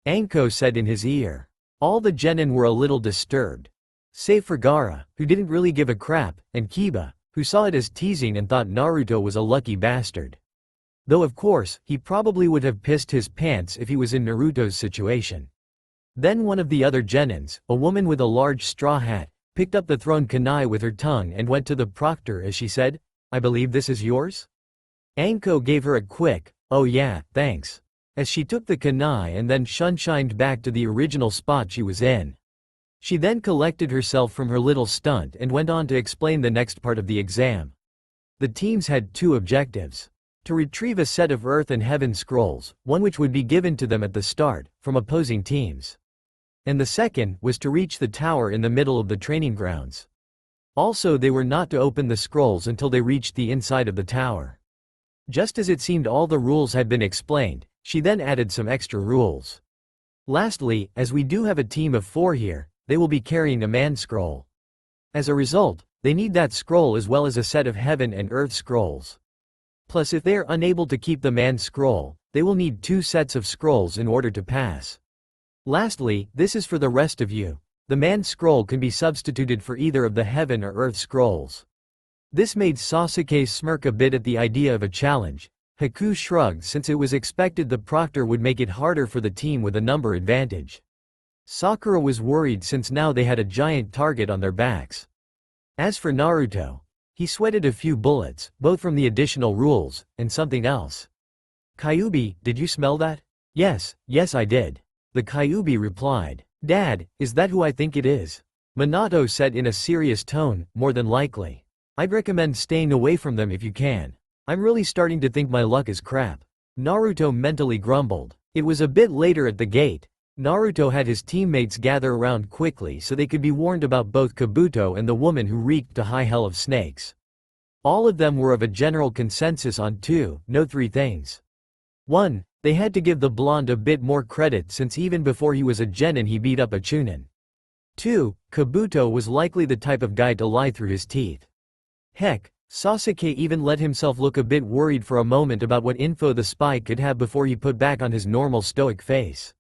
Anko said in his ear. All the genin were a little disturbed. Save for Gaara, who didn't really give a crap, and Kiba, who saw it as teasing and thought Naruto was a lucky bastard. Though of course, he probably would have pissed his pants if he was in Naruto's situation. Then one of the other genins, a woman with a large straw hat, picked up the thrown kunai with her tongue and went to the proctor as she said, "I believe this is yours?" Anko gave her a quick, "Oh yeah, thanks," as she took the kunai and then shined back to the original spot she was in. She then collected herself from her little stunt and went on to explain the next part of the exam. The teams had two objectives. To retrieve a set of Earth and Heaven scrolls, one which would be given to them at the start, from opposing teams. And the second was to reach the tower in the middle of the training grounds. Also, they were not to open the scrolls until they reached the inside of the tower. Just as it seemed all the rules had been explained, she then added some extra rules. Lastly, as we do have a team of 4 here, they will be carrying a man scroll. As a result, they need that scroll as well as a set of Heaven and Earth scrolls. Plus, if they are unable to keep the man scroll, they will need 2 sets of scrolls in order to pass. Lastly, this is for the rest of you. The man scroll can be substituted for either of the Heaven or Earth scrolls. This made Sasuke smirk a bit at the idea of a challenge. Haku shrugged since it was expected the proctor would make it harder for the team with a number advantage. Sakura was worried since now they had a giant target on their backs. As for Naruto, he sweated a few bullets, both from the additional rules, and something else. "Kyuubi, did you smell that?" Yes, I did." The Kyuubi replied. "Dad, is that who I think it is?" Minato said in a serious tone, "More than likely. I'd recommend staying away from them if you can. I'm really starting to think my luck is crap." Naruto mentally grumbled. It was a bit later at the gate. Naruto had his teammates gather around quickly so they could be warned about both Kabuto and the woman who reeked to high hell of snakes. All of them were of a general consensus on 3 things. 1. They had to give the blonde a bit more credit since even before he was a genin he beat up a Chunin. 2. Kabuto was likely the type of guy to lie through his teeth. Heck, Sasuke even let himself look a bit worried for a moment about what info the spy could have before he put back on his normal stoic face.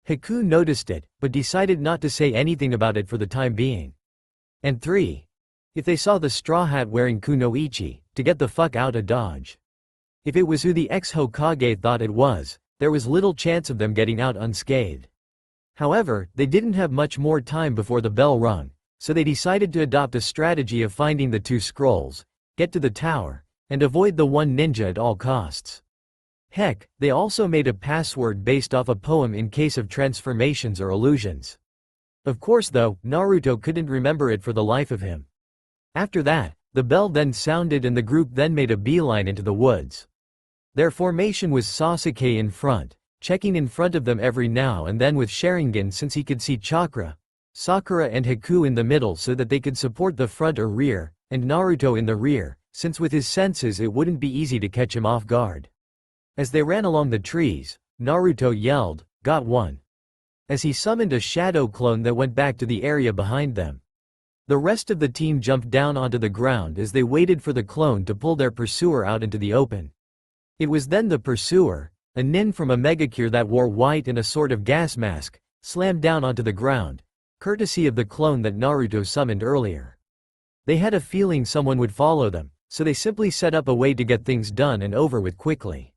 Haku noticed it, but decided not to say anything about it for the time being. And 3. If they saw the straw hat wearing kunoichi, to get the fuck out of Dodge. If it was who the ex-Hokage thought it was, there was little chance of them getting out unscathed. However, they didn't have much more time before the bell rung, so they decided to adopt a strategy of finding the 2 scrolls, get to the tower, and avoid the one ninja at all costs. Heck, they also made a password based off a poem in case of transformations or illusions. Of course though, Naruto couldn't remember it for the life of him. After that, the bell then sounded and the group then made a beeline into the woods. Their formation was Sasuke in front, checking in front of them every now and then with Sharingan since he could see chakra, Sakura and Haku in the middle so that they could support the front or rear, and Naruto in the rear, since with his senses it wouldn't be easy to catch him off guard. As they ran along the trees, Naruto yelled, "Got one!" as he summoned a shadow clone that went back to the area behind them. The rest of the team jumped down onto the ground as they waited for the clone to pull their pursuer out into the open. It was then the pursuer, a nin from a megacure that wore white and a sort of gas mask, slammed down onto the ground, courtesy of the clone that Naruto summoned earlier. They had a feeling someone would follow them, so they simply set up a way to get things done and over with quickly.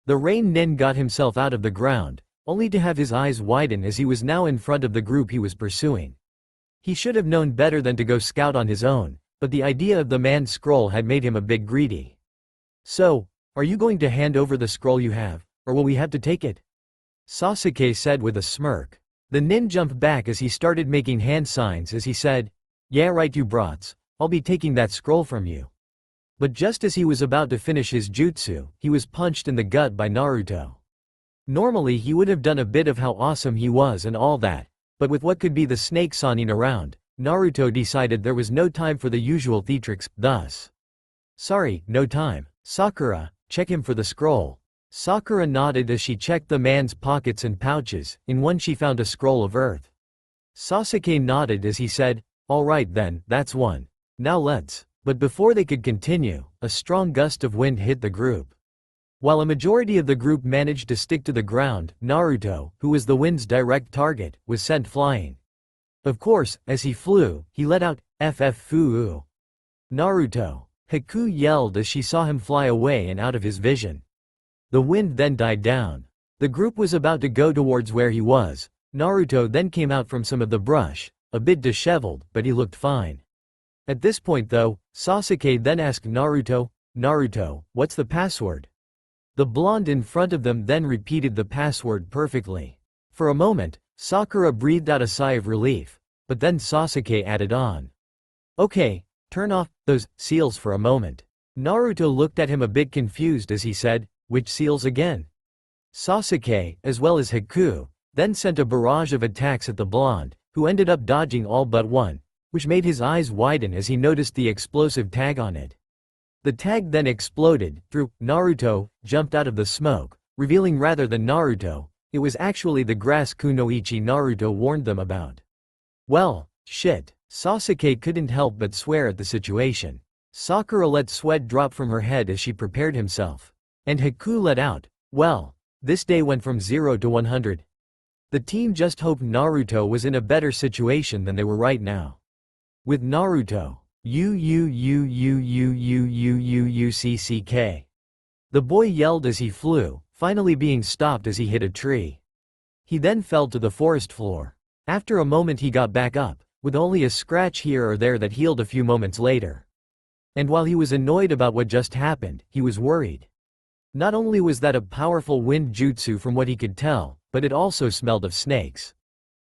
The rain nin got himself out of the ground, only to have his eyes widen as he was now in front of the group he was pursuing. He should have known better than to go scout on his own, but the idea of the man scroll had made him a bit greedy. "So, are you going to hand over the scroll you have, or will we have to take it?" Sasuke said with a smirk. The nin jumped back as he started making hand signs as he said, "Yeah right you brats, I'll be taking that scroll from you." But just as he was about to finish his jutsu, he was punched in the gut by Naruto. Normally he would have done a bit of how awesome he was and all that, but with what could be the snake Sannin around, Naruto decided there was no time for the usual theatrics, thus. Sorry, no time. Sakura, check him for the scroll. Sakura nodded as she checked the man's pockets and pouches. In one she found a scroll of earth. Sasuke nodded as he said, alright then, that's one. Now let's. But before they could continue, a strong gust of wind hit the group. While a majority of the group managed to stick to the ground, Naruto, who was the wind's direct target, was sent flying. Of course, as he flew, he let out, ffuu. Naruto. Haku yelled as she saw him fly away and out of his vision. The wind then died down. The group was about to go towards where he was. Naruto then came out from some of the brush, a bit disheveled, but he looked fine. At this point though, Sasuke then asked Naruto, Naruto, what's the password? The blonde in front of them then repeated the password perfectly. For a moment, Sakura breathed out a sigh of relief, but then Sasuke added on. Okay, turn off those seals for a moment. Naruto looked at him a bit confused as he said, which seals again? Sasuke, as well as Haku, then sent a barrage of attacks at the blonde, who ended up dodging all but one, which made his eyes widen as he noticed the explosive tag on it. The tag then exploded, through, Naruto, jumped out of the smoke, revealing rather than Naruto, it was actually the grass kunoichi Naruto warned them about. Well, shit. Sasuke couldn't help but swear at the situation. Sakura let sweat drop from her head as she prepared himself. And Haku let out, well, this day went from 0 to 100. The team just hoped Naruto was in a better situation than they were right now. With Naruto, UCCK. The boy yelled as he flew, finally being stopped as he hit a tree. He then fell to the forest floor. After a moment he got back up, with only a scratch here or there that healed a few moments later. And while he was annoyed about what just happened, he was worried. Not only was that a powerful wind jutsu from what he could tell, but it also smelled of snakes.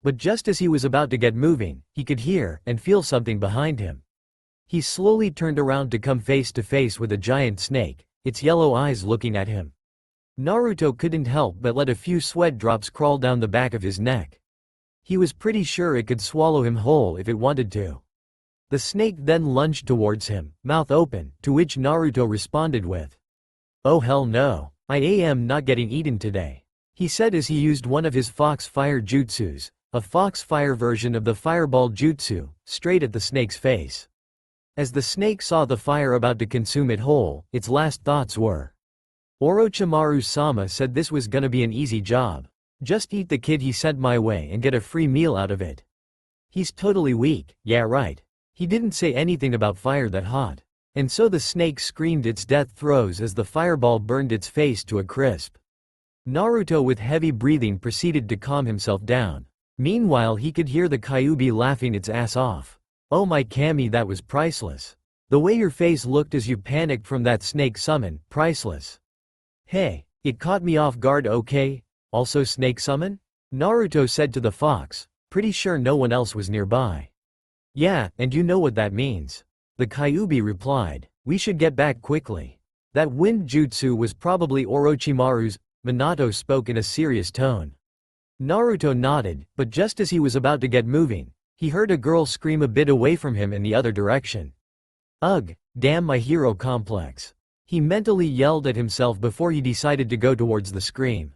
But just as he was about to get moving, he could hear and feel something behind him. He slowly turned around to come face to face with a giant snake, its yellow eyes looking at him. Naruto couldn't help but let a few sweat drops crawl down the back of his neck. He was pretty sure it could swallow him whole if it wanted to. The snake then lunged towards him, mouth open, to which Naruto responded with, "Oh hell no, I am not getting eaten today," he said as he used one of his fox fire jutsus, a fox fire version of the fireball jutsu, straight at the snake's face. As the snake saw the fire about to consume it whole, its last thoughts were, Orochimaru-sama said this was gonna be an easy job. Just eat the kid he sent my way and get a free meal out of it. He's totally weak, yeah right. He didn't say anything about fire that hot. And so the snake screamed its death throes as the fireball burned its face to a crisp. Naruto with heavy breathing proceeded to calm himself down. Meanwhile he could hear the Kyuubi laughing its ass off. Oh my Kami, that was priceless. The way your face looked as you panicked from that snake summon, priceless. Hey, it caught me off guard, okay? Also snake summon? Naruto said to the fox, pretty sure no one else was nearby. Yeah, and you know what that means. The Kyuubi replied, we should get back quickly. That wind jutsu was probably Orochimaru's. Minato spoke in a serious tone. Naruto nodded, but just as he was about to get moving, he heard a girl scream a bit away from him in the other direction. Ugh, damn my hero complex. He mentally yelled at himself before he decided to go towards the scream.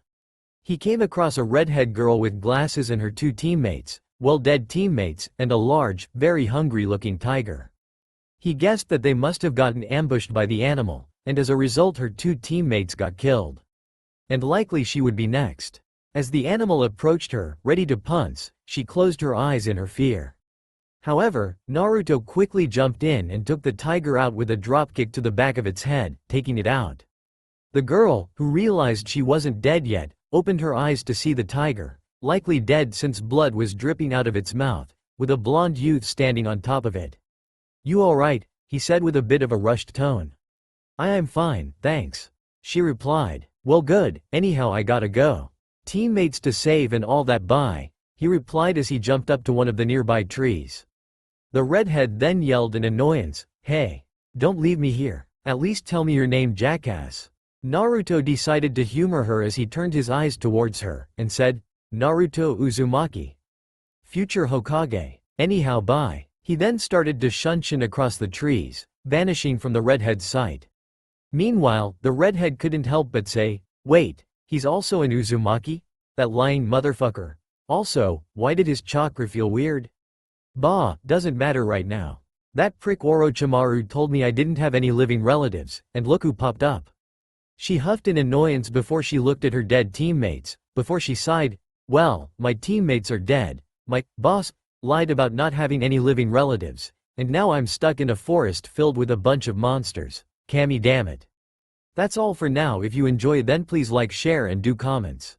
He came across a redhead girl with glasses and her two teammates, well dead teammates, and a large, very hungry-looking tiger. He guessed that they must have gotten ambushed by the animal, and as a result her two teammates got killed. And likely she would be next. As the animal approached her, ready to pounce, she closed her eyes in her fear. However, Naruto quickly jumped in and took the tiger out with a dropkick to the back of its head, taking it out. The girl, who realized she wasn't dead yet, opened her eyes to see the tiger, likely dead since blood was dripping out of its mouth, with a blonde youth standing on top of it. You alright? He said with a bit of a rushed tone. I am fine, thanks. She replied. Well good, anyhow I gotta go. Teammates to save and all that bye, he replied as he jumped up to one of the nearby trees. The redhead then yelled in annoyance, hey, don't leave me here. At least tell me your name, jackass. Naruto decided to humor her as he turned his eyes towards her, and said, Naruto Uzumaki. Future Hokage. Anyhow bye. He then started to shunshin across the trees, vanishing from the redhead's sight. Meanwhile, the redhead couldn't help but say, wait, he's also an Uzumaki? That lying motherfucker. Also, why did his chakra feel weird? Bah, doesn't matter right now. That prick Orochimaru told me I didn't have any living relatives, and look who popped up. She huffed in annoyance before she looked at her dead teammates, before she sighed, well, my teammates are dead, my boss lied about not having any living relatives, and now I'm stuck in a forest filled with a bunch of monsters. Kami damn it. That's all for now. If you enjoy then please like, share and do comments.